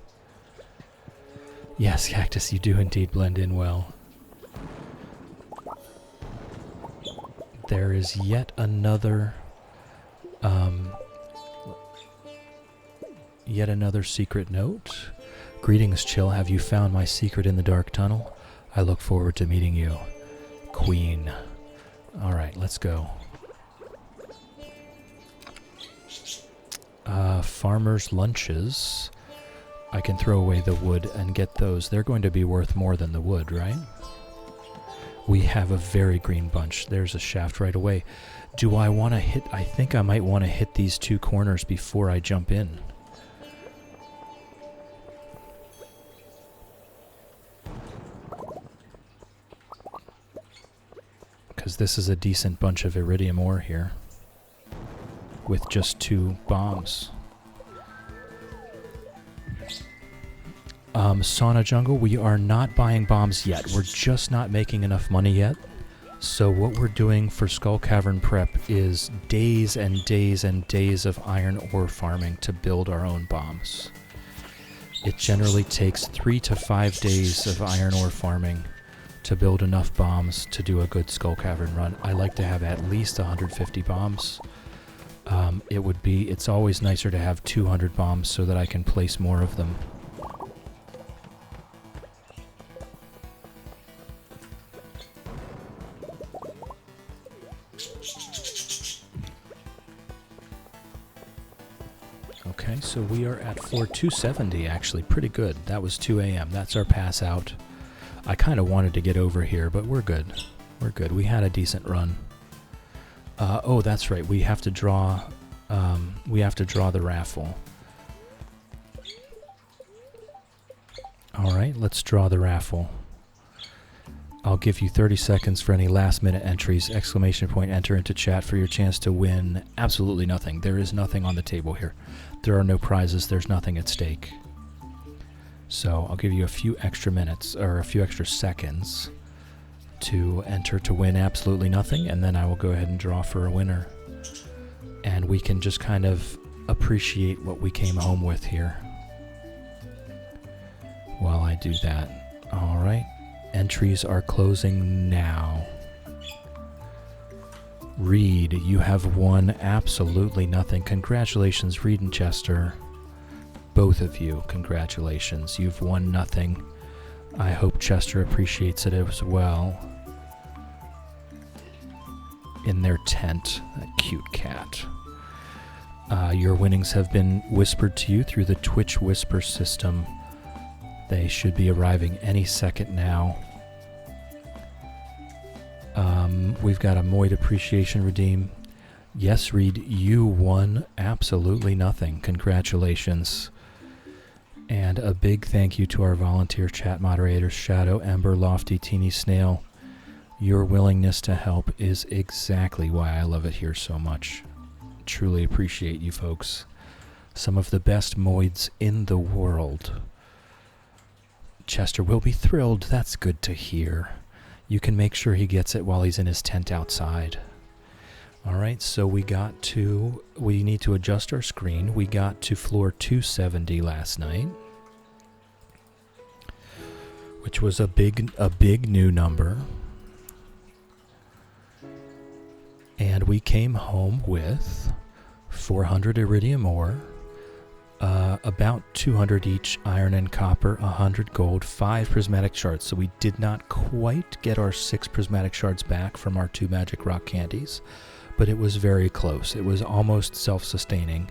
Yes, Cactus, you do indeed blend in well. There is yet another secret note. Greetings, Chill. Have you found my secret in the dark tunnel? I look forward to meeting you. Queen. Alright, let's go. Farmer's lunches. I can throw away the wood and get those. They're going to be worth more than the wood, right? We have a very green bunch. There's a shaft right away. Do I want to hit... I think I might want to hit these 2 corners before I jump in. Because this is a decent bunch of iridium ore here. With just 2 bombs. Sauna Jungle, we are not buying bombs yet. We're just not making enough money yet So what we're doing for Skull Cavern prep is days and days and days of iron ore farming to build our own bombs. It generally takes 3 to 5 days of iron ore farming to build enough bombs to do a good Skull Cavern run. I like to have at least 150 bombs. It's always nicer to have 200 bombs so that I can place more of them. Okay, so we are at floor 270, actually. Pretty good. That was 2 a.m. That's our pass out. I kind of wanted to get over here, but we're good. We're good. We had a decent run. Oh, that's right. We have to draw the raffle. All right, let's draw the raffle. I'll give you 30 seconds for any last-minute entries. Exclamation point, enter into chat for your chance to win absolutely nothing. There is nothing on the table here. There are no prizes. There's nothing at stake. So I'll give you a few extra minutes, or a few extra seconds to enter to win absolutely nothing, and then I will go ahead and draw for a winner. And we can just kind of appreciate what we came home with here while I do that. All right. Entries are closing now. Reed, you have won absolutely nothing. Congratulations, Reed and Chester. Both of you, congratulations. You've won nothing. I hope Chester appreciates it as well. In their tent, that cute cat. Your winnings have been whispered to you through the Twitch Whisper system. They should be arriving any second now. We've got a Moid Appreciation redeem. Yes, Reed, you won absolutely nothing. Congratulations. And a big thank you to our volunteer chat moderators, Shadow, Ember, Lofty, Teeny Snail. Your willingness to help is exactly why I love it here so much. Truly appreciate you folks. Some of the best Moids in the world. Chester will be thrilled. That's good to hear. You can make sure he gets it while he's in his tent outside. Alright, so we need to adjust our screen. We got to floor 270 last night, which was a big new number. And we came home with 400 iridium ore, about 200 each iron and copper, 100 gold, 5 prismatic shards. So we did not quite get our 6 prismatic shards back from our 2 magic rock candies, but it was very close. It was almost self-sustaining.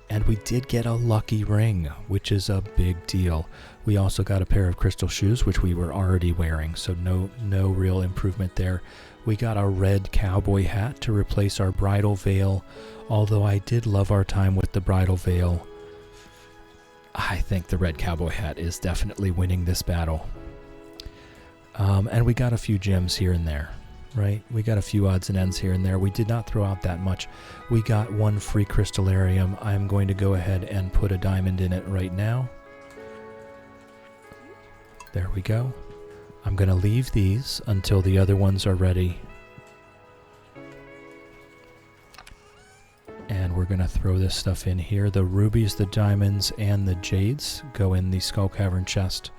And we did get a lucky ring, which is a big deal. We also got a pair of crystal shoes, which we were already wearing, so no real improvement there. We got a red cowboy hat to replace our bridal veil, although I did love our time with the bridal veil. I think the red cowboy hat is definitely winning this battle. And we got a few gems here and there, right? We got a few odds and ends here and there. We did not throw out that much. We got 1 free crystallarium. I'm going to go ahead and put a diamond in it right now. There we go. I'm going to leave these until the other ones are ready. And we're going to throw this stuff in here. The rubies, the diamonds, and the jades go in the Skull Cavern chest.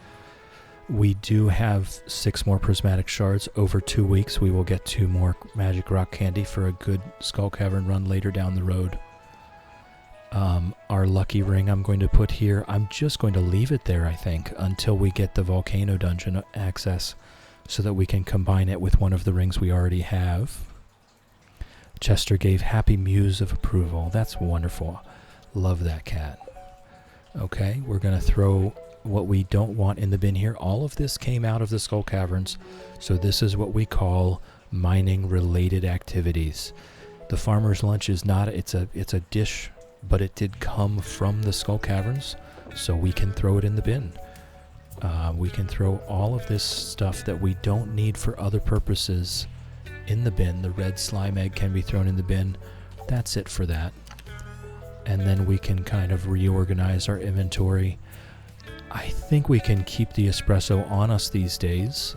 We do have 6 more prismatic shards. Over 2 weeks, we will get 2 more magic rock candy for a good Skull Cavern run later down the road. Our lucky ring I'm going to put here. I'm just going to leave it there, I think, until we get the volcano dungeon access so that we can combine it with one of the rings we already have. Chester gave happy mews of approval. That's wonderful. Love that cat. Okay, we're going to throw what we don't want in the bin here. All of this came out of the Skull Caverns, so this is what we call mining-related activities. The farmer's lunch is not, it's a dish, but it did come from the Skull Caverns, so we can throw it in the bin. We can throw all of this stuff that we don't need for other purposes in the bin. The red slime egg can be thrown in the bin. That's it for that. And then we can kind of reorganize our inventory. I think we can keep the espresso on us these days.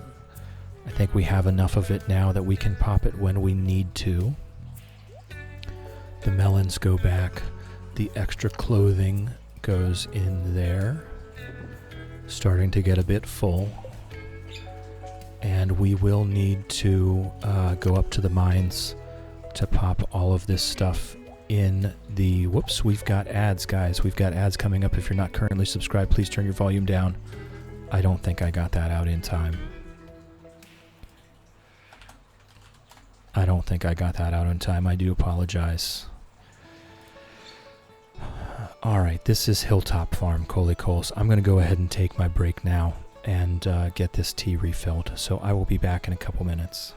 I think we have enough of it now that we can pop it when we need to. The melons go back. The extra clothing goes in there. Starting to get a bit full. And we will need to go up to the mines to pop all of this stuff in the... Whoops, we've got ads, guys. We've got ads coming up. If you're not currently subscribed, please turn your volume down. I don't think I got that out in time. I don't think I got that out in time. I do apologize. Alright, this is Hilltop Farm, Coley Coles. I'm going to go ahead and take my break now and get this tea refilled. So I will be back in a couple minutes.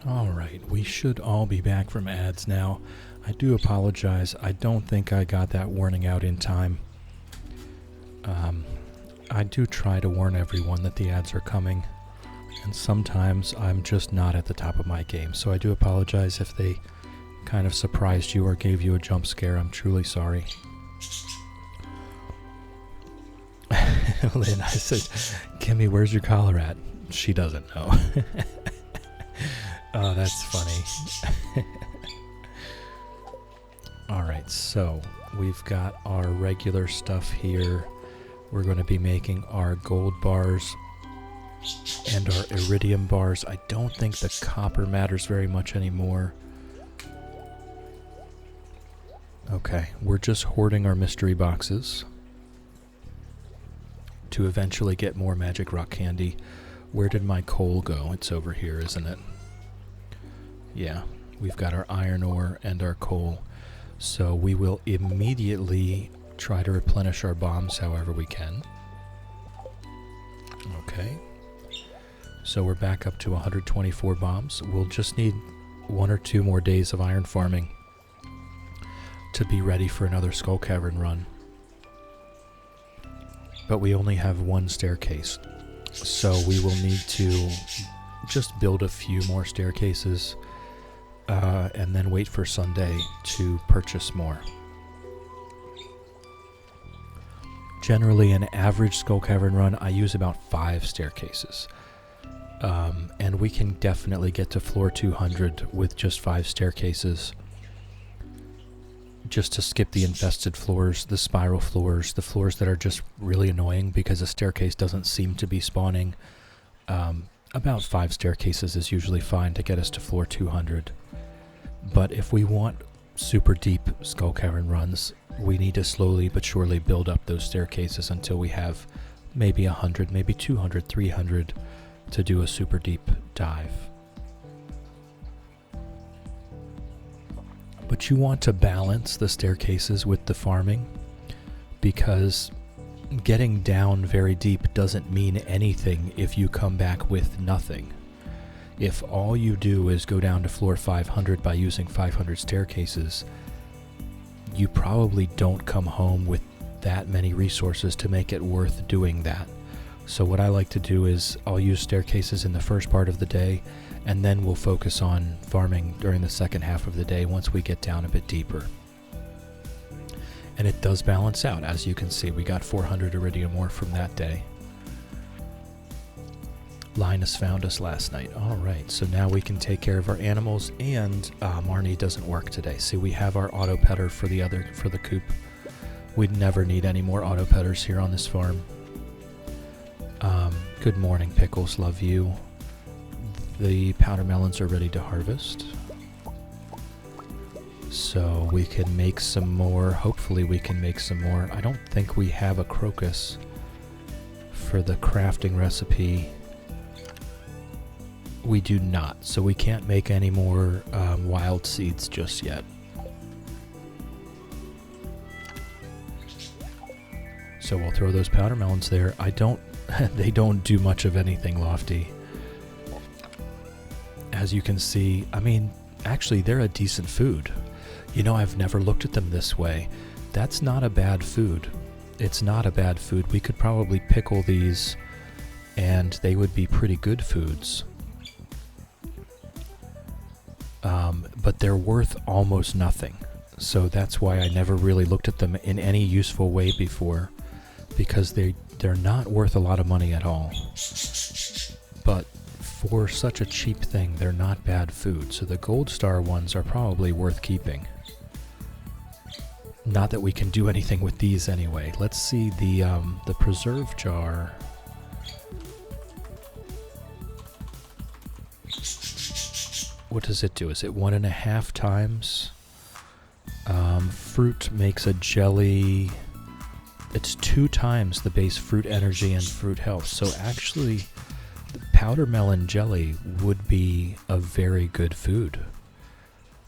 Alright, we should all be back from ads now. I do apologize. I don't think I got that warning out in time. I do try to warn everyone that the ads are coming, and sometimes I'm just not at the top of my game, so I do apologize if they kind of surprised you or gave you a jump scare. I'm truly sorry. Lynn, I said, Kimmy, where's your collar at? She doesn't know. Oh, that's funny. Alright, so we've got our regular stuff here. We're going to be making our gold bars and our iridium bars. I don't think the copper matters very much anymore. Okay, we're just hoarding our mystery boxes to eventually get more magic rock candy. Where did my coal go? It's over here, isn't it? Yeah, we've got our iron ore and our coal. So we will immediately try to replenish our bombs however we can. Okay. So we're back up to 124 bombs. We'll just need 1 or 2 more days of iron farming to be ready for another Skull Cavern run. But we only have 1 staircase, so we will need to just build a few more staircases and then wait for Sunday to purchase more. Generally, an average Skull Cavern run, I use about 5 staircases. And we can definitely get to floor 200 with just 5 staircases. Just to skip the infested floors, the spiral floors, the floors that are just really annoying because a staircase doesn't seem to be spawning. About 5 staircases is usually fine to get us to floor 200. But if we want super deep Skull Cavern runs, we need to slowly but surely build up those staircases until we have maybe 100, maybe 200, 300 to do a super deep dive. But you want to balance the staircases with the farming, because getting down very deep doesn't mean anything if you come back with nothing. If all you do is go down to floor 500 by using 500 staircases, you probably don't come home with that many resources to make it worth doing that. So what I like to do is I'll use staircases in the first part of the day, and then we'll focus on farming during the second half of the day once we get down a bit deeper. And it does balance out. As you can see, we got 400 iridium ore from that day. Linus found us last night. Alright, so now we can take care of our animals, and Marnie doesn't work today. See, we have our auto petter for the coop. We'd never need any more auto petters here on this farm. Good morning, Pickles. Love you. The powder melons are ready to harvest. So we can make some more. Hopefully we can make some more. I don't think we have a crocus for the crafting recipe. We do not, so we can't make any more wild seeds just yet. So we'll throw those powder melons there. They don't do much of anything, Lofty. As you can see, I mean, actually they're a decent food. You know, I've never looked at them this way. That's not a bad food. It's not a bad food. We could probably pickle these and they would be pretty good foods. But they're worth almost nothing. So that's why I never really looked at them in any useful way before, because they're not worth a lot of money at all. But for such a cheap thing, they're not bad food. So the gold star ones are probably worth keeping. Not that we can do anything with these anyway. Let's see the preserve jar. What does it do? Is it 1.5 times? Fruit makes a jelly. It's 2 times the base fruit energy and fruit health. So actually, the powder melon jelly would be a very good food.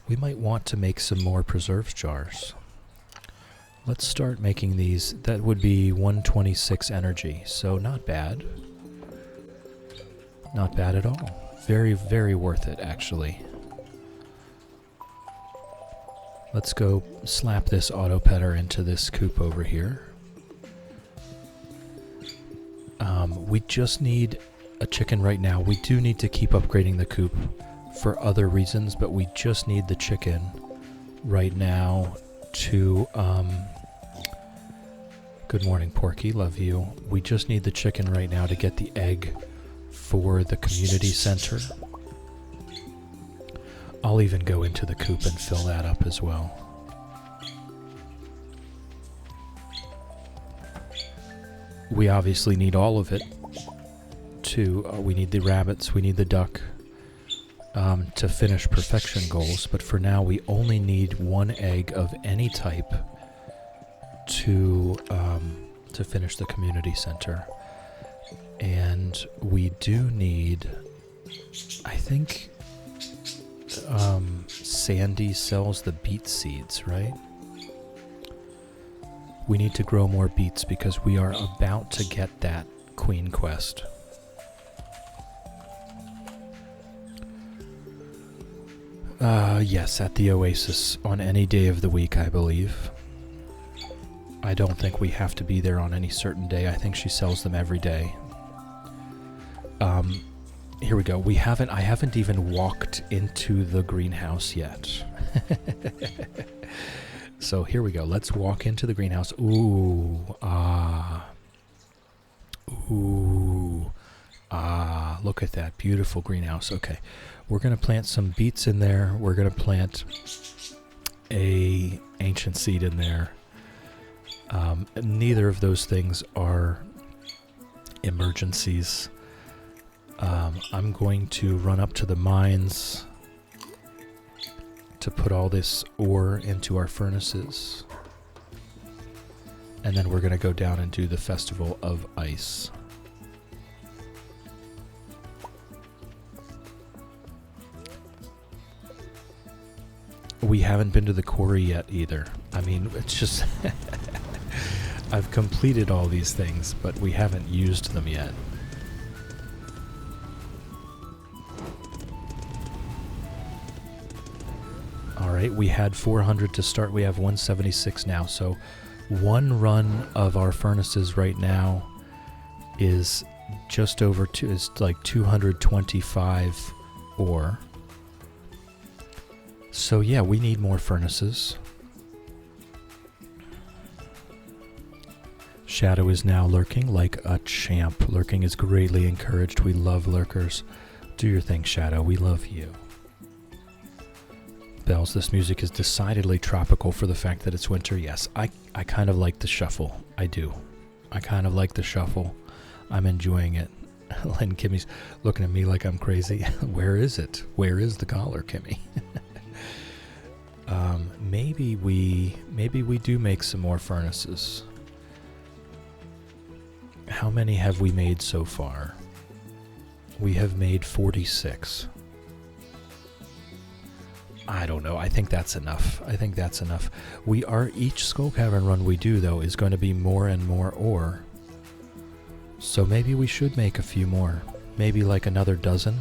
We might want to make some more preserves jars. Let's start making these. That would be 126 energy, so not bad. Not bad at all. Very, very worth it, actually. Let's go slap this auto petter into this coop over here. We just need a chicken right now. We do need to keep upgrading the coop for other reasons, but we just need the chicken right now to... Good morning, Porky. Love you. We just need the chicken right now to get the egg for the community center. I'll even go into the coop and fill that up as well. We obviously need all of it we need the rabbits, we need the duck to finish perfection goals, but for now we only need 1 egg of any type to finish the community center. And we do need, I think, Sandy sells the beet seeds, right? We need to grow more beets because we are about to get that queen quest. Yes, at the Oasis on any day of the week, I believe. I don't think we have to be there on any certain day. I think she sells them every day. Here we go. I haven't even walked into the greenhouse yet. So here we go. Let's walk into the greenhouse. Ooh, ah. Ooh, ah. Look at that beautiful greenhouse. Okay. We're going to plant some beets in there. We're going to plant a ancient seed in there. Neither of those things are emergencies. I'm going to run up to the mines to put all this ore into our furnaces. And then we're going to go down and do the Festival of Ice. We haven't been to the quarry yet either. I mean, it's just... I've completed all these things, but we haven't used them yet. Alright, we had 400 to start. We have 176 now. So one run of our furnaces right now is just over is like 225 ore. So yeah, we need more furnaces. Shadow is now lurking like a champ. Lurking is greatly encouraged. We love lurkers. Do your thing, Shadow. We love you. Bells, this music is decidedly tropical for the fact that it's winter. Yes, I kind of like the shuffle. I do. I kind of like the shuffle. I'm enjoying it. Len Kimmy's looking at me like I'm crazy. Where is it? Where is the collar, Kimmy? Maybe we do make some more furnaces. How many have we made so far? We have made 46. I don't know. I think that's enough. Each Skull Cavern run we do, though, is going to be more and more ore. So maybe we should make a few more. Maybe like another dozen.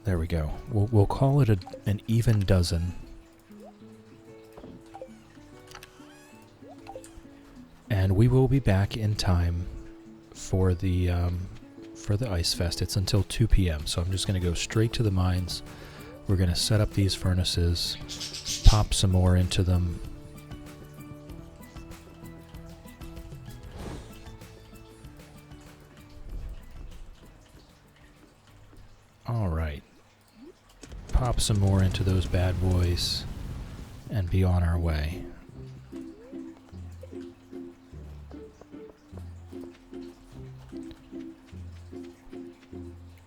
There we go. We'll call it an even dozen. And we will be back in time for the Ice Fest. It's until 2 p.m. So I'm just going to go straight to the mines. We're going to set up these furnaces, pop some more into them. All right. Pop some more into those bad boys and be on our way.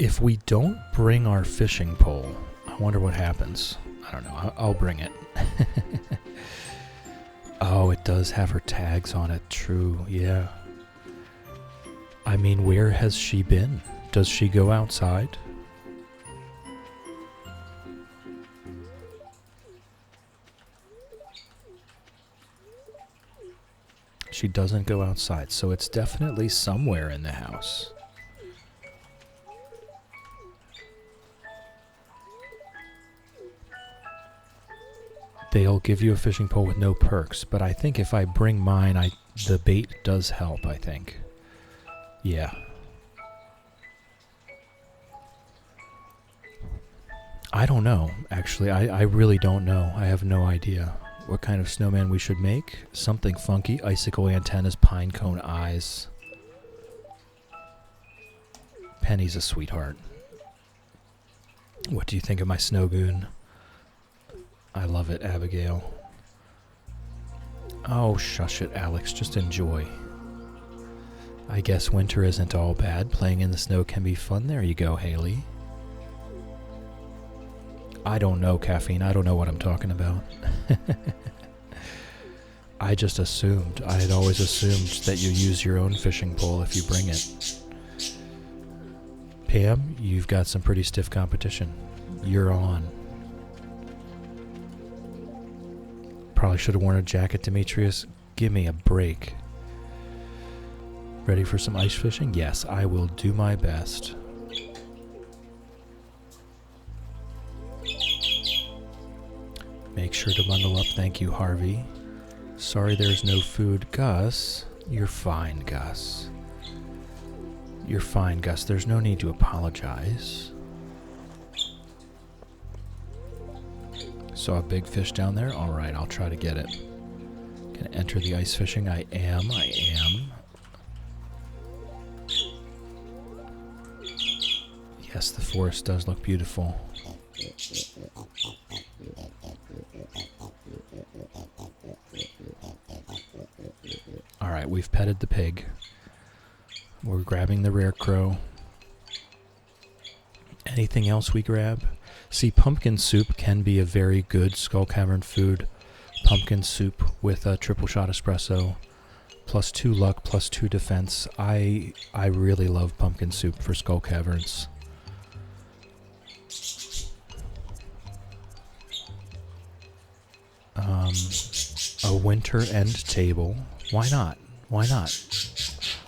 If we don't bring our fishing pole, I wonder what happens. I don't know. I'll bring it. Oh, it does have her tags on it. True, yeah. I mean, where has she been? Does she go outside? She doesn't go outside, so it's definitely somewhere in the house. They'll give you a fishing pole with no perks, but I think if I bring mine, the bait does help, I think. Yeah. I don't know, actually. I really don't know. I have no idea what kind of snowman we should make. Something funky. Icicle antennas, pine cone eyes. Penny's a sweetheart. What do you think of my snow goon? I love it, Abigail. Oh, shush it, Alex. Just enjoy. I guess winter isn't all bad. Playing in the snow can be fun. There you go, Haley. I don't know, Caffeine. I don't know what I'm talking about. I just assumed. I had always assumed that you use your own fishing pole if you bring it. Pam, you've got some pretty stiff competition. You're on. Probably should have worn a jacket, Demetrius. Give me a break. Ready for some ice fishing? Yes, I will do my best. Make sure to bundle up. Thank you, Harvey. Sorry there's no food. Gus, you're fine, Gus. You're fine, Gus. There's no need to apologize. Saw a big fish down there? Alright, I'll try to get it. Gonna enter the ice fishing. I am. Yes, the forest does look beautiful. Alright, we've petted the pig. We're grabbing the rare crow. Anything else we grab? See, pumpkin soup can be a very good Skull Cavern food. Pumpkin soup with a triple shot espresso, +2 luck, +2 defense. I really love pumpkin soup for Skull Caverns. A winter end table. Why not? Why not?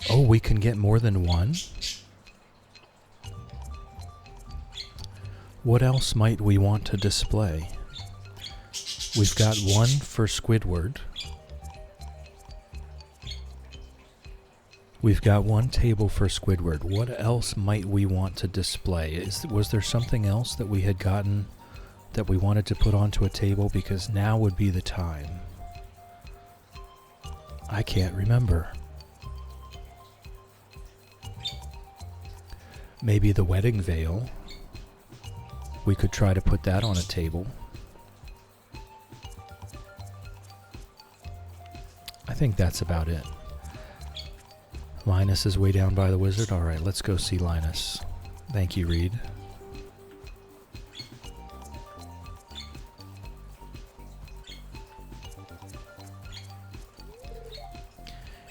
Oh, we can get more than one? What else might we want to display? We've got one for Squidward. We've got one table for Squidward. What else might we want to display? Was there something else that we had gotten that we wanted to put onto a table? Because now would be the time. I can't remember. Maybe the wedding veil. We could try to put that on a table. I think that's about it. Linus is way down by the wizard. Alright, let's go see Linus. Thank you, Reed.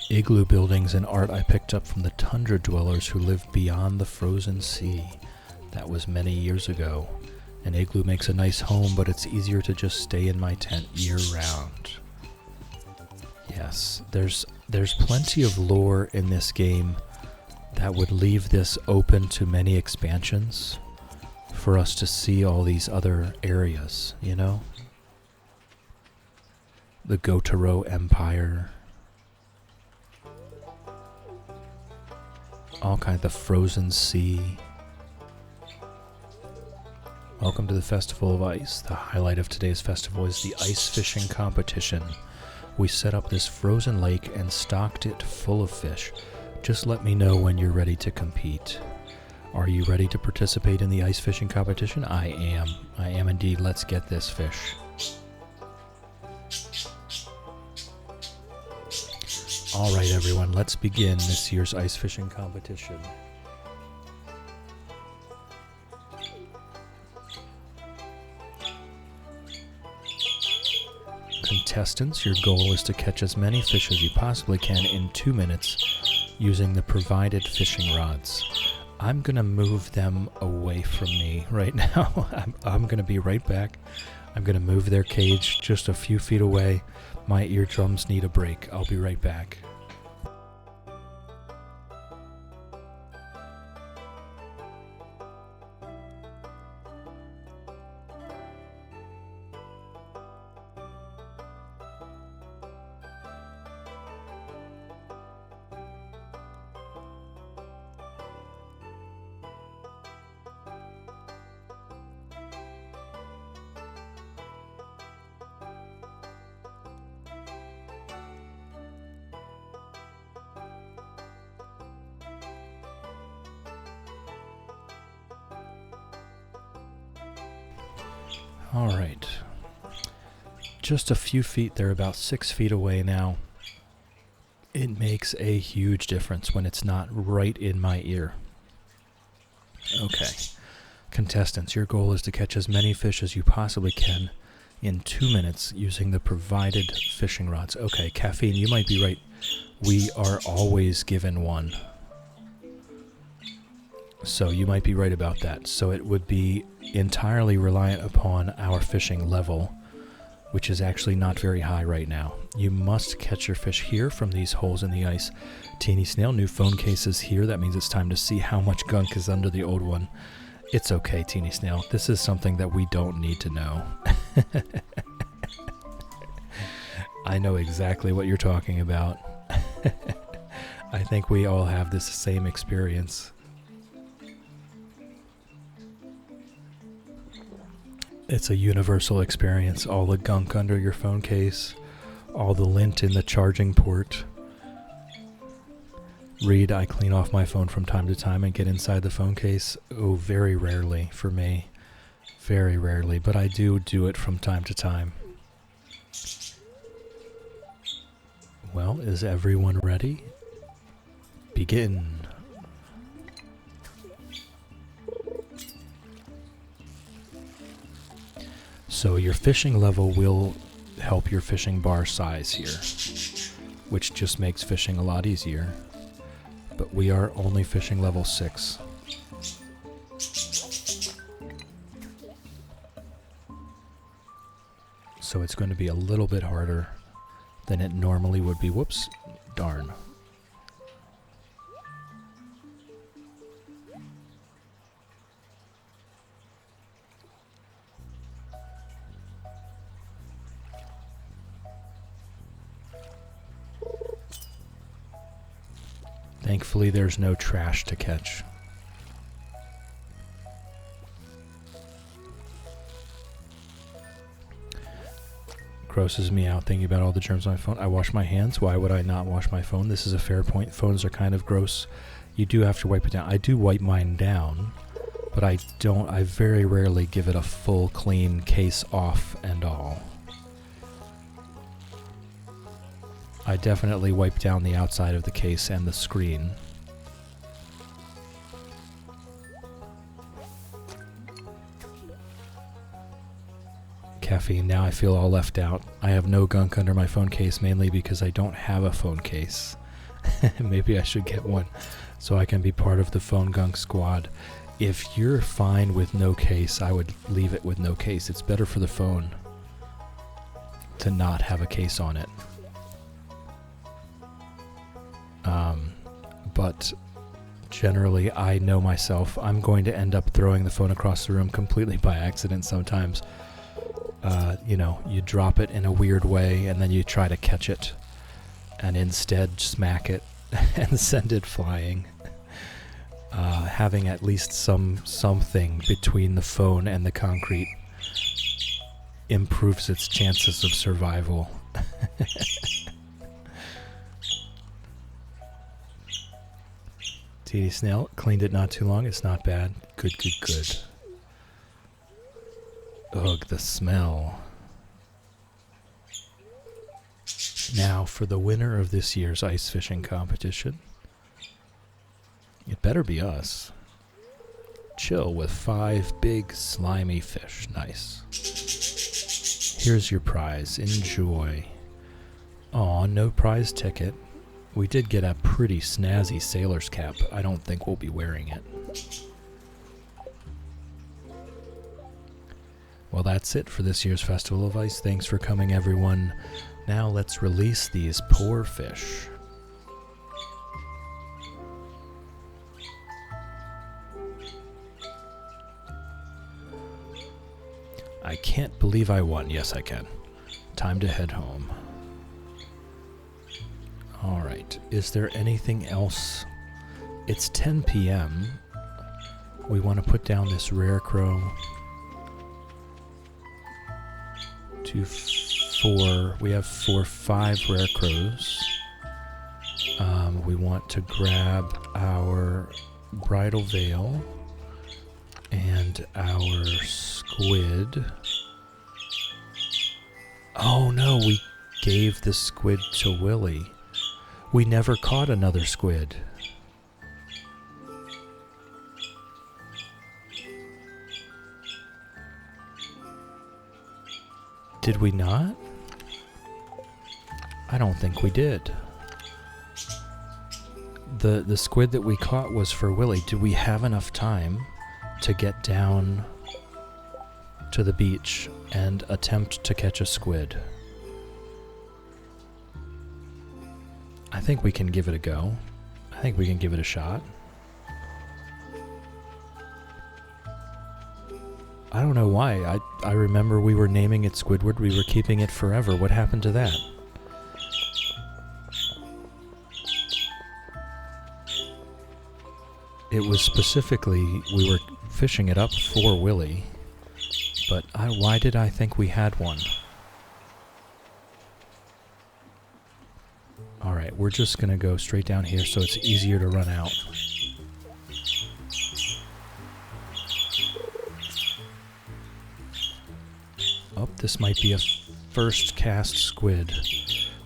Igloo buildings and art I picked up from the tundra dwellers who live beyond the frozen sea. That was many years ago. An igloo makes a nice home, but it's easier to just stay in my tent year-round. Yes, there's plenty of lore in this game that would leave this open to many expansions for us to see all these other areas, you know? The Gotaro Empire. All kinds of frozen sea. Welcome to the Festival of Ice. The highlight of today's festival is the ice fishing competition. We set up this frozen lake and stocked it full of fish. Just let me know when you're ready to compete. Are you ready to participate in the ice fishing competition? I am. I am indeed. Let's get this fish. Alright everyone, let's begin this year's ice fishing competition. Contestants, your goal is to catch as many fish as you possibly can in 2 minutes using the provided fishing rods. I'm going to move them away from me right now. I'm going to be right back. I'm going to move their cage just a few feet away. My eardrums need a break. I'll be right back. Alright, just a few feet, they're about 6 feet away now. It makes a huge difference when it's not right in my ear. Okay, contestants, your goal is to catch as many fish as you possibly can in 2 minutes using the provided fishing rods. Okay, Caffeine, you might be right. We are always given one. So you might be right about that. So it would be entirely reliant upon our fishing level, which is actually not very high right now. You must catch your fish here from these holes in the ice. Teeny Snail, new phone case is here. That means it's time to see how much gunk is under the old one. It's okay, Teeny Snail. This is something that we don't need to know. I know exactly what you're talking about. I think we all have this same experience. It's a universal experience. All the gunk under your phone case, all the lint in the charging port. Read, I clean off my phone from time to time and get inside the phone case. Oh, very rarely for me. Very rarely, but I do it from time to time. Well, is everyone ready? Begin. So your fishing level will help your fishing bar size here, which just makes fishing a lot easier. But we are only fishing level 6. So it's going to be a little bit harder than it normally would be. Whoops, darn. Thankfully, there's no trash to catch. Grosses me out thinking about all the germs on my phone. I wash my hands. Why would I not wash my phone? This is a fair point. Phones are kind of gross. You do have to wipe it down. I do wipe mine down, but I very rarely give it a full clean case off and all. I definitely wipe down the outside of the case and the screen. Caffeine, now I feel all left out. I have no gunk under my phone case, mainly because I don't have a phone case. Maybe I should get one so I can be part of the phone gunk squad. If you're fine with no case, I would leave it with no case. It's better for the phone to not have a case on it. But generally, I know myself. I'm going to end up throwing the phone across the room completely by accident sometimes. You know, you drop it in a weird way and then you try to catch it and instead smack it and send it flying. Having at least something between the phone and the concrete improves its chances of survival. TD Snail, cleaned it not too long. It's not bad. Good, good, good. Ugh, the smell. Now, for the winner of this year's ice fishing competition, it better be us. Chill with 5 big slimy fish. Nice. Here's your prize. Enjoy. Aw, no prize ticket. We did get a pretty snazzy sailor's cap. I don't think we'll be wearing it. Well, that's it for this year's Festival of Ice. Thanks for coming, everyone. Now let's release these poor fish. I can't believe I won. Yes, I can. Time to head home. Alright, is there anything else? It's 10 p.m. We want to put down this rare crow. 2, 4. We have 5 rare crows. We want to grab our bridal veil and our squid. Oh no, we gave the squid to Willy. We never caught another squid. Did we not? I don't think we did. The squid that we caught was for Willy. Did we have enough time to get down to the beach and attempt to catch a squid? I think we can give it a go. I think we can give it a shot. I don't know why. I remember we were naming it Squidward. We were keeping it forever. What happened to that? It was specifically, we were fishing it up for Willy, but why did I think we had one? Alright, we're just going to go straight down here so it's easier to run out. Oh, this might be a first cast squid.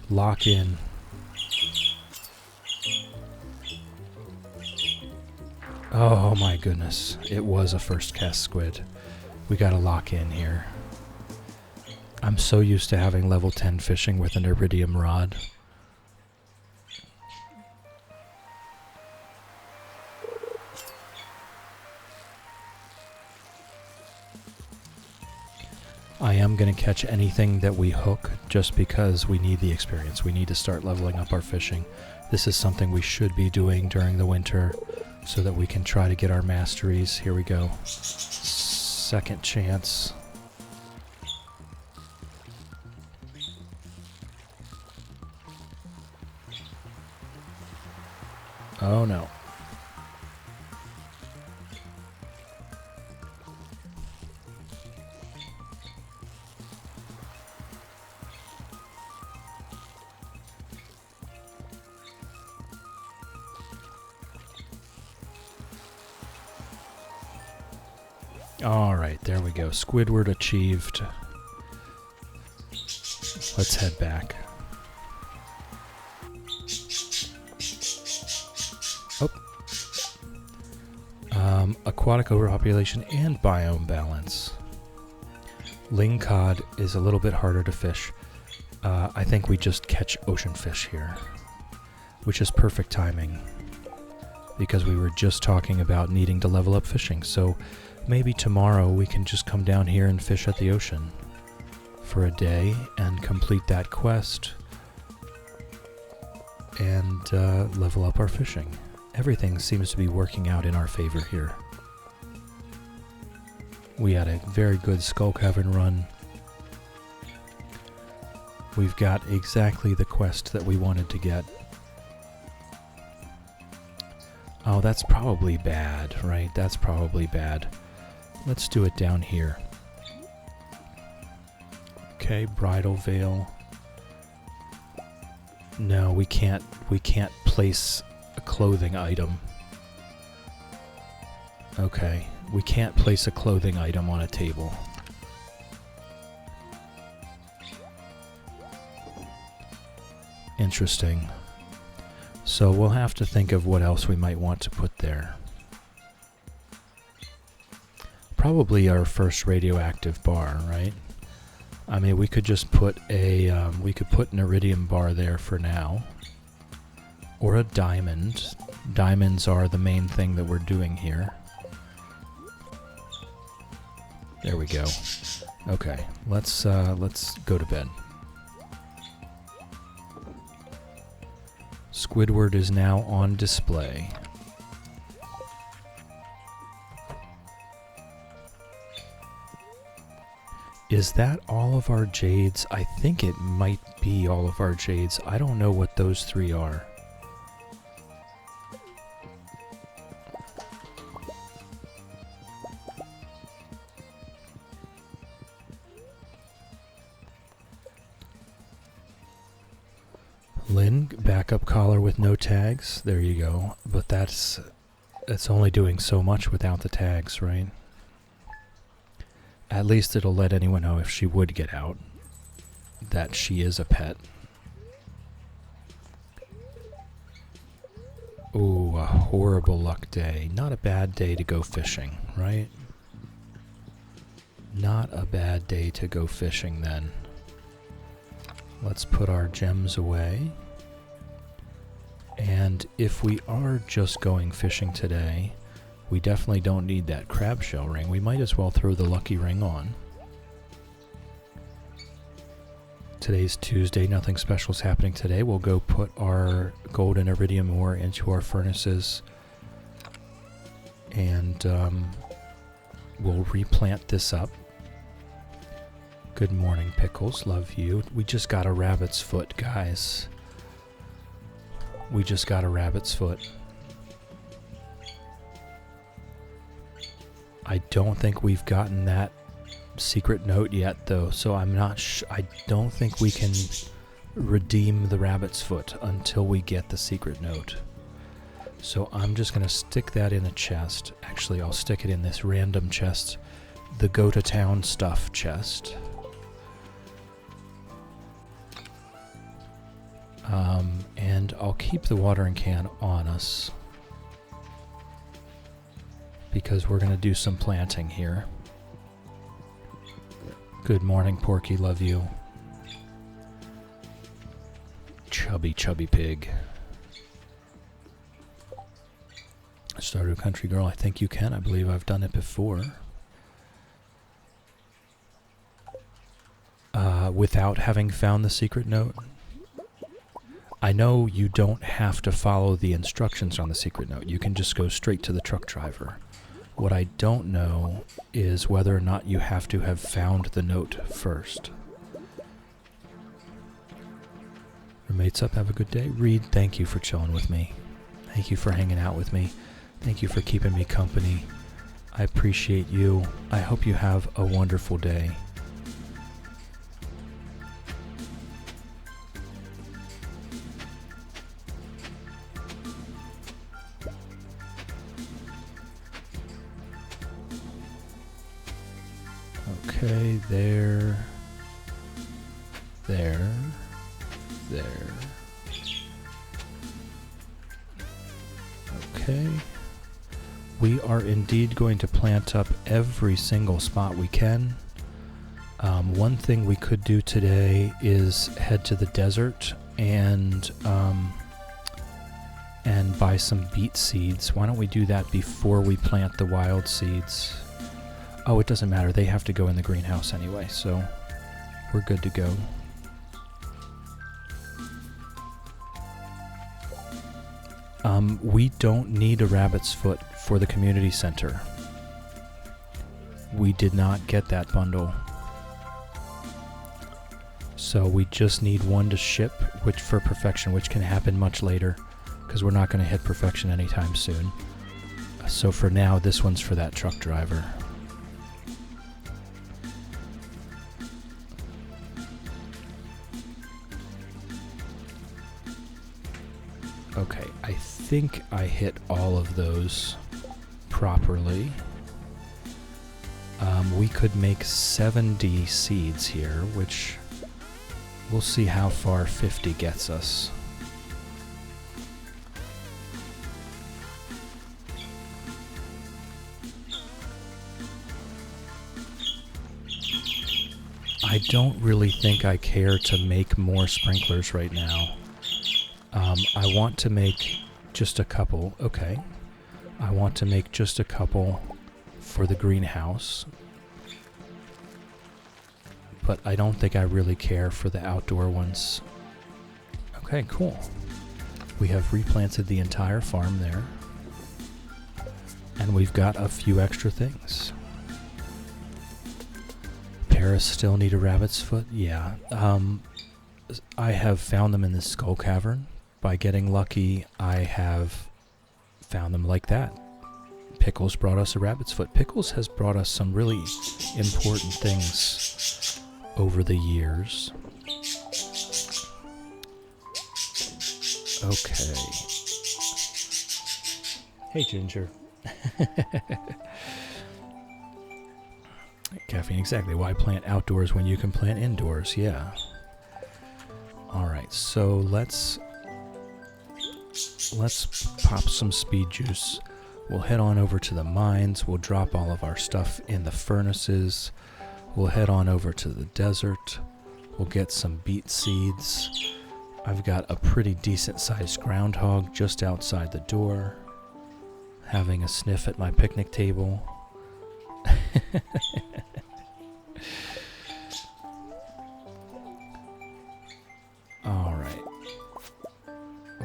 Lock in. Oh my goodness, it was a first cast squid. We gotta lock in here. I'm so used to having level 10 fishing with an iridium rod. I am going to catch anything that we hook just because we need the experience. We need to start leveling up our fishing. This is something we should be doing during the winter so that we can try to get our masteries. Here we go. Second chance. Oh no. Alright, there we go. Squidward achieved. Let's head back. Oh. Aquatic overpopulation and biome balance. Lingcod is a little bit harder to fish. I think we just catch ocean fish here, which is perfect timing because we were just talking about needing to level up fishing. So maybe tomorrow we can just come down here and fish at the ocean for a day and complete that quest and level up our fishing. Everything seems to be working out in our favor here. We had a very good Skull Cavern run. We've got exactly the quest that we wanted to get. Oh, that's probably bad, right? That's probably bad. Let's do it down here. Okay, bridal veil. No, we can't place a clothing item. Okay, we can't place a clothing item on a table. Interesting. So we'll have to think of what else we might want to put there. Probably our first radioactive bar, right? I mean, we could just put a, we could put an iridium bar there for now. Or a diamond. Diamonds are the main thing that we're doing here. There we go. Okay, let's go to bed. Squidward is now on display. Is that all of our jades? I think it might be all of our jades. I don't know what those three are. Lynn, backup collar with no tags. There you go. But that's only doing so much without the tags, right? At least it'll let anyone know if she would get out that she is a pet. Ooh, a horrible luck day. Not a bad day to go fishing, right? Not a bad day to go fishing then. Let's put our gems away. And if we are just going fishing today, we definitely don't need that crab shell ring. We might as well throw the lucky ring on. Today's Tuesday, nothing special is happening today. We'll go put our gold and iridium ore into our furnaces. And we'll replant this up. Good morning, Pickles. Love you. We just got a rabbit's foot, guys. We just got a rabbit's foot. I don't think we've gotten that secret note yet, though, so I'm not I don't think we can redeem the rabbit's foot until we get the secret note. So I'm just going to stick that in a chest. Actually, I'll stick it in this random chest, the go to town stuff chest. And I'll keep the watering can on us because we're going to do some planting here. Good morning, Porky. Love you. Chubby, chubby pig. Stardew Country Girl, I think you can. I believe I've done it before. Without having found the secret note. I know you don't have to follow the instructions on the secret note. You can just go straight to the truck driver. What I don't know is whether or not you have to have found the note first. Roommates up, have a good day. Reed, thank you for chilling with me. Thank you for hanging out with me. Thank you for keeping me company. I appreciate you. I hope you have a wonderful day. Okay, there. Okay. We are indeed going to plant up every single spot we can. One thing we could do today is head to the desert and buy some beet seeds. Why don't we do that before we plant the wild seeds? Oh, it doesn't matter. They have to go in the greenhouse anyway, so we're good to go. We don't need a rabbit's foot for the community center. We did not get that bundle. So we just need one to ship, which for perfection, which can happen much later, because we're not going to hit perfection anytime soon. So for now, this one's for that truck driver. Okay, I think I hit all of those properly. We could make 70 seeds here, which we'll see how far 50 gets us. I don't really think I care to make more sprinklers right now. I want to make just a couple. Okay. I want to make just a couple for the greenhouse. But I don't think I really care for the outdoor ones. Okay, cool. We have replanted the entire farm there. And we've got a few extra things. Paras still need a rabbit's foot? Yeah. I have found them in the skull cavern. By getting lucky, I have found them like that. Pickles brought us a rabbit's foot. Pickles has brought us some really important things over the years. Okay. Hey, Ginger. Caffeine, exactly. Why plant outdoors when you can plant indoors? Yeah. Alright, so let's pop some speed juice. We'll head on over to the mines. We'll drop all of our stuff in the furnaces. We'll head on over to the desert. We'll get some beet seeds. I've got a pretty decent-sized groundhog just outside the door, having a sniff at my picnic table. Alright.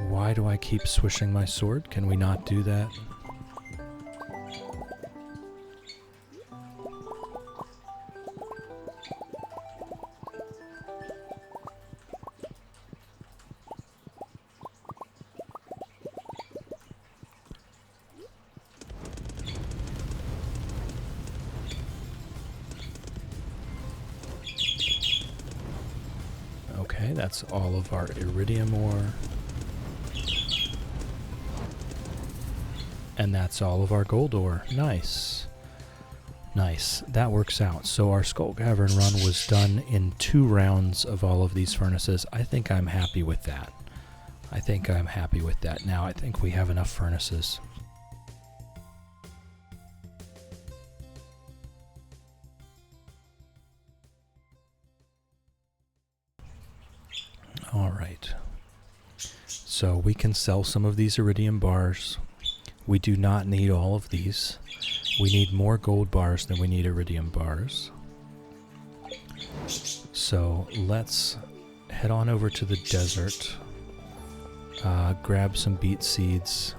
Why do I keep swishing my sword? Can we not do that? that's all of our iridium ore. And that's all of our gold ore. Nice. Nice. That works out. So our Skull Cavern run was done in 2 rounds of all of these furnaces. I think I'm happy with that. Now I think we have enough furnaces. Alright. So we can sell some of these iridium bars. We do not need all of these. We need more gold bars than we need iridium bars. So let's head on over to the desert. Grab some beet seeds.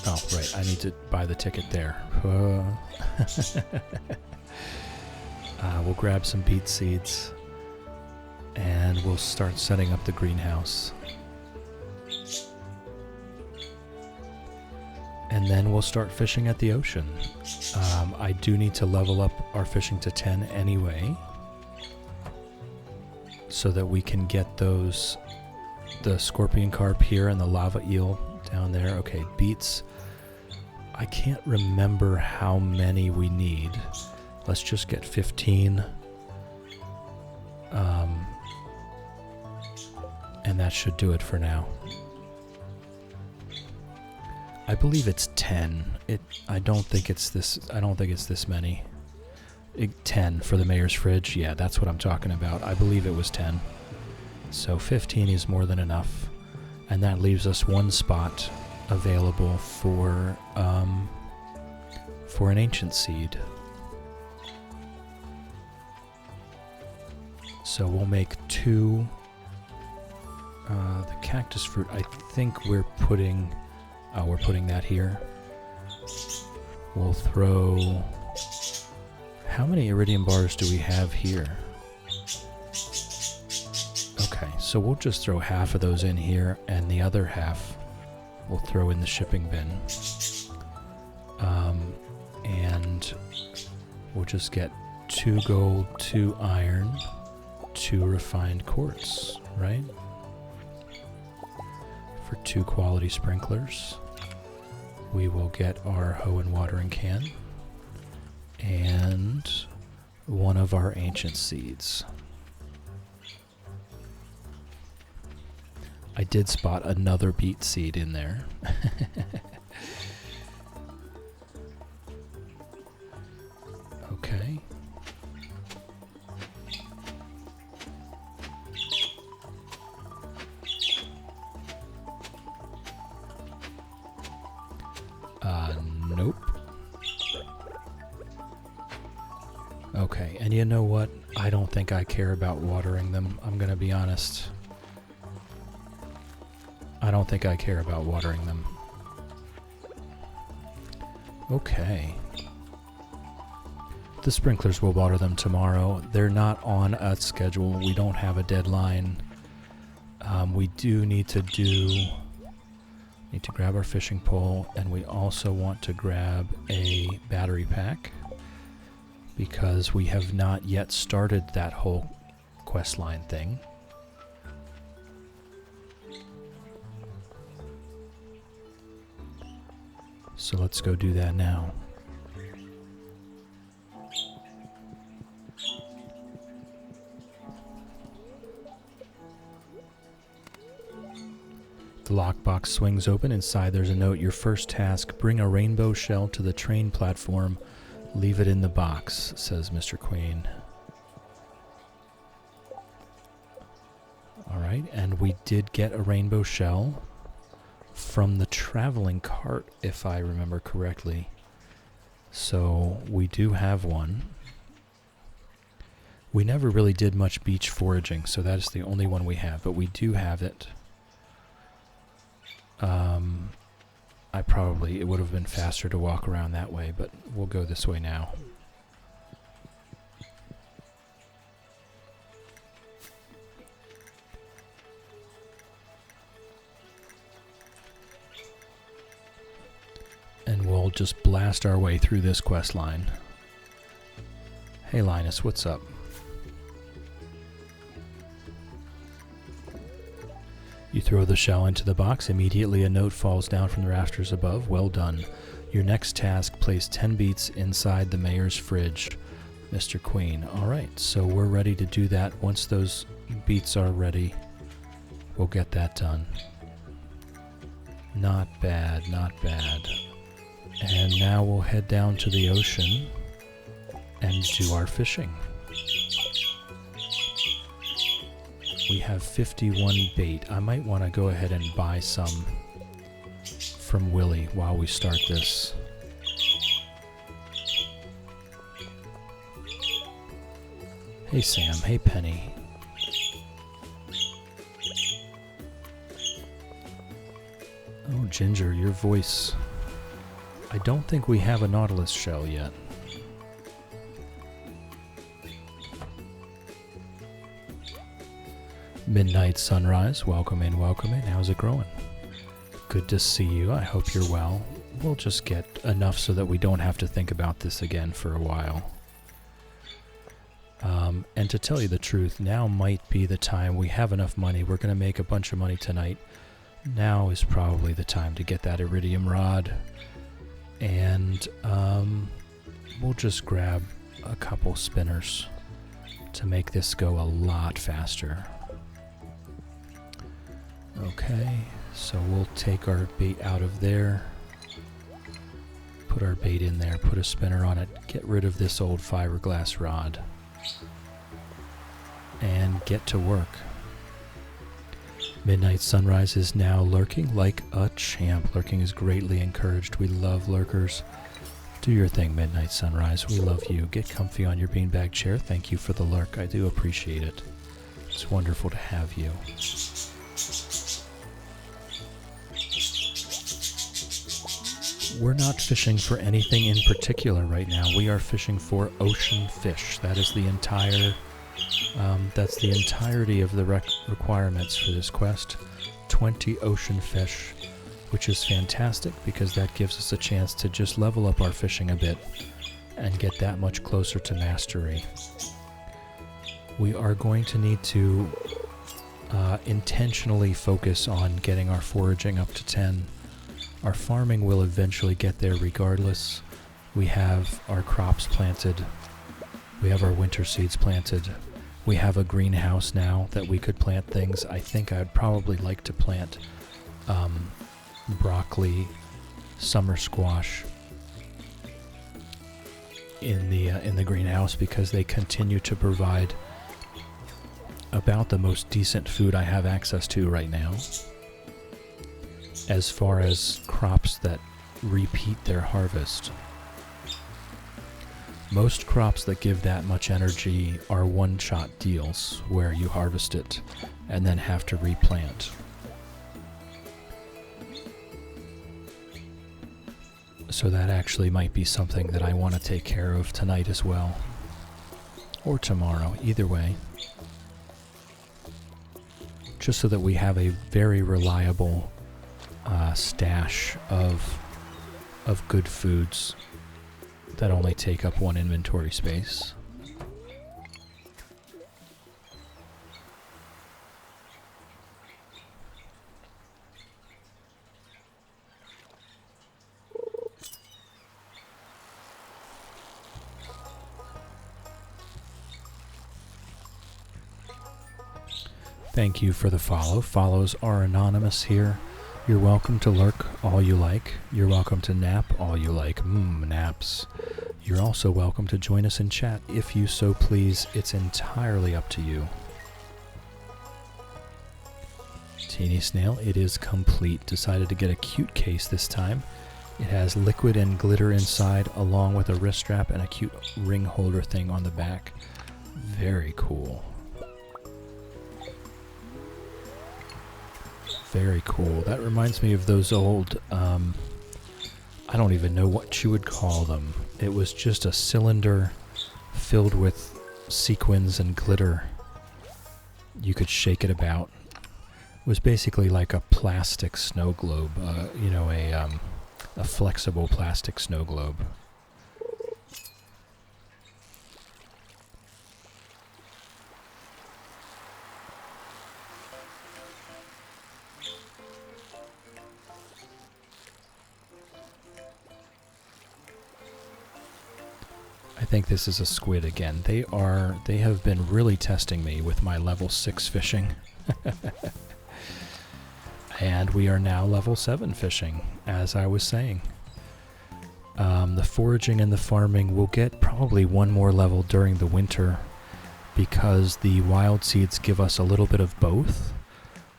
Oh, right, I need to buy the ticket there. We'll grab some beet seeds. And we'll start setting up the greenhouse. And then we'll start fishing at the ocean. I do need to level up our fishing to 10 anyway, so that we can get those, the scorpion carp here and the lava eel down there. Okay, beets. I can't remember how many we need. Let's just get 15. And that should do it for now. I believe it's 10. I don't think it's this many. 10 for the mayor's fridge. Yeah, that's what I'm talking about. I believe it was 10. So 15 is more than enough. And that leaves us 1 spot available for an ancient seed. So we'll make 2. The cactus fruit, I think we're putting that here. We'll throw... How many iridium bars do we have here? Okay, so we'll just throw half of those in here, and the other half we'll throw in the shipping bin. And we'll just get 2 gold, 2 iron, 2 refined quartz, right? For 2 quality sprinklers. We will get our hoe and watering can. And 1 of our ancient seeds. I did spot another beet seed in there. Okay. Nope. Okay, and you know what? I don't think I care about watering them. I'm gonna be honest. I don't think I care about watering them. Okay. The sprinklers will water them tomorrow. They're not on a schedule. We don't have a deadline. We do need to grab our fishing pole, and we also want to grab a battery pack because we have not yet started that whole questline thing. So let's go do that now. The lockbox swings open. Inside there's a note. Your first task, bring a rainbow shell to the train platform. Leave it in the box, says Mr. Queen. Alright, and we did get a rainbow shell from the traveling cart, if I remember correctly. So we do have one. We never really did much beach foraging, so that is the only one we have, but we do have it. It would have been faster to walk around that way, but we'll go this way now. And we'll just blast our way through this quest line. Hey Linus, what's up? Throw the shell into the box. Immediately a note falls down from the rafters above. Well done. Your next task, place 10 beets inside the mayor's fridge. Mr. Queen. Alright, so we're ready to do that. Once those beets are ready, we'll get that done. Not bad, not bad. And now we'll head down to the ocean and do our fishing. We have 51 bait. I might want to go ahead and buy some from Willie while we start this. Hey Sam, hey Penny. Oh Ginger, your voice. I don't think we have a Nautilus shell yet. Midnight Sunrise, welcome in, welcome in. How's it growing? Good to see you. I hope you're well. We'll just get enough so that we don't have to think about this again for a while. And to tell you the truth, now might be the time. We have enough money. We're going to make a bunch of money tonight. Now is probably the time to get that iridium rod. And we'll just grab a couple spinners to make this go a lot faster. Okay, so we'll take our bait out of there, put our bait in there, put a spinner on it, get rid of this old fiberglass rod, and get to work. Midnight Sunrise is now lurking like a champ. Lurking is greatly encouraged. We love lurkers. Do your thing, Midnight Sunrise. We love you. Get comfy on your beanbag chair. Thank you for the lurk. I do appreciate it. It's wonderful to have you. We're not fishing for anything in particular right now. We are fishing for ocean fish. That is the entire, that's the entirety of the requirements for this quest. 20 ocean fish, which is fantastic because that gives us a chance to just level up our fishing a bit and get that much closer to mastery. We are going to need to intentionally focus on getting our foraging up to 10. Our farming will eventually get there regardless. We have our crops planted. We have our winter seeds planted. We have a greenhouse now that we could plant things. I think I'd probably like to plant broccoli, summer squash in the greenhouse because they continue to provide about the most decent food I have access to right now. As far as crops that repeat their harvest. Most crops that give that much energy are one-shot deals where you harvest it and then have to replant. So that actually might be something that I want to take care of tonight as well. Or tomorrow, either way. Just so that we have a very reliable stash of good foods that only take up one inventory space. Thank you for the follow. Follows are anonymous here. You're welcome to lurk all you like. You're welcome to nap all you like. Naps. You're also welcome to join us in chat if you so please. It's entirely up to you. Teeny Snail, it is complete. Decided to get a cute case this time. It has liquid and glitter inside along with a wrist strap and a cute ring holder thing on the back. Very cool. Very cool. That reminds me of those old, I don't even know what you would call them. It was just a cylinder filled with sequins and glitter. You could shake it about. It was basically like a plastic snow globe, a flexible plastic snow globe. think this is a squid again. They have been really testing me with my level 6 fishing. And we are now level 7 fishing, as I was saying. The foraging and the farming will get probably one more level during the winter because the wild seeds give us a little bit of both.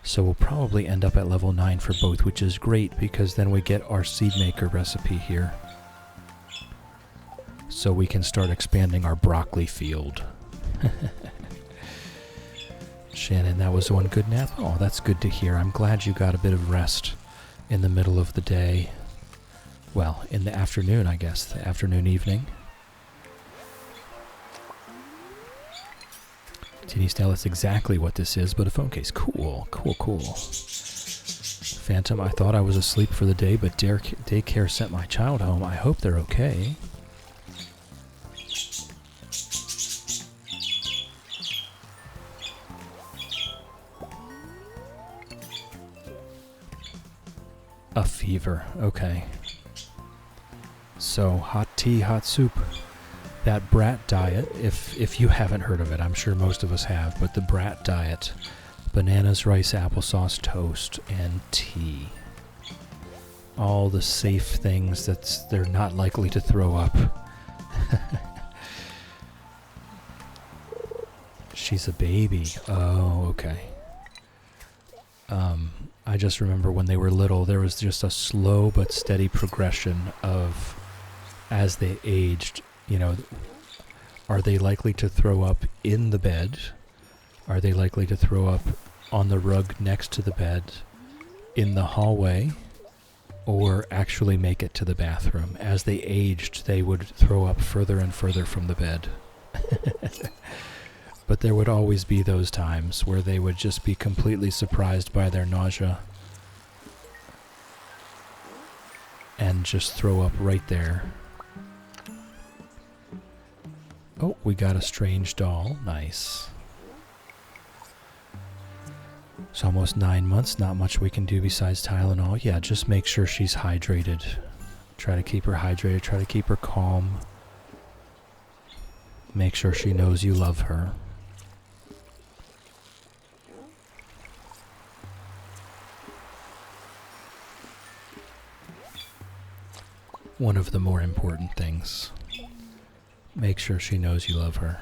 So we'll probably end up at level 9 for both, which is great because then we get our seed maker recipe here. So we can start expanding our broccoli field. Shannon, that was one good nap? Oh, that's good to hear. I'm glad you got a bit of rest in the middle of the day. Well, in the afternoon, I guess. The afternoon, evening. TD Style, that's exactly what this is, but a phone case. Cool, cool, cool. Phantom, I thought I was asleep for the day, but daycare sent my child home. I hope they're okay. A fever, okay. So, hot tea, hot soup. That brat diet, if you haven't heard of it, I'm sure most of us have, but the brat diet, bananas, rice, applesauce, toast, and tea. All the safe things that they're not likely to throw up. She's a baby. Oh, okay. I just remember when they were little, there was just a slow but steady progression of, as they aged, you know, are they likely to throw up in the bed? Are they likely to throw up on the rug next to the bed, in the hallway, or actually make it to the bathroom? As they aged, they would throw up further and further from the bed. But there would always be those times where they would just be completely surprised by their nausea and just throw up right there. Oh, we got a strange doll. Nice. It's almost 9 months. Not much we can do besides Tylenol. Yeah, just make sure she's hydrated. Try to keep her hydrated. Try to keep her calm. Make sure she knows you love her. One of the more important things. Make sure she knows you love her.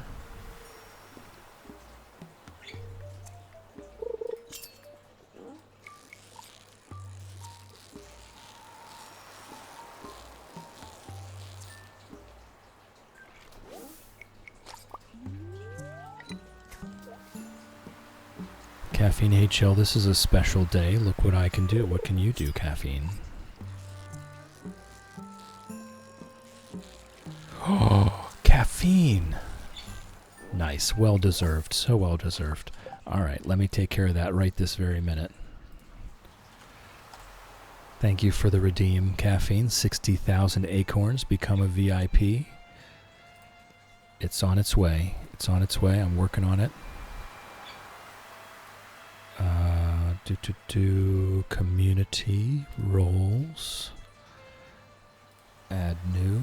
Caffeine, hey chill, this is a special day. Look what I can do. What can you do, Caffeine? Oh, caffeine! Nice, well deserved, so well deserved. Alright, let me take care of that right this very minute. Thank you for the redeem, Caffeine. 60,000 acorns, become a VIP. It's on its way. It's on its way, I'm working on it. Community roles. Add new.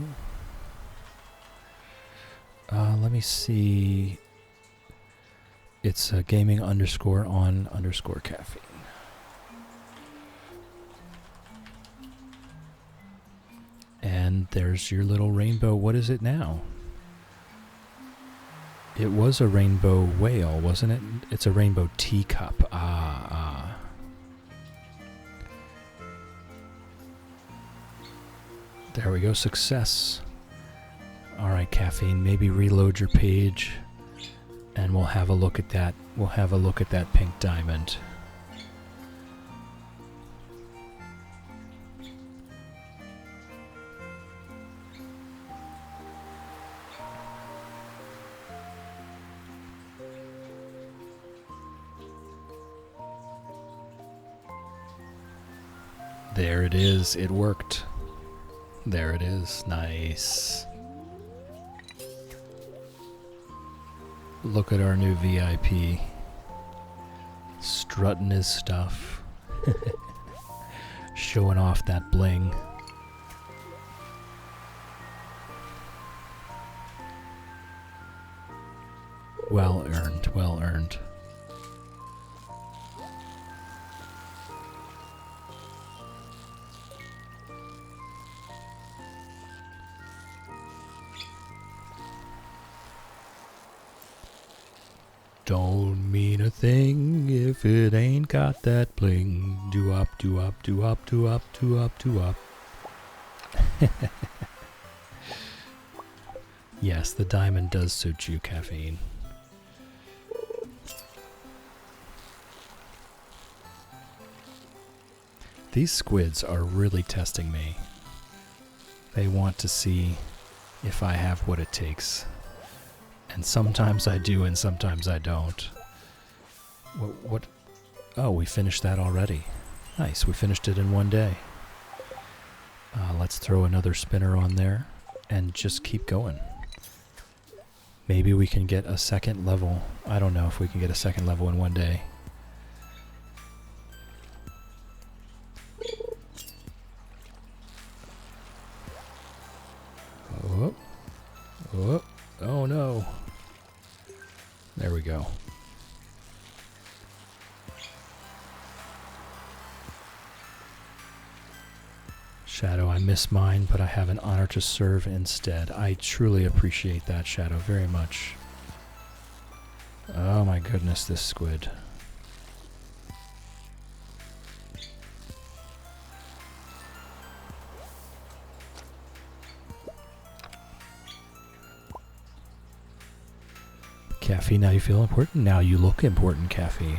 Let me see. It's gaming underscore on underscore caffeine. And there's your little rainbow. What is it now? It was a rainbow whale, wasn't it? It's a rainbow teacup. There we go, success. Alright, Caffeine, maybe reload your page and we'll have a look at that. We'll have a look at that pink diamond. There it is, it worked. There it is, nice. Look at our new VIP. Strutting his stuff. Showing off that bling. Well earned, well earned. Don't mean a thing if it ain't got that bling. Do up, do up, do up, do up, do up, do up. Yes, the diamond does suit you, Caffeine. These squids are really testing me. They want to see if I have what it takes. And sometimes I do and sometimes I don't. What? Oh, we finished that already. Nice, we finished it in one day. Let's throw another spinner on there and just keep going. Maybe we can get a second level. I don't know if we can get a second level in one day. Oh, oh, oh no. There we go. Shadow, I miss mine, but I have an honor to serve instead. I truly appreciate that, Shadow, very much. Oh my goodness, this squid. Caffeine, now you feel important? Now you look important, Caffeine.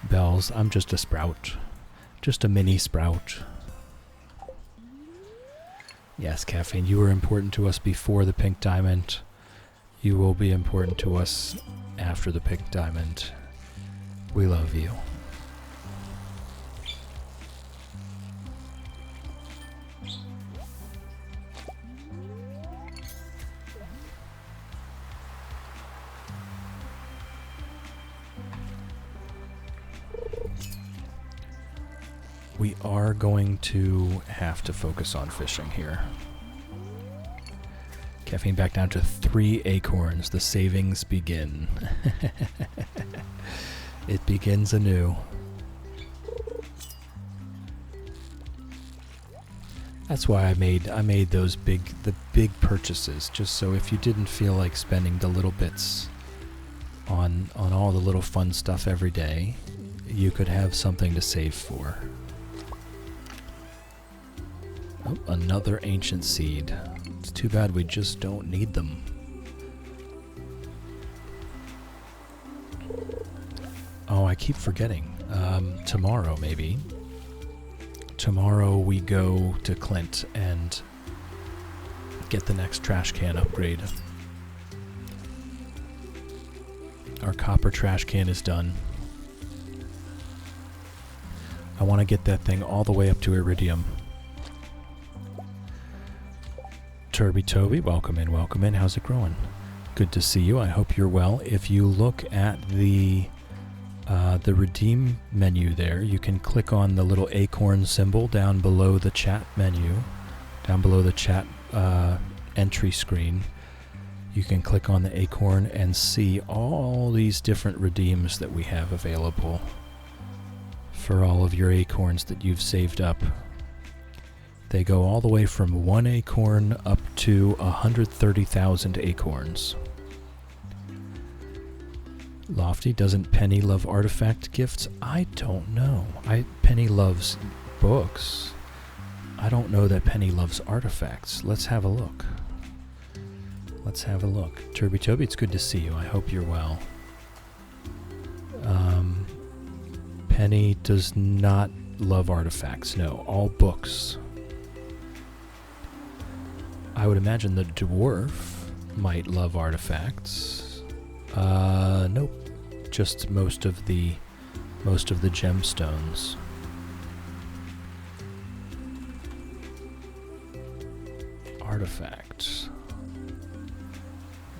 Bells, I'm just a sprout. Just a mini sprout. Yes, Caffeine, you were important to us before the pink diamond. You will be important to us after the pink diamond. We love you. We are going to have to focus on fishing here. Caffeine back down to 3 acorns. The savings begin. It begins anew. That's why I made those big purchases, just so if you didn't feel like spending the little bits on all the little fun stuff every day, you could have something to save for. Oh, another ancient seed. It's too bad we just don't need them. Oh, I keep forgetting. Tomorrow, maybe. Tomorrow we go to Clint and get the next trash can upgrade. Our copper trash can is done. I want to get that thing all the way up to iridium. Turby Toby, welcome in, welcome in. How's it growing? Good to see you. I hope you're well. If you look at the redeem menu there, you can click on the little acorn symbol down below the chat menu, down below the chat entry screen. You can click on the acorn and see all these different redeems that we have available for all of your acorns that you've saved up. They go all the way from 1 acorn up to 130,000 acorns. Lofty, doesn't Penny love artifact gifts? I don't know. Penny loves books. I don't know that Penny loves artifacts. Let's have a look. Let's have a look. Turby Toby, it's good to see you. I hope you're well. Penny does not love artifacts. No, all books. I would imagine the dwarf might love artifacts. Nope. Just most of the gemstones. Artifacts.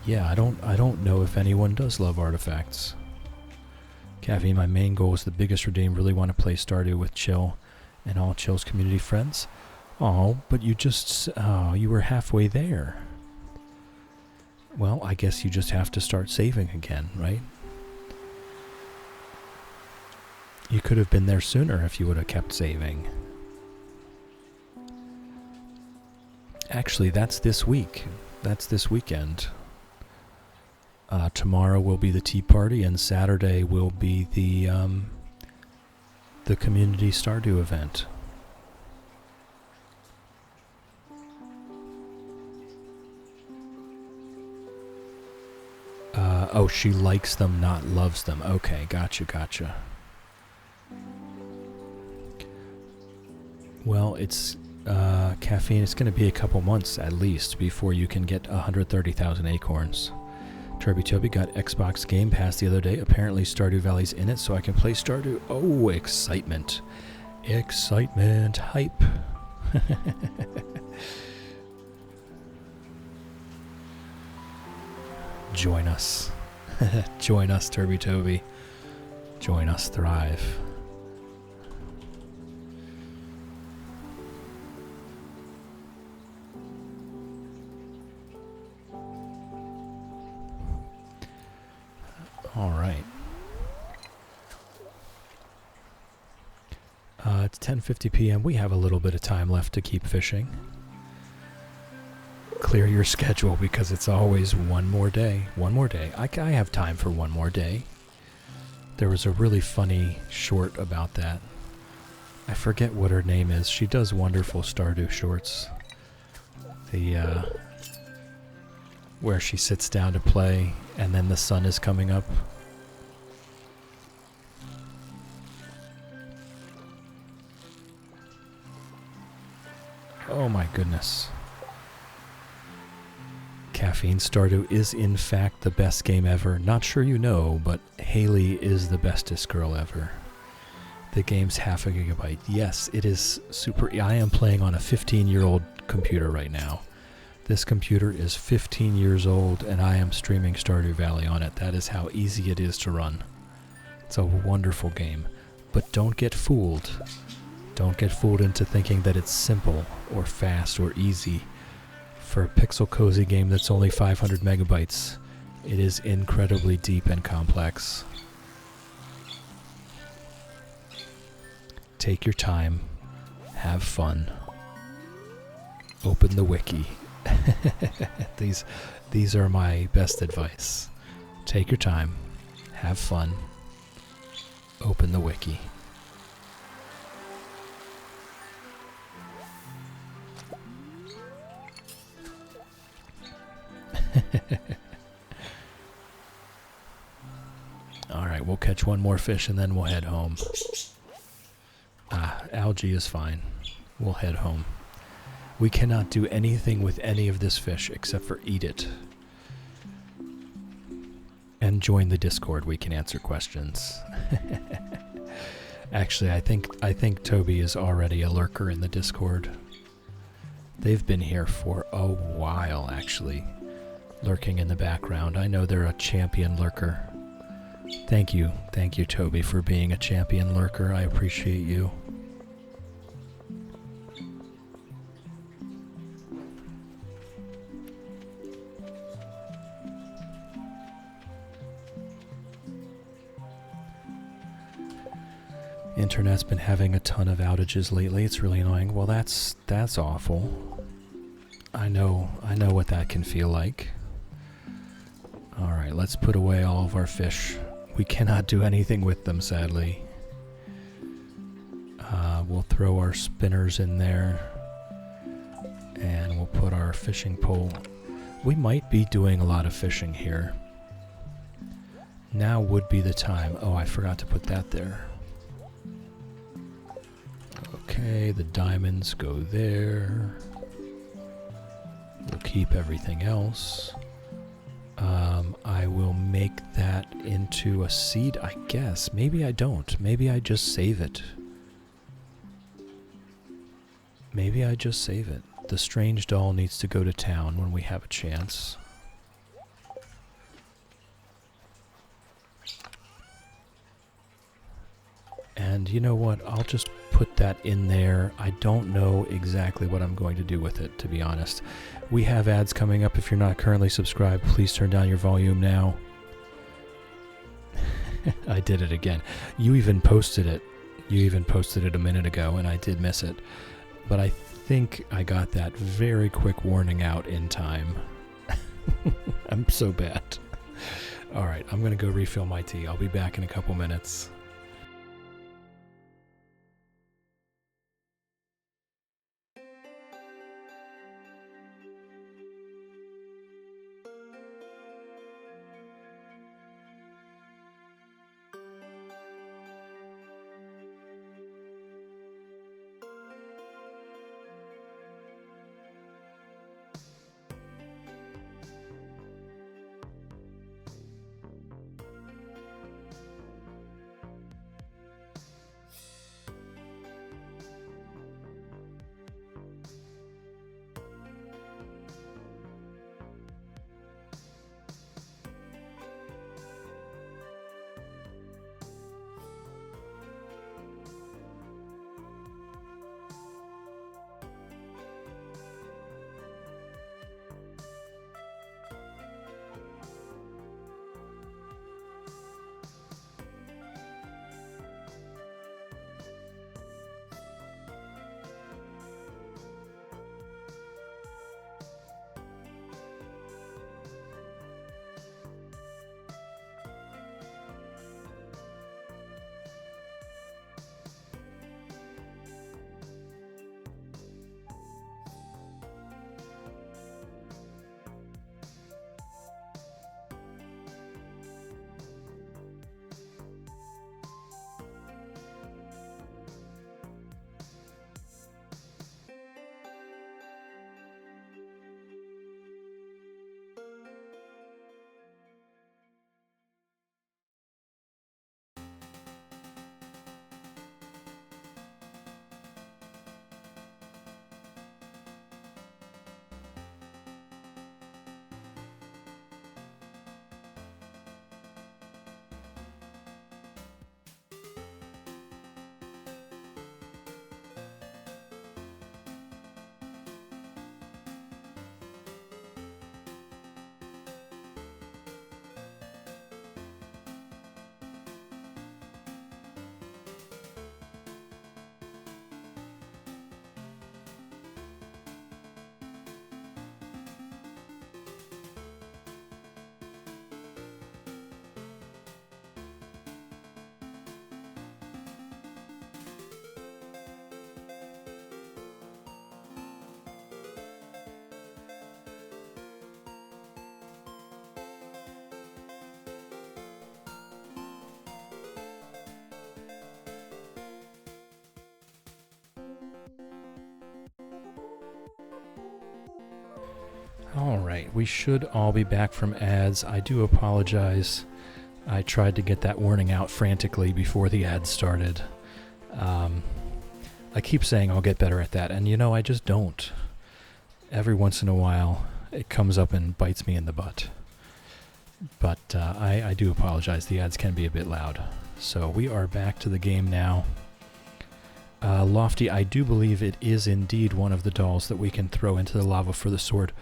Yeah, I don't know if anyone does love artifacts. Caffeine, my main goal is the biggest redeem. Really want to play Stardew with Chill and all Chill's community friends. Oh, but you were halfway there. Well, I guess you just have to start saving again, right? You could have been there sooner if you would have kept saving. Actually, that's this week. That's this weekend. Tomorrow will be the tea party, and Saturday will be the community Stardew event. Oh, she likes them, not loves them. Okay, gotcha. Well, it's caffeine. It's going to be a couple months at least before you can get 130,000 acorns. Toby got Xbox Game Pass the other day. Apparently Stardew Valley's in it, so I can play Stardew. Oh, excitement. Excitement. Hype. Join us. Join us, Toby. Join us, thrive. All right. It's 10:50 p.m. We have a little bit of time left to keep fishing. Clear your schedule because it's always one more day. One more day. I have time for one more day. There was a really funny short about that. I forget what her name is. She does wonderful Stardew shorts. Where she sits down to play and then the sun is coming up. Oh my goodness. Caffeine Stardew is in fact the best game ever. Not sure you know, but Haley is the bestest girl ever. The game's half a gigabyte. Yes, it is super. I am playing on a 15-year-old computer right now. This computer is 15 years old and I am streaming Stardew Valley on it. That is how easy it is to run. It's a wonderful game. But don't get fooled. Don't get fooled into thinking that it's simple or fast or easy. For a pixel cozy game that's only 500 megabytes, it is incredibly deep and complex. Take your time, have fun, open the wiki. These are my best advice. Take your time, have fun, open the wiki. Alright, we'll catch one more fish and then we'll head home. Algae is fine. We'll head home. We cannot do anything with any of this fish except for eat it. And join the Discord. We can answer questions. Actually, I think Toby is already a lurker in the Discord. They've been here for a while, actually. Lurking in the background. I know they're a champion lurker. Thank you, Toby, for being a champion lurker. I appreciate you. Internet's been having a ton of outages lately. It's really annoying. Well, that's awful. I know what that can feel like. All right, let's put away all of our fish. We cannot do anything with them, sadly. We'll throw our spinners in there. And we'll put our fishing pole. We might be doing a lot of fishing here. Now would be the time. Oh, I forgot to put that there. Okay, the diamonds go there. We'll keep everything else. I will make that into a seed, I guess. Maybe I don't. Maybe I just save it. Maybe I just save it. The strange doll needs to go to town when we have a chance. And you know what? I'll just put put that in there. I don't know exactly what I'm going to do with it, to be honest. We have ads coming up. If you're not currently subscribed, please turn down your volume now. I did it again. You even posted it. You even posted it a minute ago, and I did miss it. But I think I got that very quick warning out in time. I'm so bad. All right, I'm going to go refill my tea. I'll be back in a couple minutes. All right, we should all be back from ads. I do apologize. I tried to get that warning out frantically before the ads started. I keep saying I'll get better at that, and you know, I just don't. Every once in a while, it comes up and bites me in the butt. But I do apologize. The ads can be a bit loud. So we are back to the game now. Lofty, I do believe it is indeed one of the dolls that we can throw into the lava for the sword.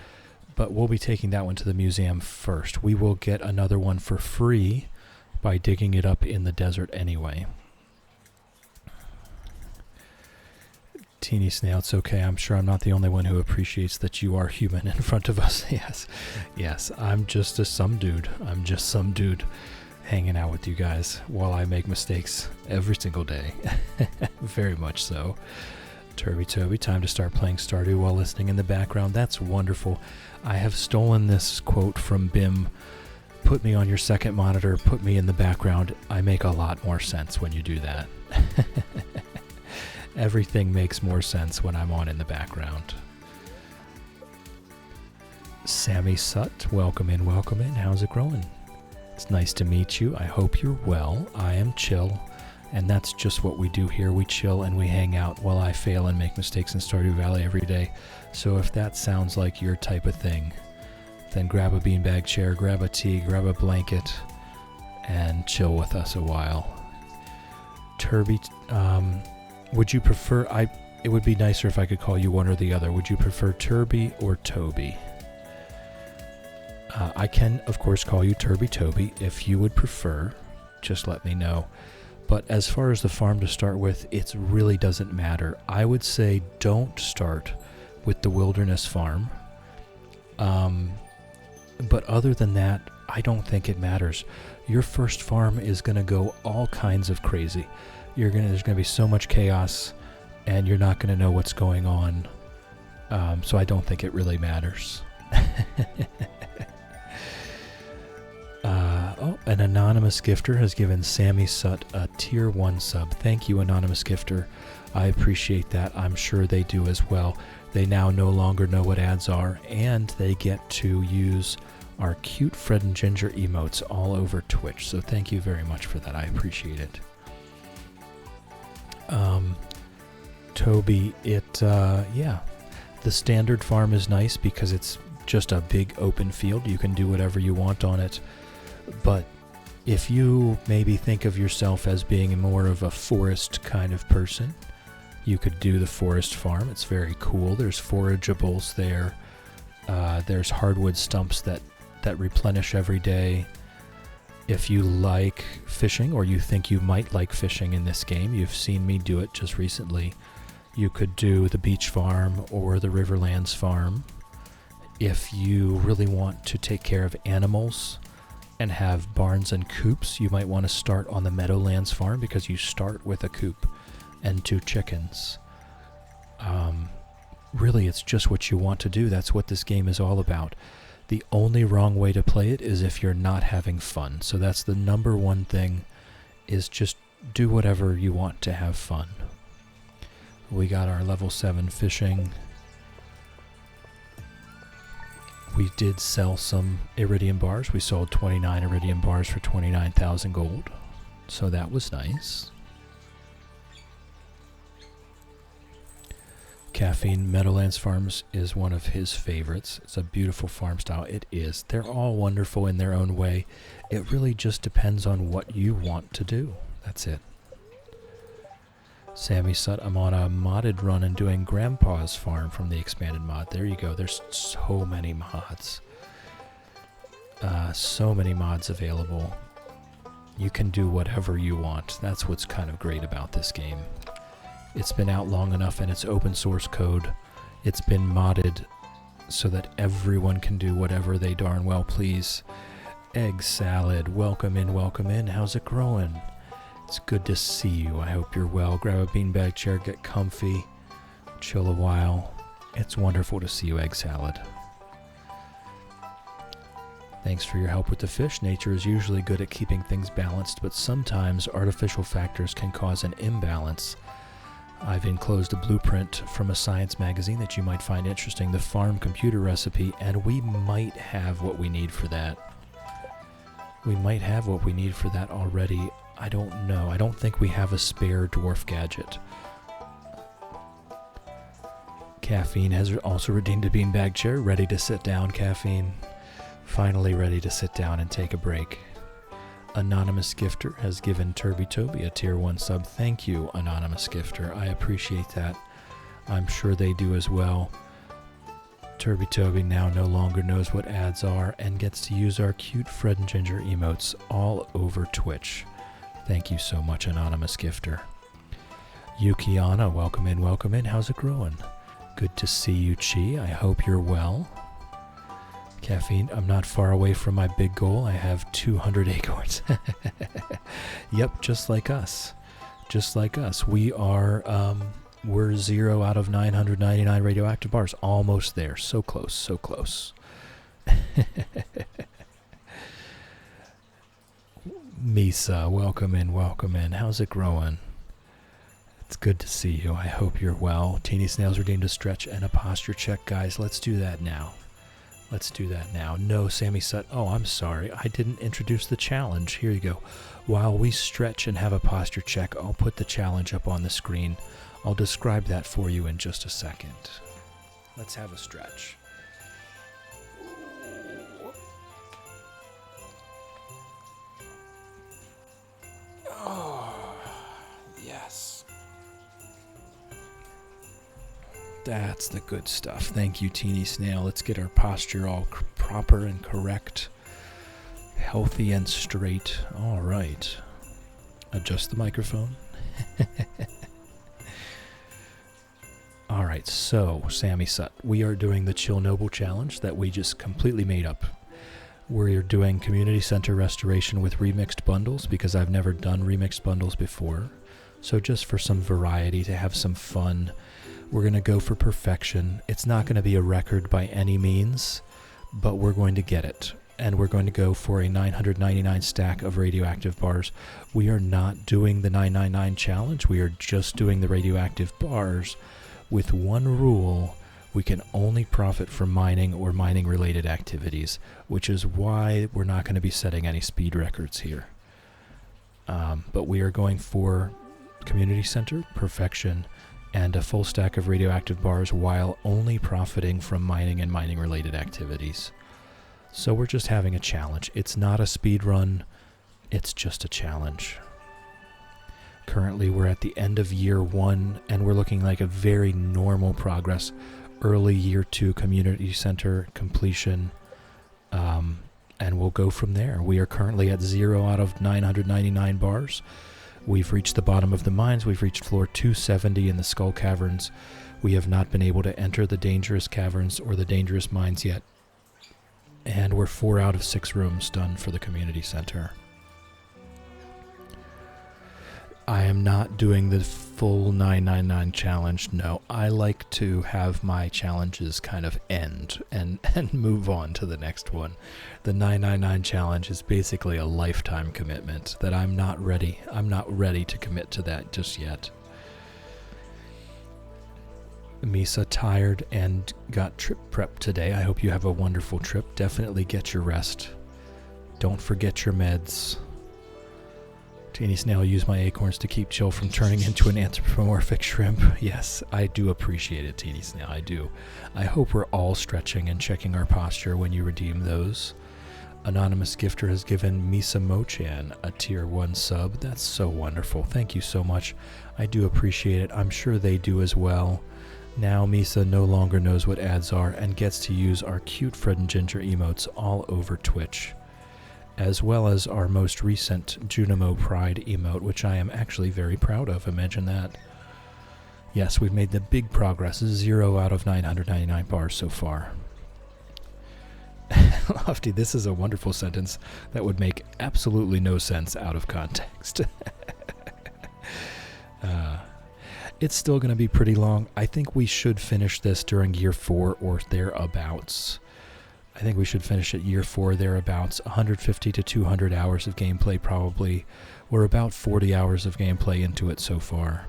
But we'll be taking that one to the museum first. We will get another one for free by digging it up in the desert anyway. Teeny Snail, it's okay. I'm sure I'm not the only one who appreciates that you are human in front of us. Yes, I'm just some dude. I'm just some dude hanging out with you guys while I make mistakes every single day. Very much so. Turby Toby, time to start playing Stardew while listening in the background. That's wonderful. I have stolen this quote from Bim. Put me on your second monitor, put me in the background. I make a lot more sense when you do that. Everything makes more sense when I'm on in the background. Sammy Sutt, welcome in, welcome in. How's it going? It's nice to meet you. I hope you're well. I am Chill. And that's just what we do here. We chill and we hang out while I fail and make mistakes in Stardew Valley every day. So if that sounds like your type of thing, then grab a beanbag chair, grab a tea, grab a blanket, and chill with us a while. Turby, Would you prefer... It would be nicer if I could call you one or the other. Would you prefer Turby or Toby? I can, of course, call you Turby Toby. If you would prefer, just let me know. But as far as the farm to start with, it really doesn't matter. I would say don't start with the wilderness farm. But other than that, I don't think it matters. Your first farm is going to go all kinds of crazy. There's going to be so much chaos, and you're not going to know what's going on. So I don't think it really matters. An anonymous gifter has given Sammy Sutt a tier 1 sub. Thank you, anonymous gifter. I appreciate that. I'm sure they do as well. They now no longer know what ads are, and they get to use our cute Fred and Ginger emotes all over Twitch. So thank you very much for that. I appreciate it. Toby, yeah. The standard farm is nice because it's just a big open field. You can do whatever you want on it. But if you maybe think of yourself as being more of a forest kind of person, you could do the forest farm. It's very cool. There's forageables there. There's hardwood stumps that replenish every day. If you like fishing, or you think you might like fishing in this game, you've seen me do it just recently, you could do the beach farm or the Riverlands farm. If you really want to take care of animals and have barns and coops, you might want to start on the Meadowlands farm because you start with a coop and 2 chickens. Really, it's just what you want to do. That's what this game is all about. The only wrong way to play it is if you're not having fun. So that's the number one thing, is just do whatever you want to have fun. We got our level 7 fishing. We did sell some iridium bars. We sold 29 iridium bars for 29,000 gold. So that was nice. Caffeine Meadowlands Farms is one of his favorites. It's a beautiful farm style. It is. They're all wonderful in their own way. It really just depends on what you want to do. That's it. Sammy Sutt, I'm on a modded run and doing Grandpa's Farm from the expanded mod. There you go. There's so many mods. So many mods available. You can do whatever you want. That's what's kind of great about this game. It's been out long enough and it's open source code. It's been modded so that everyone can do whatever they darn well please. Egg Salad, welcome in, welcome in. How's it growing? It's good to see you. I hope you're well. Grab a beanbag chair, get comfy, chill a while. It's wonderful to see you, Egg Salad. Thanks for your help with the fish. Nature is usually good at keeping things balanced, but sometimes artificial factors can cause an imbalance. I've enclosed a blueprint from a science magazine that you might find interesting, the farm computer recipe, and we might have what we need for that. We might have what we need for that already. I don't know. I don't think we have a spare dwarf gadget. Caffeine has also redeemed a beanbag chair, ready to sit down, Caffeine. Finally ready to sit down and take a break. Anonymous Gifter has given Turby Toby a tier 1 sub. Thank you, Anonymous Gifter. I appreciate that. I'm sure they do as well. Turby Toby now no longer knows what ads are and gets to use our cute Fred and Ginger emotes all over Twitch. Thank you so much, Anonymous Gifter. Yukiana, welcome in, welcome in. How's it growing? Good to see you, Chi. I hope you're well. Caffeine, I'm not far away from my big goal. I have 200 acorns. Yep, just like us. Just like us. We are, we're 0 out of 999 radioactive bars. Almost there. So close, so close. Misa, welcome in, welcome in. How's it growing? It's good to see you. I hope you're well. Teeny Snails redeemed a stretch and a posture check. Guys, let's do that now. Let's do that now. No, Sammy Sutt. Oh, I'm sorry. I didn't introduce the challenge. Here you go. While we stretch and have a posture check, I'll put the challenge up on the screen. I'll describe that for you in just a second. Let's have a stretch. Oh, yes. That's the good stuff. Thank you, Teeny Snail. Let's get our posture all proper and correct. Healthy and straight. All right. Adjust the microphone. All right, so, Sammy Sut, we are doing the Chillnobyl challenge that we just completely made up. We're doing community center restoration with remixed bundles because I've never done remixed bundles before. So just for some variety, to have some fun, we're going to go for perfection. It's not going to be a record by any means, but we're going to get it. And we're going to go for a 999 stack of radioactive bars. We are not doing the 999 challenge. We are just doing the radioactive bars with one rule. We can only profit from mining or mining-related activities, which is why we're not going to be setting any speed records here. But we are going for community center, perfection, and a full stack of radioactive bars while only profiting from mining and mining-related activities. So we're just having a challenge. It's not a speed run, it's just a challenge. Currently we're at the end of year 1 and we're looking like a very normal progress. Early year 2 community center completion, and we'll go from there. We are currently at 0 out of 999 bars. We've reached the bottom of the mines. We've reached floor 270 in the skull caverns. We have not been able to enter the dangerous caverns or the dangerous mines yet. And we're 4 out of 6 rooms done for the community center. I am not doing the full 999 challenge. No, I like to have my challenges kind of end and move on to the next one. The 999 challenge is basically a lifetime commitment that I'm not ready. I'm not ready to commit to that just yet. Misa tired and got trip prep today. I hope you have a wonderful trip. Definitely get your rest. Don't forget your meds. Teeny Snail, use my acorns to keep Chill from turning into an anthropomorphic shrimp. Yes, I do appreciate it, Teeny Snail, I do. I hope we're all stretching and checking our posture when you redeem those. Anonymous Gifter has given Misa Mochan a tier 1 sub. That's so wonderful. Thank you so much. I do appreciate it. I'm sure they do as well. Now Misa no longer knows what ads are and gets to use our cute Fred and Ginger emotes all over Twitch, as well as our most recent Junimo Pride emote, which I am actually very proud of. Imagine that. Yes, we've made the big progress. 0 out of 999 bars so far. Lofty, this is a wonderful sentence that would make absolutely no sense out of context. It's still going to be pretty long. I think we should finish this during year 4 or thereabouts. I think we should finish at year 4 thereabouts. 150 to 200 hours of gameplay probably. We're about 40 hours of gameplay into it so far.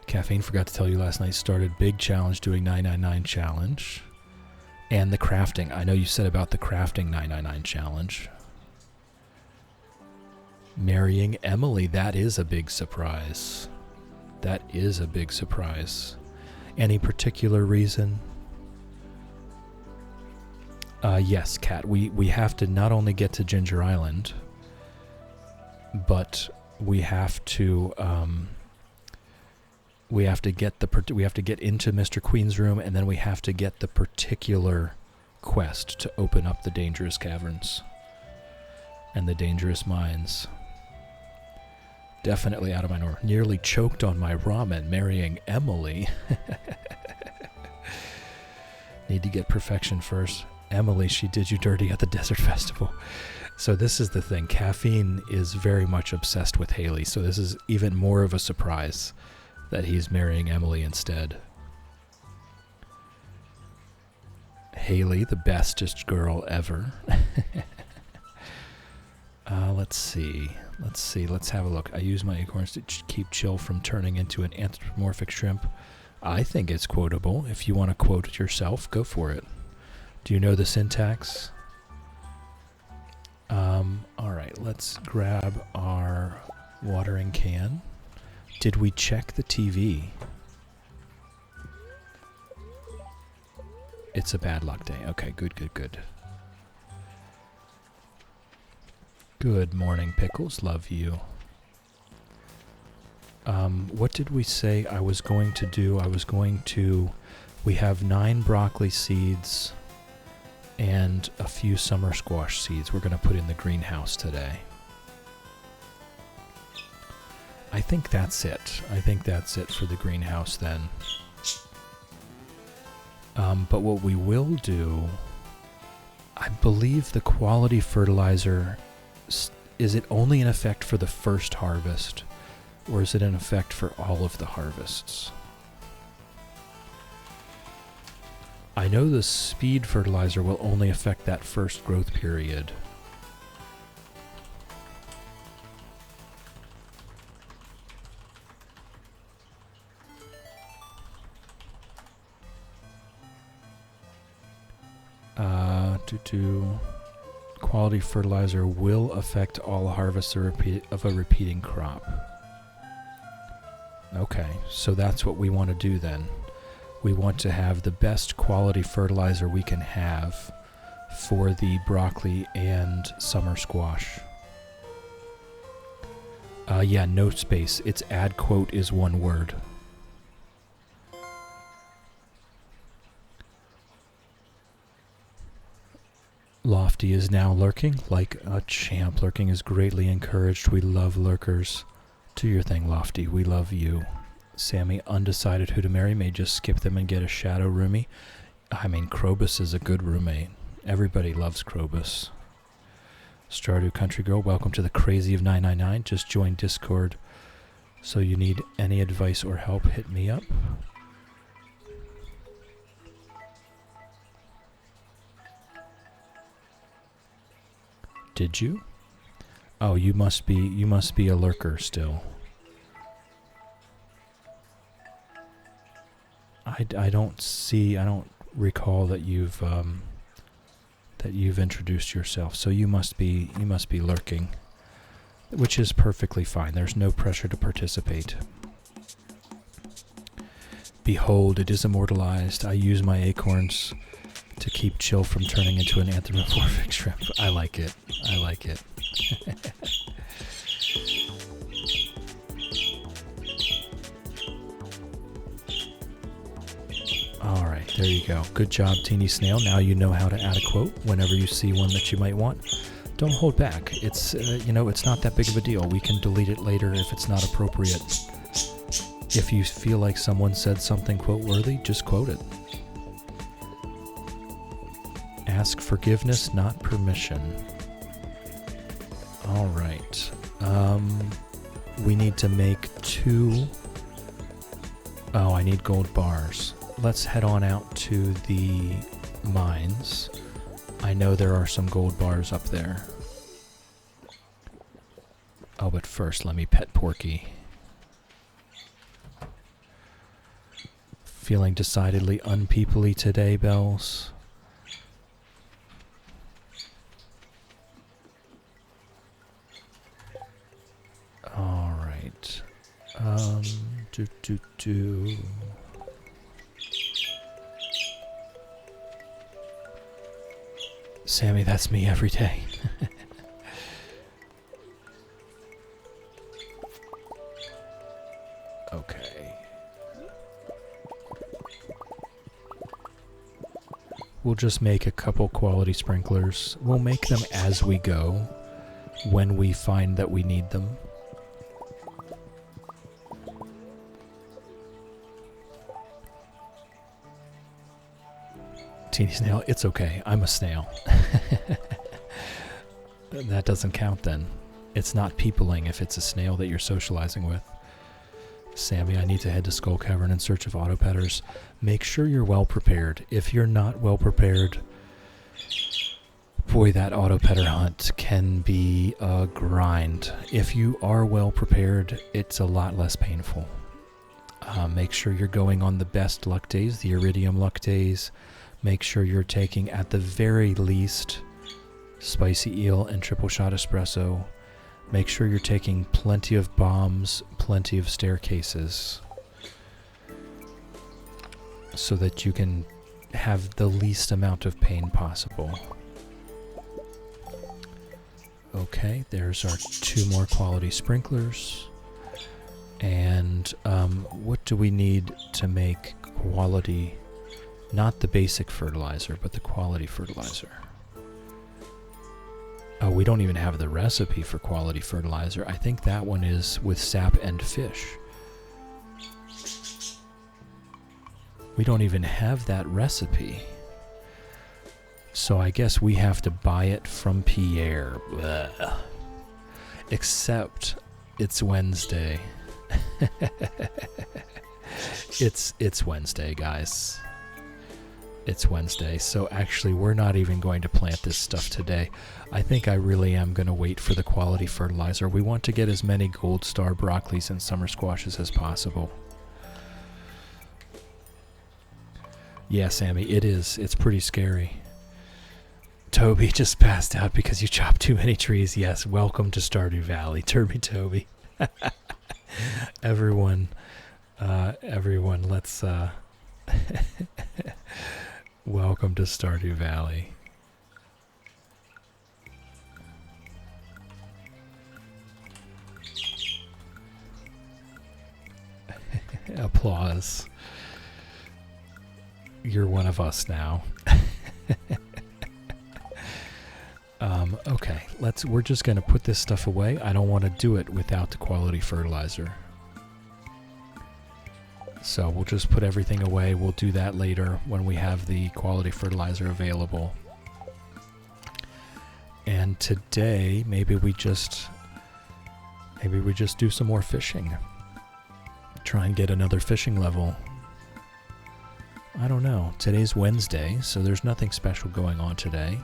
Caffeine, forgot to tell you last night, started big challenge doing 999 challenge. And the crafting. I know you said about the crafting 999 challenge. Marrying Emily, that is a big surprise. That is a big surprise. Any particular reason? Yes, Kat. We have to not only get to Ginger Island, but we have to get into Mr. Queen's room, and then we have to get the particular quest to open up the dangerous caverns and the dangerous mines. Definitely out of my norm. Nearly choked on my ramen marrying Emily. Need to get perfection first. Emily, she did you dirty at the Desert Festival. So this is the thing. Caffeine is very much obsessed with Haley, so this is even more of a surprise that he's marrying Emily instead. Haley, the bestest girl ever. Let's see. Let's have a look. I use my acorns to keep Chill from turning into an anthropomorphic shrimp. I think it's quotable. If you want to quote it yourself, go for it. Do you know the syntax? Alright, let's grab our watering can. Did we check the TV? It's a bad luck day. Okay, good. Good morning, Pickles. Love you. What did we say I was going to do? We have 9 broccoli seeds and a few summer squash seeds we're going to put in the greenhouse today. I think that's it. I think that's it for the greenhouse then. But what we will do, I believe the quality fertilizer, is it only in effect for the first harvest, or is it in effect for all of the harvests? I know the speed fertilizer will only affect that first growth period. Quality fertilizer will affect all harvests of a repeating crop. Okay, so that's what we want to do then. We want to have the best quality fertilizer we can have for the broccoli and summer squash. Yeah, no space. Its add quote is one word. Lofty is now lurking like a champ. Lurking is greatly encouraged. We love lurkers. Do your thing, Lofty. We love you. Sammy, undecided who to marry, may just skip them and get a shadow roomie. I mean, Krobus is a good roommate. Everybody loves Krobus. Stardew Country Girl, welcome to the Crazy of 999. Just joined Discord. So you need any advice or help, hit me up. Did you? Oh, you must be a lurker still. I don't recall that you've introduced yourself. So you must be lurking, which is perfectly fine. There's no pressure to participate. Behold, it is immortalized. I use my acorns to keep Chill from turning into an anthropomorphic shrimp. I like it. I like it. Alright, there you go. Good job, Teeny Snail. Now you know how to add a quote whenever you see one that you might want. Don't hold back. It's, it's not that big of a deal. We can delete it later if it's not appropriate. If you feel like someone said something quote-worthy, just quote it. Ask forgiveness, not permission. Alright. We need to make 2... Oh, I need gold bars. Let's head on out to the mines. I know there are some gold bars up there. Oh, but first let me pet Porky. Feeling decidedly unpeopley today, Bells? Alright. Sammy, that's me every day. Okay. We'll just make a couple quality sprinklers. We'll make them as we go, when we find that we need them. Teeny Snail, it's okay. I'm a snail. That doesn't count then. It's not peopling if it's a snail that you're socializing with. Sammy, I need to head to Skull Cavern in search of autopetters. Make sure you're well prepared. If you're not well prepared, boy, that autopetter hunt can be a grind. If you are well prepared, it's a lot less painful. Make sure you're going on the best luck days, the Iridium luck days. Make sure you're taking, at the very least, spicy eel and triple shot espresso. Make sure you're taking plenty of bombs, plenty of staircases, so that you can have the least amount of pain possible. Okay, there's our 2 more quality sprinklers. And what do we need to make quality, not the basic fertilizer, but the quality fertilizer? Oh, we don't even have the recipe for quality fertilizer. I think that one is with sap and fish. We don't even have that recipe. So I guess we have to buy it from Pierre. Blech. Except it's Wednesday. It's Wednesday, guys. It's Wednesday, so actually we're not even going to plant this stuff today. I think I really am going to wait for the quality fertilizer. We want to get as many gold star broccolis and summer squashes as possible. Yeah, Sammy, it is. It's pretty scary. Toby just passed out because you chopped too many trees. Yes, welcome to Stardew Valley. Toby. Everyone, let's welcome to Stardew Valley. Applause. You're one of us now. Okay, we're just going to put this stuff away. I don't want to do it without the quality fertilizer. So we'll just put everything away. We'll do that later when we have the quality fertilizer available. And today, maybe we just do some more fishing. Try and get another fishing level. I don't know. Today's Wednesday, so there's nothing special going on today.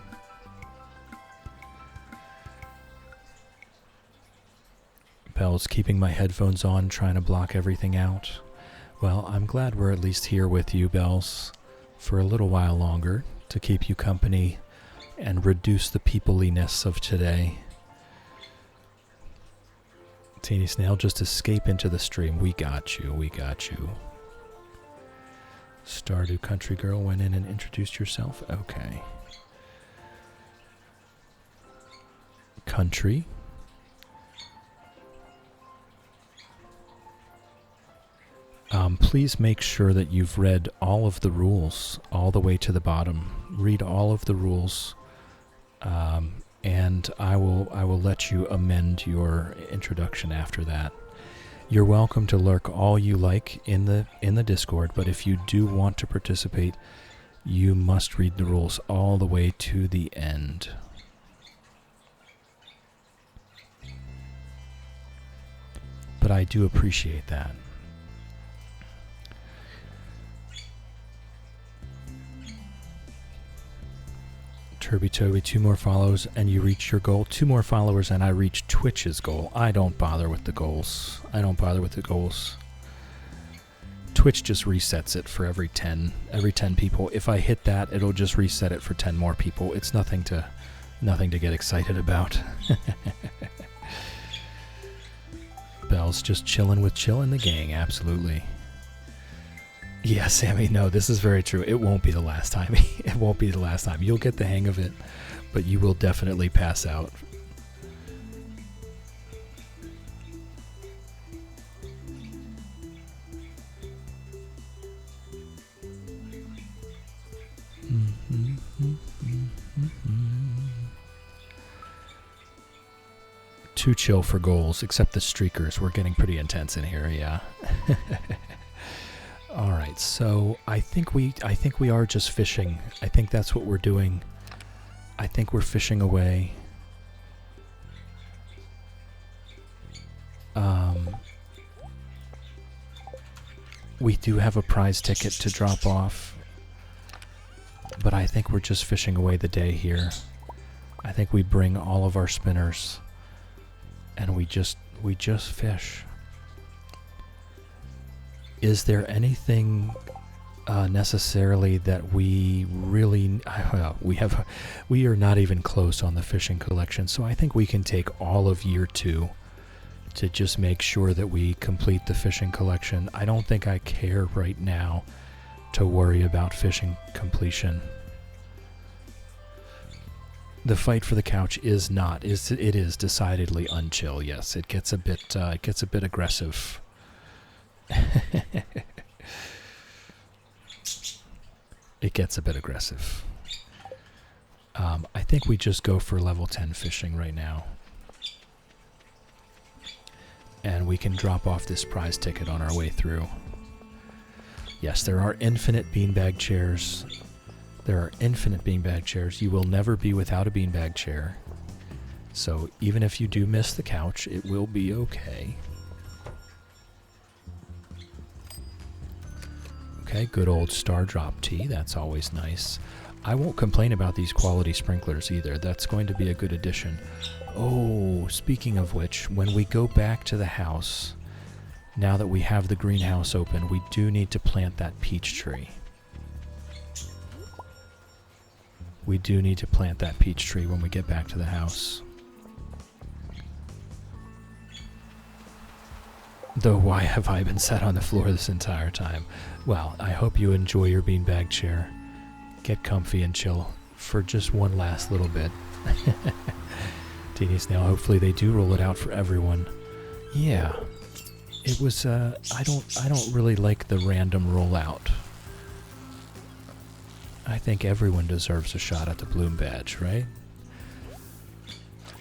Belle's keeping my headphones on, trying to block everything out. Well, I'm glad we're at least here with you, Bells, for a little while longer to keep you company and reduce the peopliness of today. Teeny Snail, just escape into the stream. We got you. Stardew Country Girl went in and introduced yourself. Okay. Country. Please make sure that you've read all of the rules all the way to the bottom. Read all of the rules, and I will let you amend your introduction after that. You're welcome to lurk all you like in the Discord, but if you do want to participate, you must read the rules all the way to the end. But I do appreciate that. Toby, 2 more follows and you reach your goal. 2 more followers and I reach Twitch's goal. I don't bother with the goals. Twitch just resets it for every 10 people. If I hit that, it'll just reset it for 10 more people. It's nothing to get excited about. Belle's just chilling with Chill and the gang, absolutely. Yeah, Sammy, no, this is very true. It won't be the last time. It won't be the last time. You'll get the hang of it, but you will definitely pass out. Too chill for goals, except the streakers. We're getting pretty intense in here, yeah. All right, so I think we are just fishing. I think that's what we're doing. I think we're fishing away. We do have a prize ticket to drop off, but I think we're just fishing away the day here. I think we bring all of our spinners, and we just fish. Is there anything necessarily that we really... we are not even close on the fishing collection, so I think we can take all of year 2 to just make sure that we complete the fishing collection. I don't think I care right now to worry about fishing completion. The fight for the couch is not. It is decidedly unchill. Yes, it gets a bit aggressive. It gets a bit aggressive. I think we just go for level 10 fishing right now. And we can drop off this prize ticket on our way through. Yes, there are infinite beanbag chairs. There are infinite beanbag chairs. You will never be without a beanbag chair. So even if you do miss the couch, it will be okay. Okay, good old star drop tea. That's always nice. I won't complain about these quality sprinklers either. That's going to be a good addition. Oh, speaking of which, when we go back to the house, now that we have the greenhouse open, we do need to plant that peach tree. We do need to plant that peach tree when we get back to the house. Though why have I been sat on the floor this entire time? Well, I hope you enjoy your beanbag chair. Get comfy and chill for just one last little bit. Teeny Snail, hopefully they do roll it out for everyone. Yeah. It was, I don't really like the random rollout. I think everyone deserves a shot at the Bloom Badge, right?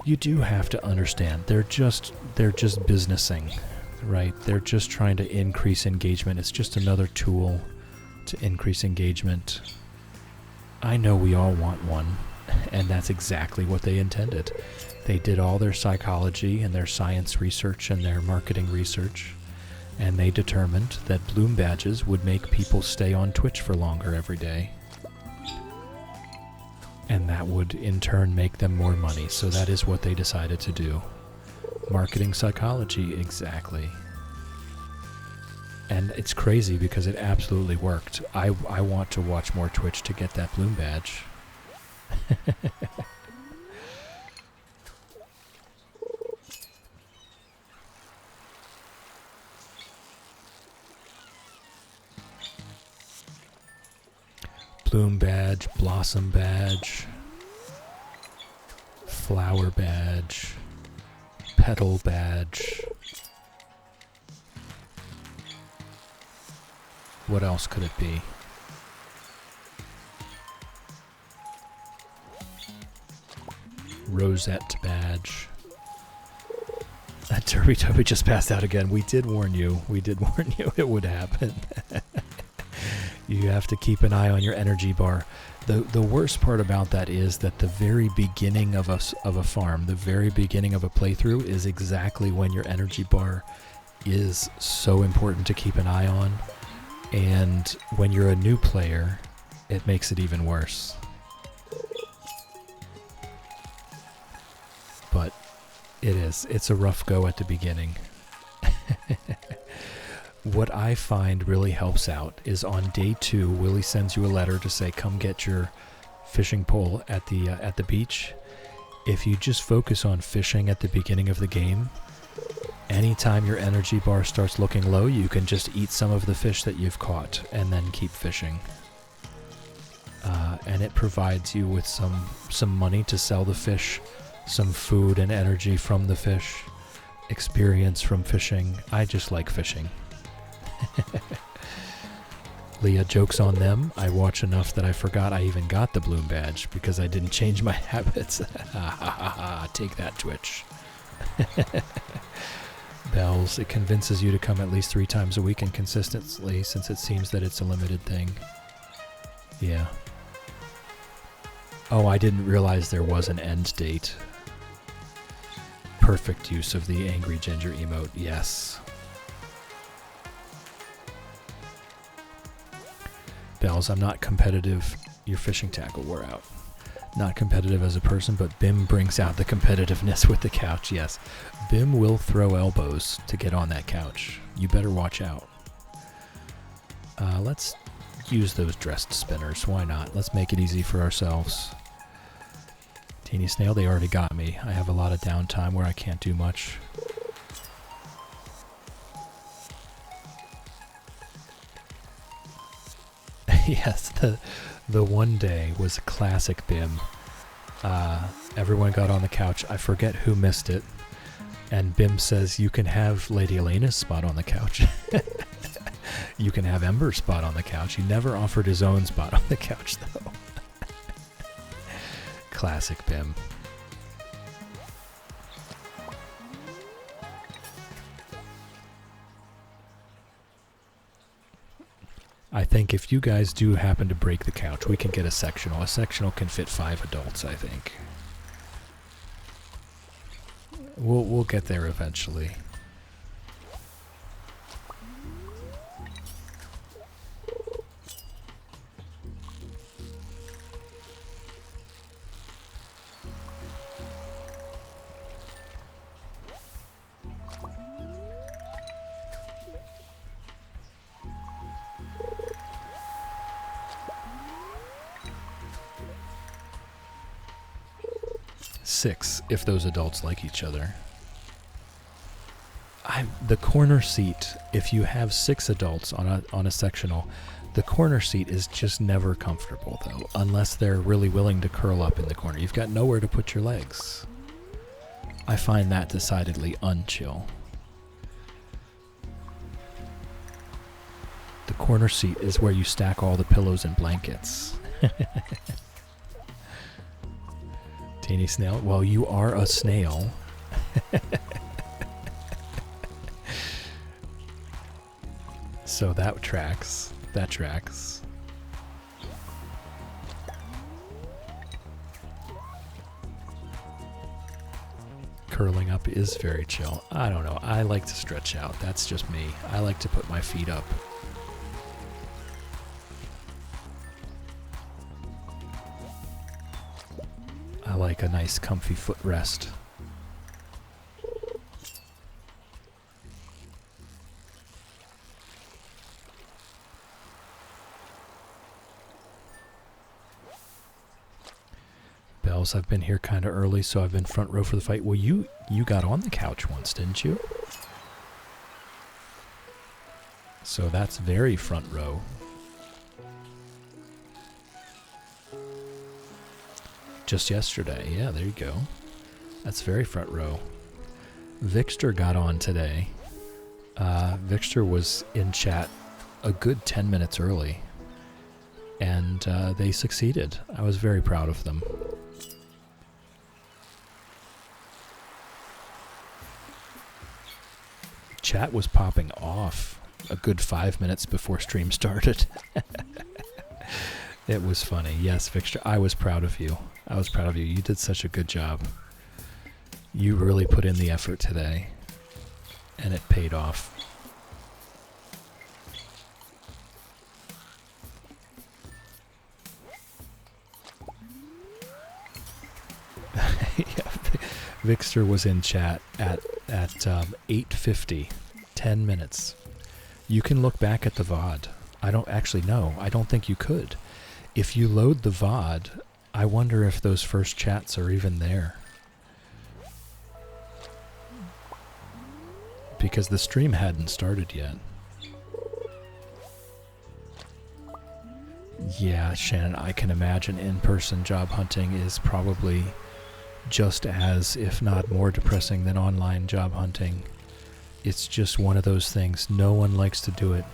You do have to understand, they're just businessing, right? They're just trying to increase engagement. It's just another tool to increase engagement. I know we all want one, and that's exactly what they intended. They did all their psychology and their science research and their marketing research, and they determined that Bloom Badges would make people stay on Twitch for longer every day. And that would in turn make them more money, so that is what they decided to do. Marketing psychology, exactly. And it's crazy because it absolutely worked. I want to watch more Twitch to get that Bloom Badge. Bloom Badge, Blossom Badge, Flower Badge, Petal Badge. What else could it be? Rosette Badge. That Turby just passed out again. We did warn you. We did warn you it would happen. You have to keep an eye on your energy bar. The worst part about that is that the very beginning of a farm, the very beginning of a playthrough is exactly when your energy bar is so important to keep an eye on. And when you're a new player, it makes it even worse. But it's a rough go at the beginning. What I find really helps out is on day 2, Willie sends you a letter to say, come get your fishing pole at the beach. If you just focus on fishing at the beginning of the game, anytime your energy bar starts looking low, you can just eat some of the fish that you've caught and then keep fishing. And it provides you with some money to sell the fish, some food and energy from the fish, experience from fishing. I just like fishing. Leah, jokes on them. I watch enough that I forgot I even got the Bloom Badge because I didn't change my habits. Take that, Twitch. Bells, it convinces you to come at least 3 times a week and consistently, since it seems that it's a limited thing. Yeah. Oh, I didn't realize there was an end date. Perfect use of the Angry Ginger emote, yes. Bells, I'm not competitive. Your fishing tackle wore out. Not competitive as a person, but Bim brings out the competitiveness with the couch, yes. Bim will throw elbows to get on that couch. You better watch out. Let's use those dressed spinners. Why not? Let's make it easy for ourselves. Teeny Snail, they already got me. I have a lot of downtime where I can't do much. Yes, the one day was a classic Bim. Everyone got on the couch. I forget who missed it. And Bim says, you can have Lady Elena's spot on the couch. You can have Ember's spot on the couch. He never offered his own spot on the couch, though. Classic Bim. I think if you guys do happen to break the couch, we can get a sectional. A sectional can fit 5 adults, I think. We'll get there eventually. Six, if those adults like each other. The corner seat, if you have 6 adults on a sectional, the corner seat is just never comfortable, though, unless they're really willing to curl up in the corner. You've got nowhere to put your legs. I find that decidedly unchill. The corner seat is where you stack all the pillows and blankets. Teeny snail. Well, you are a snail. So that tracks. That tracks. Curling up is very chill. I don't know. I like to stretch out. That's just me. I like to put my feet up. I like a nice comfy footrest. Bells, I've been here kind of early, so I've been front row for the fight. Well, you got on the couch once, didn't you? So that's very front row. Just yesterday. Yeah, there you go. That's very front row. Vixter got on today. Vixter was in chat a good 10 minutes early. And they succeeded. I was very proud of them. Chat was popping off a good 5 minutes before stream started. It was funny. Yes, Vixter, I was proud of you. I was proud of you. You did such a good job. You really put in the effort today, and it paid off. Yeah, Vixter was in chat at 8:50, 10 minutes. You can look back at the VOD. I don't actually know. I don't think you could. If you load the VOD, I wonder if those first chats are even there. Because the stream hadn't started yet. Yeah, Shannon, I can imagine in-person job hunting is probably just as, if not more depressing than online job hunting. It's just one of those things. No one likes to do it.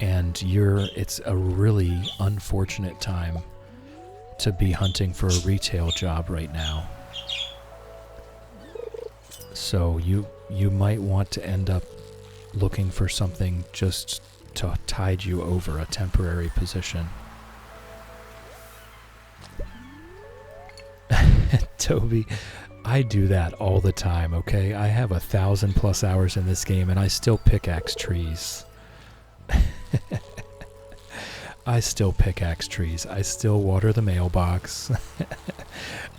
And it's a really unfortunate time to be hunting for a retail job right now. So you might want to end up looking for something just to tide you over, a temporary position. Toby, I do that all the time, okay? I have 1,000+ hours in this game and I still pickaxe trees. I still pickaxe trees. I still water the mailbox.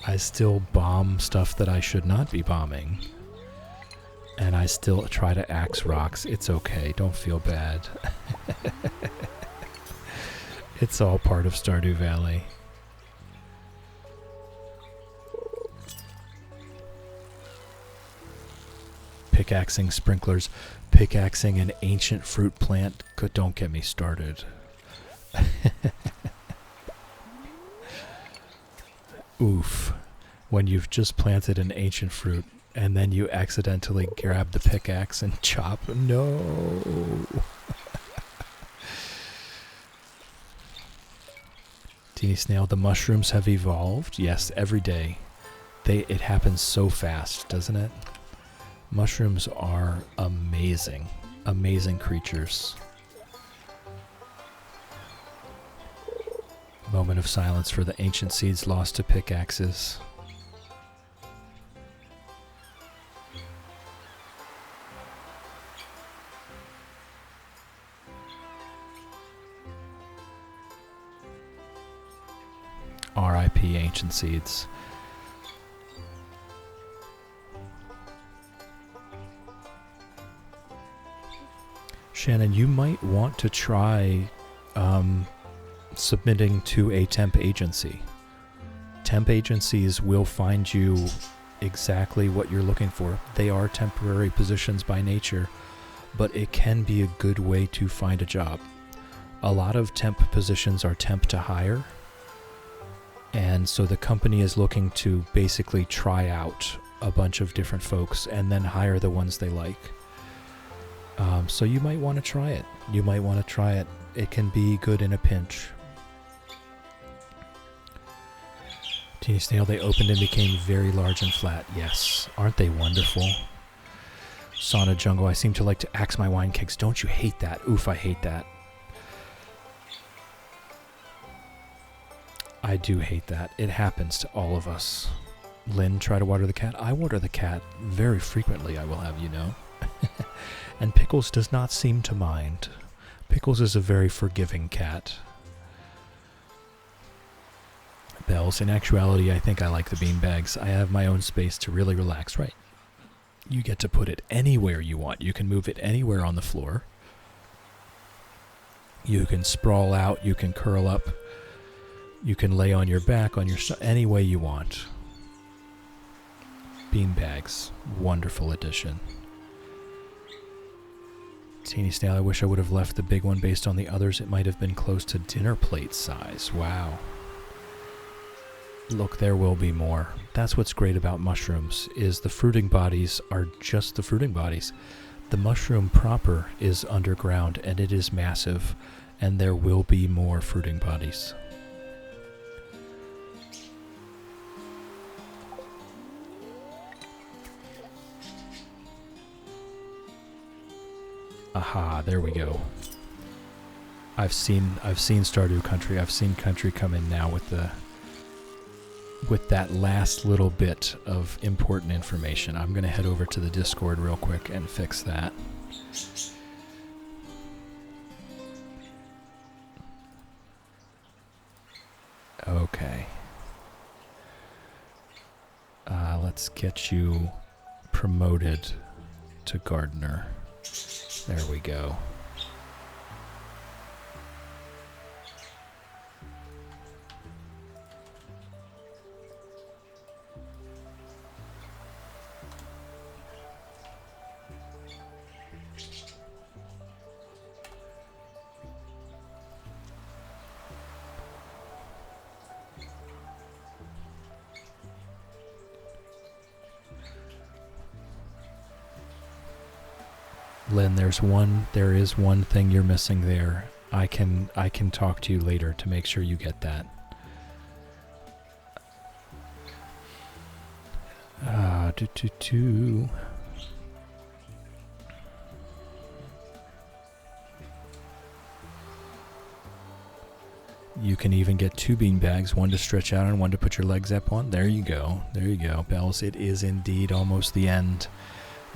I still bomb stuff that I should not be bombing. And I still try to axe rocks. It's okay. Don't feel bad. It's all part of Stardew Valley. Pickaxing sprinklers. Pickaxing an ancient fruit plant. Don't get me started. Oof. When you've just planted an ancient fruit And then you accidentally grab the pickaxe and chop. No. Teeny Snail, the mushrooms have evolved. Yes, every day. It happens so fast, doesn't it? Mushrooms are amazing. Amazing creatures. Moment of silence for the ancient seeds lost to pickaxes. R.I.P. Ancient Seeds. Shannon, you might want to try submitting to a temp agency. Temp agencies will find you exactly what you're looking for. They are temporary positions by nature, but it can be a good way to find a job. A lot of temp positions are temp to hire, and so the company is looking to basically try out a bunch of different folks and then hire the ones they like. So you might want to try it. You might want to try it. It can be good in a pinch. Teeny Snail, they opened and became very large and flat. Yes, aren't they wonderful? Sauna Jungle, I seem to like to axe my wine kegs. Don't you hate that? Oof, I hate that. I do hate that. It happens to all of us. Lynn, try to water the cat. I water the cat very frequently, I will have you know. And Pickles does not seem to mind. Pickles is a very forgiving cat. Bells, in actuality, I think I like the beanbags. I have my own space to really relax, right? You get to put it anywhere you want. You can move it anywhere on the floor. You can sprawl out, you can curl up. You can lay on your back, on your any way you want. Beanbags, wonderful addition. Teeny Snail, I wish I would have left the big one based on the others. It might have been close to dinner plate size. Wow. Look, there will be more. That's what's great about mushrooms, is the fruiting bodies are just the fruiting bodies. The mushroom proper is underground, and it is massive, and there will be more fruiting bodies. Aha, there we go. I've seen Stardew Country. I've seen Country come in now with that last little bit of important information. I'm going to head over to the Discord real quick and fix that. Okay. Let's get you promoted to Gardener. There we go. Lynn, there is one thing you're missing there. I can talk to you later to make sure you get that. You can even get 2 bean bags, one to stretch out and one to put your legs up on. There you go. There you go, Bells. It is indeed almost the end.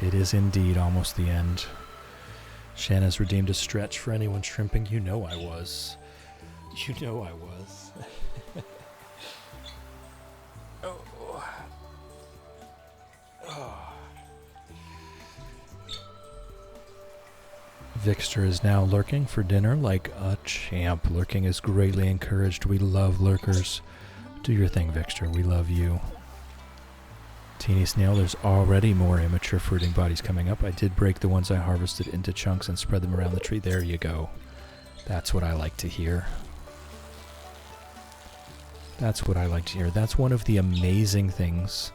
It is indeed almost the end. Shanna's redeemed a stretch for anyone shrimping. You know I was. You know I was. Oh. Oh. Vixter is now lurking for dinner like a champ. Lurking is greatly encouraged. We love lurkers. Do your thing, Vixter. We love you. Teeny Snail, there's already more immature fruiting bodies coming up. I did break the ones I harvested into chunks and spread them around the tree. There you go. That's what I like to hear. That's what I like to hear. That's one of the amazing things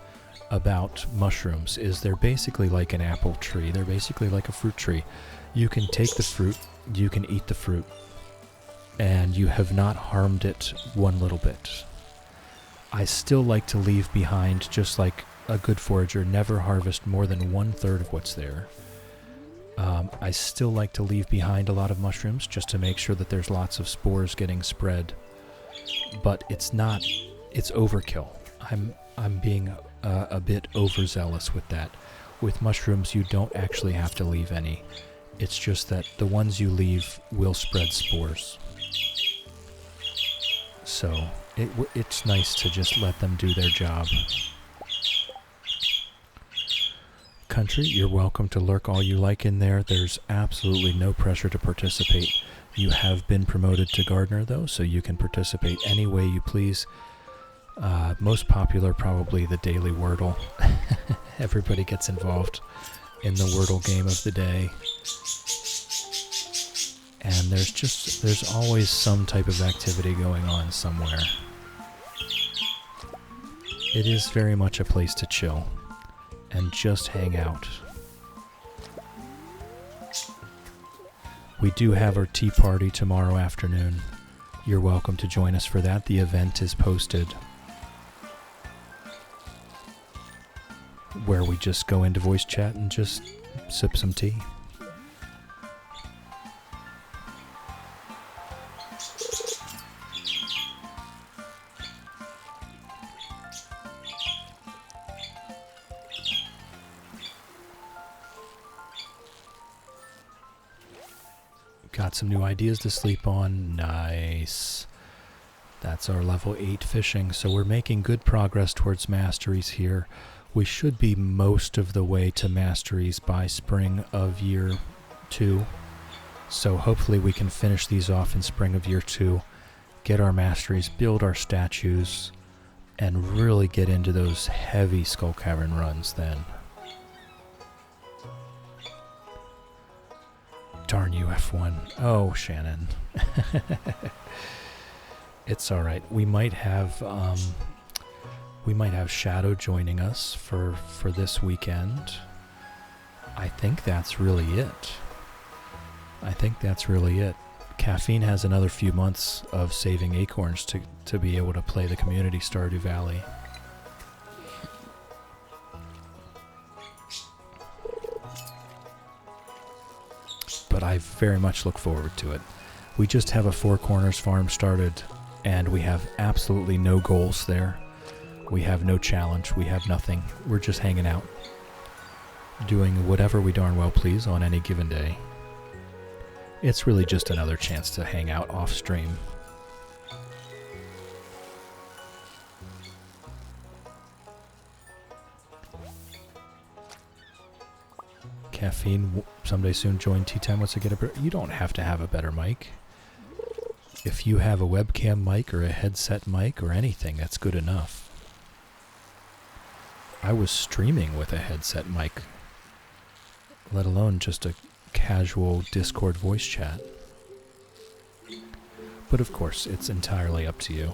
about mushrooms is they're basically like an apple tree. They're basically like a fruit tree. You can take the fruit, you can eat the fruit, and you have not harmed it one little bit. I still like to leave behind, just like a good forager, never harvest more than 1/3 of what's there. I still like to leave behind a lot of mushrooms just to make sure that there's lots of spores getting spread. But it's overkill. I'm being a bit overzealous with that. With mushrooms, you don't actually have to leave any. It's just that the ones you leave will spread spores. So it's nice to just let them do their job. Country, you're welcome to lurk all you like in there. There's absolutely no pressure to participate. You have been promoted to gardener, though, so you can participate any way you please. Most popular, probably the daily Wordle. Everybody gets involved in the Wordle game of the day. And there's always some type of activity going on somewhere. It is very much a place to chill and just hang out. We do have our tea party tomorrow afternoon. You're welcome to join us for that. The event is posted, where we just go into voice chat and just sip some tea. Got some new ideas to sleep on. Nice. That's our level 8 fishing, so we're making good progress towards masteries here. We should be most of the way to masteries by spring of year 2. So hopefully we can finish these off in spring of year 2, get our masteries, build our statues, and really get into those heavy Skull Cavern runs then. Darn you, F1. Oh, Shannon. It's alright. We might have Shadow joining us for this weekend. I think that's really it. Caffeine has another few months of saving acorns to be able to play the community Stardew Valley. But I very much look forward to it. We just have a Four Corners farm started, and we have absolutely no goals there. We have no challenge. We have nothing. We're just hanging out, doing whatever we darn well please on any given day. It's really just another chance to hang out off stream. Caffeine, someday soon join Tea Time. Let's get a. You don't have to have a better mic. If you have a webcam mic or a headset mic or anything, that's good enough. I was streaming with a headset mic, let alone just a casual Discord voice chat. But of course, it's entirely up to you.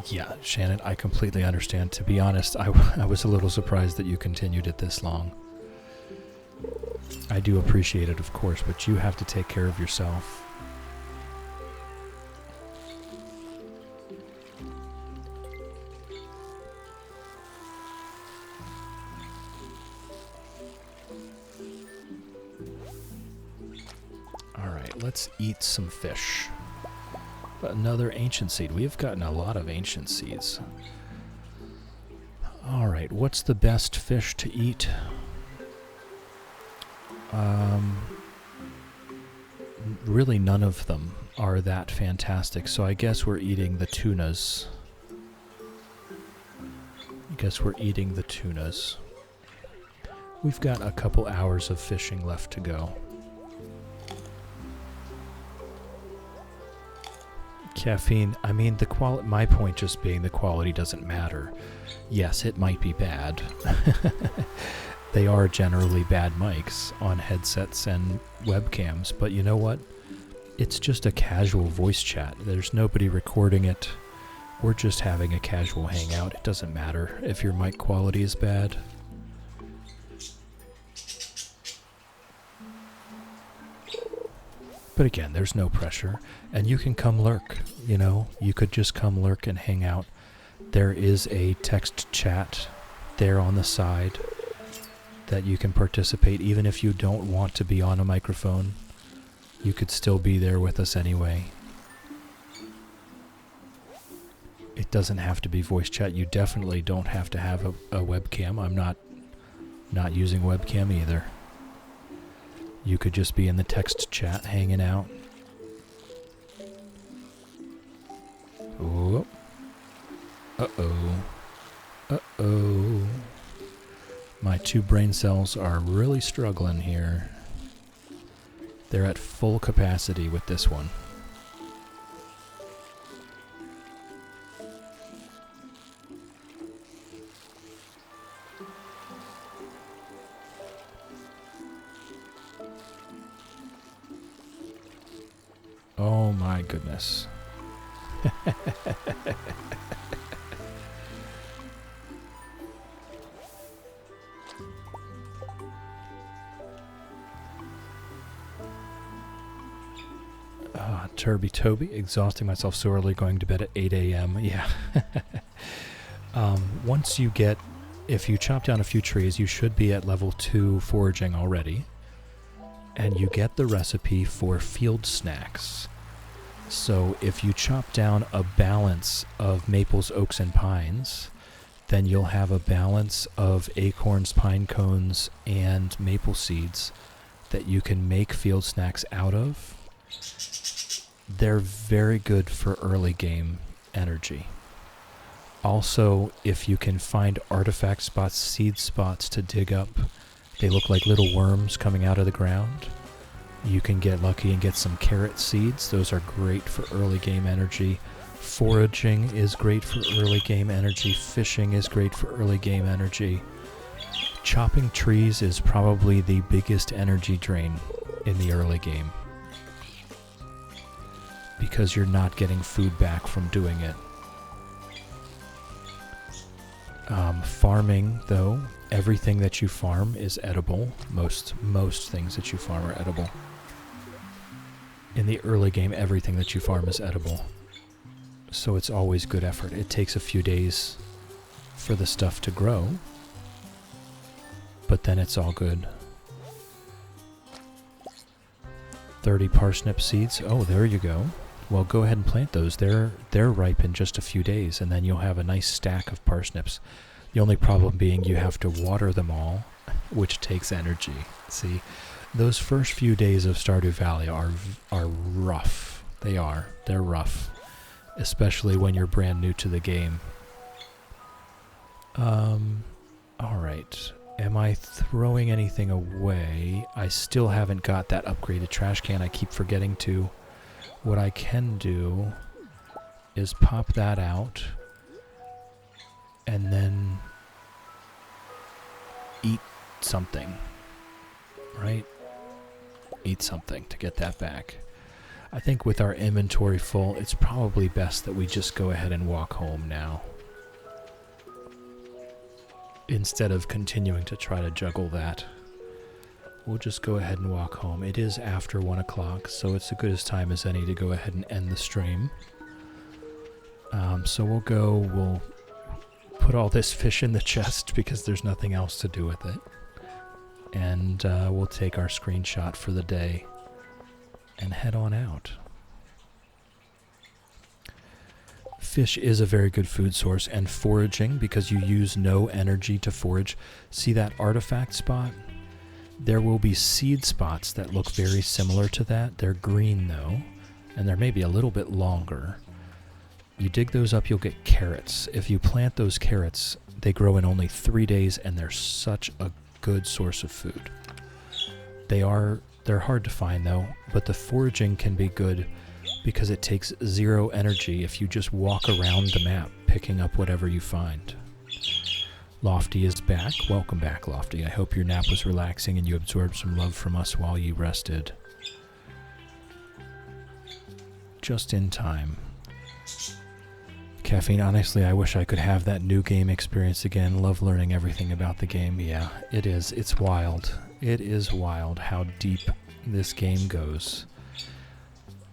Yeah, Shannon, I completely understand. To be honest, I was a little surprised that you continued it this long. I do appreciate it, of course, but you have to take care of yourself. Alright, let's eat some fish. Another ancient seed. We've gotten a lot of ancient seeds. Alright, what's the best fish to eat? Really none of them are that fantastic, so I guess we're eating the tunas. We've got a couple hours of fishing left to go. Caffeine, I mean, my point just being the quality doesn't matter. Yes, it might be bad. They are generally bad mics on headsets and webcams, but you know what? It's just a casual voice chat. There's nobody recording it. We're just having a casual hangout. It doesn't matter if your mic quality is bad. But again, there's no pressure. And you can come lurk, you know. You could just come lurk and hang out. There is a text chat there on the side that you can participate even if you don't want to be on a microphone. You could still be there with us anyway. It doesn't have to be voice chat. You definitely don't have to have a webcam. I'm not using webcam either. You could just be in the text chat hanging out. Oh. Uh-oh. Uh-oh. My 2 brain cells are really struggling here. They're at full capacity with this one. Oh my goodness. Turby Toby, exhausting myself so early, going to bed at 8 a.m. Yeah. Once you get, if you chop down a few trees, you should be at level 2 foraging already. And you get the recipe for field snacks. So if you chop down a balance of maples, oaks, and pines, then you'll have a balance of acorns, pine cones, and maple seeds that you can make field snacks out of. They're very good for early game energy. Also, if you can find artifact spots, seed spots to dig up, they look like little worms coming out of the ground. You can get lucky and get some carrot seeds. Those are great for early game energy. Foraging is great for early game energy. Fishing is great for early game energy. Chopping trees is probably the biggest energy drain in the early game, because you're not getting food back from doing it. Farming, though, everything that you farm is edible. Most things that you farm are edible. In the early game, everything that you farm is edible. So it's always good effort. It takes a few days for the stuff to grow, but then it's all good. 30 parsnip seeds. Oh, there you go. Well, go ahead and plant those. They're ripe in just a few days, and then you'll have a nice stack of parsnips. The only problem being you have to water them all, which takes energy. See, those first few days of Stardew Valley are rough. They're rough, especially when you're brand new to the game. All right. Am I throwing anything away? I still haven't got that upgraded trash can. I keep forgetting to. What I can do is pop that out and then eat something, right? Eat something to get that back. I think with our inventory full, it's probably best that we just go ahead and walk home now, instead of continuing to try to juggle that. We'll just go ahead and walk home. It is after 1 o'clock, so it's as good as time as any to go ahead and end the stream. So we'll put all this fish in the chest because there's nothing else to do with it. And we'll take our screenshot for the day and head on out. Fish is a very good food source, and foraging, because you use no energy to forage. See that artifact spot? There will be seed spots that look very similar to that. They're green though, and they're maybe a little bit longer. You dig those up, you'll get carrots. If you plant those carrots, they grow in only 3 days, and they're such a good source of food. They're hard to find though, but the foraging can be good because it takes 0 energy if you just walk around the map picking up whatever you find. Lofty is back. Welcome back, Lofty. I hope your nap was relaxing and you absorbed some love from us while you rested. just in time. Caffeine, honestly, I wish I could have that new game experience again. Love learning everything about the game. Yeah, it is. It's wild. It is wild how deep this game goes.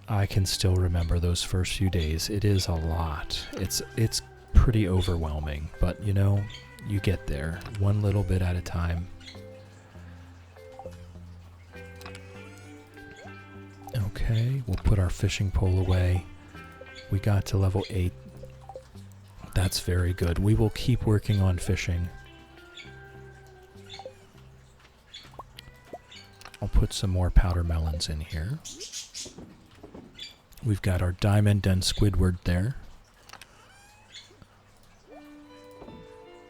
I can still remember those first few days. It is a lot. It's pretty overwhelming, but you know, you get there one little bit at a time. Okay, we'll put our fishing pole away. We got to level 8. That's very good. We will keep working on fishing. I'll put some more powder melons in here. We've got our diamond and Squidward there.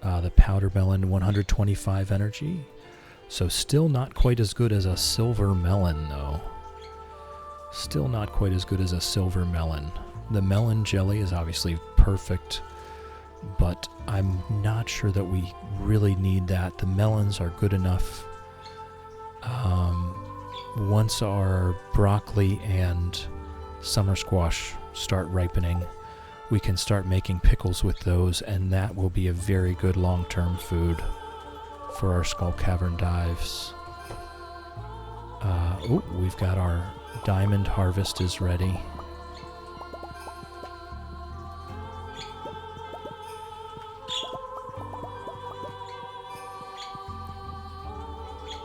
The powder melon, 125 energy. So still not quite as good as a silver melon, though. Still not quite as good as a silver melon. The melon jelly is obviously perfect, but I'm not sure that we really need that. The melons are good enough. Once our broccoli and summer squash start ripening, we can start making pickles with those, and that will be a very good long-term food for our Skull Cavern dives. We've got our diamond harvest is ready.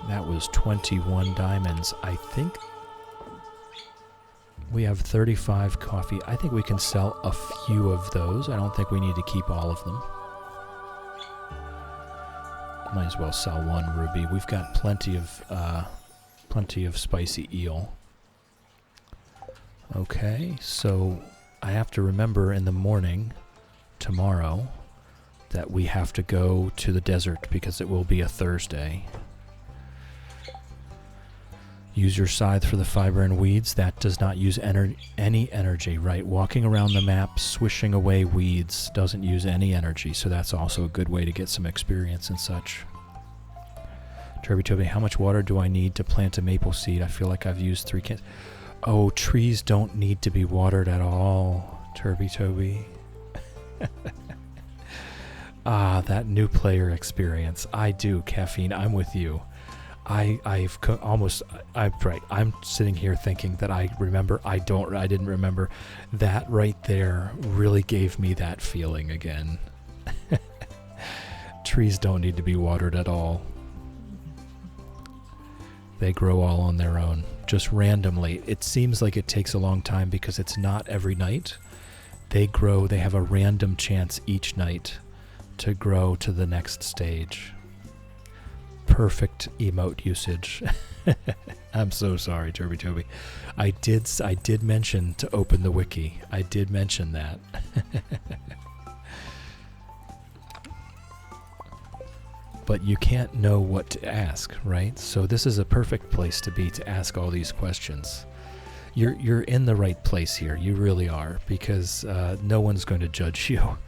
That was 21 diamonds. I think we have 35 coffee. I think we can sell a few of those. I don't think we need to keep all of them. Might as well sell one ruby. We've got plenty of spicy eel. Okay, so I have to remember in the morning tomorrow that we have to go to the desert because it will be a Thursday. Use your scythe for the fiber and weeds. That does not use any energy, right? Walking around the map, swishing away weeds doesn't use any energy, so that's also a good way to get some experience and such. Toby, how much water do I need to plant a maple seed? I feel like I've used 3 cans. Oh, trees don't need to be watered at all, Toby. That new player experience. I do, Caffeine. I'm with you. I'm right. I'm sitting here thinking that I remember. I didn't remember. That right there really gave me that feeling again. Trees don't need to be watered at all. They grow all on their own, just randomly. It seems like it takes a long time because it's not every night. They grow. They have a random chance each night to grow to the next stage. Perfect emote usage. I'm so sorry, Toby. I did mention to open the wiki. I did mention that. But you can't know what to ask, right? So this is a perfect place to be to ask all these questions. You're in the right place here. You really are, because no one's going to judge you.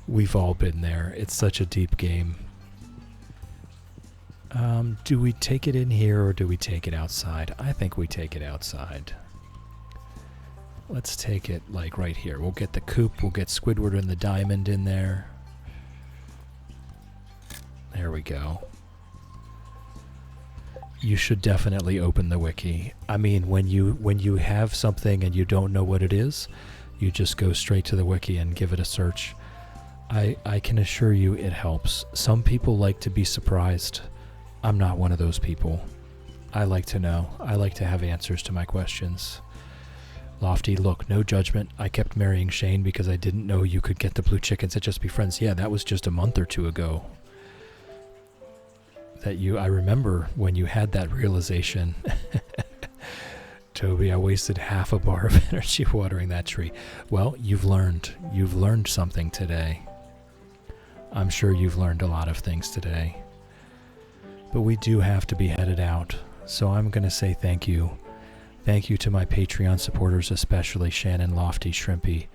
We've all been there. It's such a deep game. Do we take it in here or do we take it outside? I think we take it outside. Let's take it like right here. We'll get the coop, we'll get Squidward and the diamond in there. There we go. You should definitely open the wiki. I mean, when you have something and you don't know what it is, you just go straight to the wiki and give it a search. I can assure you it helps. Some people like to be surprised. I'm not one of those people. I like to know. I like to have answers to my questions. Lofty, look, no judgment. I kept marrying Shane because I didn't know you could get the blue chickens and just be friends. Yeah, that was just a month or two ago. I remember when you had that realization. Toby, I wasted half a bar of energy watering that tree. Well, you've learned. You've learned something today. I'm sure you've learned a lot of things today. But we do have to be headed out, so I'm going to say thank you. Thank you to my Patreon supporters, especially Shannon, Lofty, Shrimpy.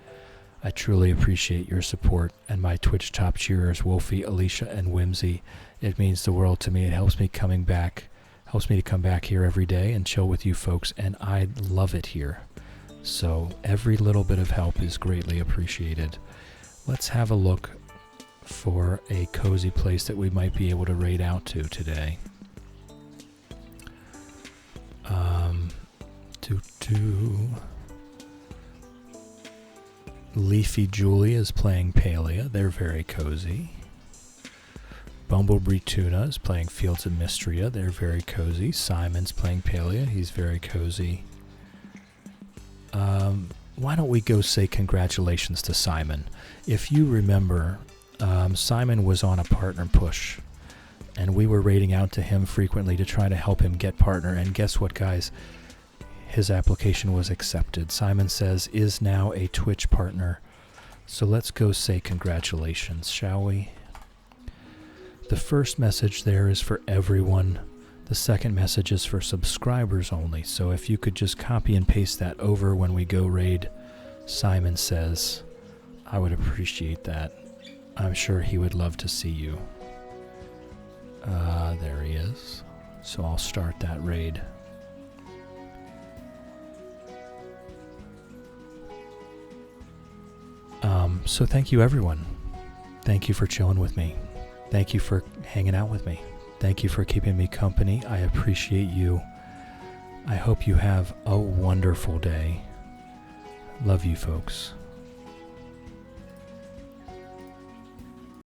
I truly appreciate your support, and my Twitch top cheerers, Wolfie, Alicia, and Whimsy. It means the world to me. It helps me to come back here every day and chill with you folks, and I love it here. So every little bit of help is greatly appreciated. Let's have a look for a cozy place that we might be able to raid out to today. Leafy Julie is playing Palia. They're very cozy. Bumblebee Tuna is playing Fields of Mystria. They're very cozy. Simon's playing Palia. He's very cozy. Why don't we go say congratulations to Simon? If you remember, Simon was on a partner push, and we were raiding out to him frequently to try to help him get partner, and guess what, guys? His application was accepted. Simon says, is now a Twitch partner. So let's go say congratulations, shall we? The first message there is for everyone. The second message is for subscribers only. So if you could just copy and paste that over when we go raid Simon Says, I would appreciate that. I'm sure he would love to see you. There he is. So I'll start that raid. So thank you, everyone. Thank you for chilling with me. Thank you for hanging out with me. Thank you for keeping me company. I appreciate you. I hope you have a wonderful day. Love you, folks.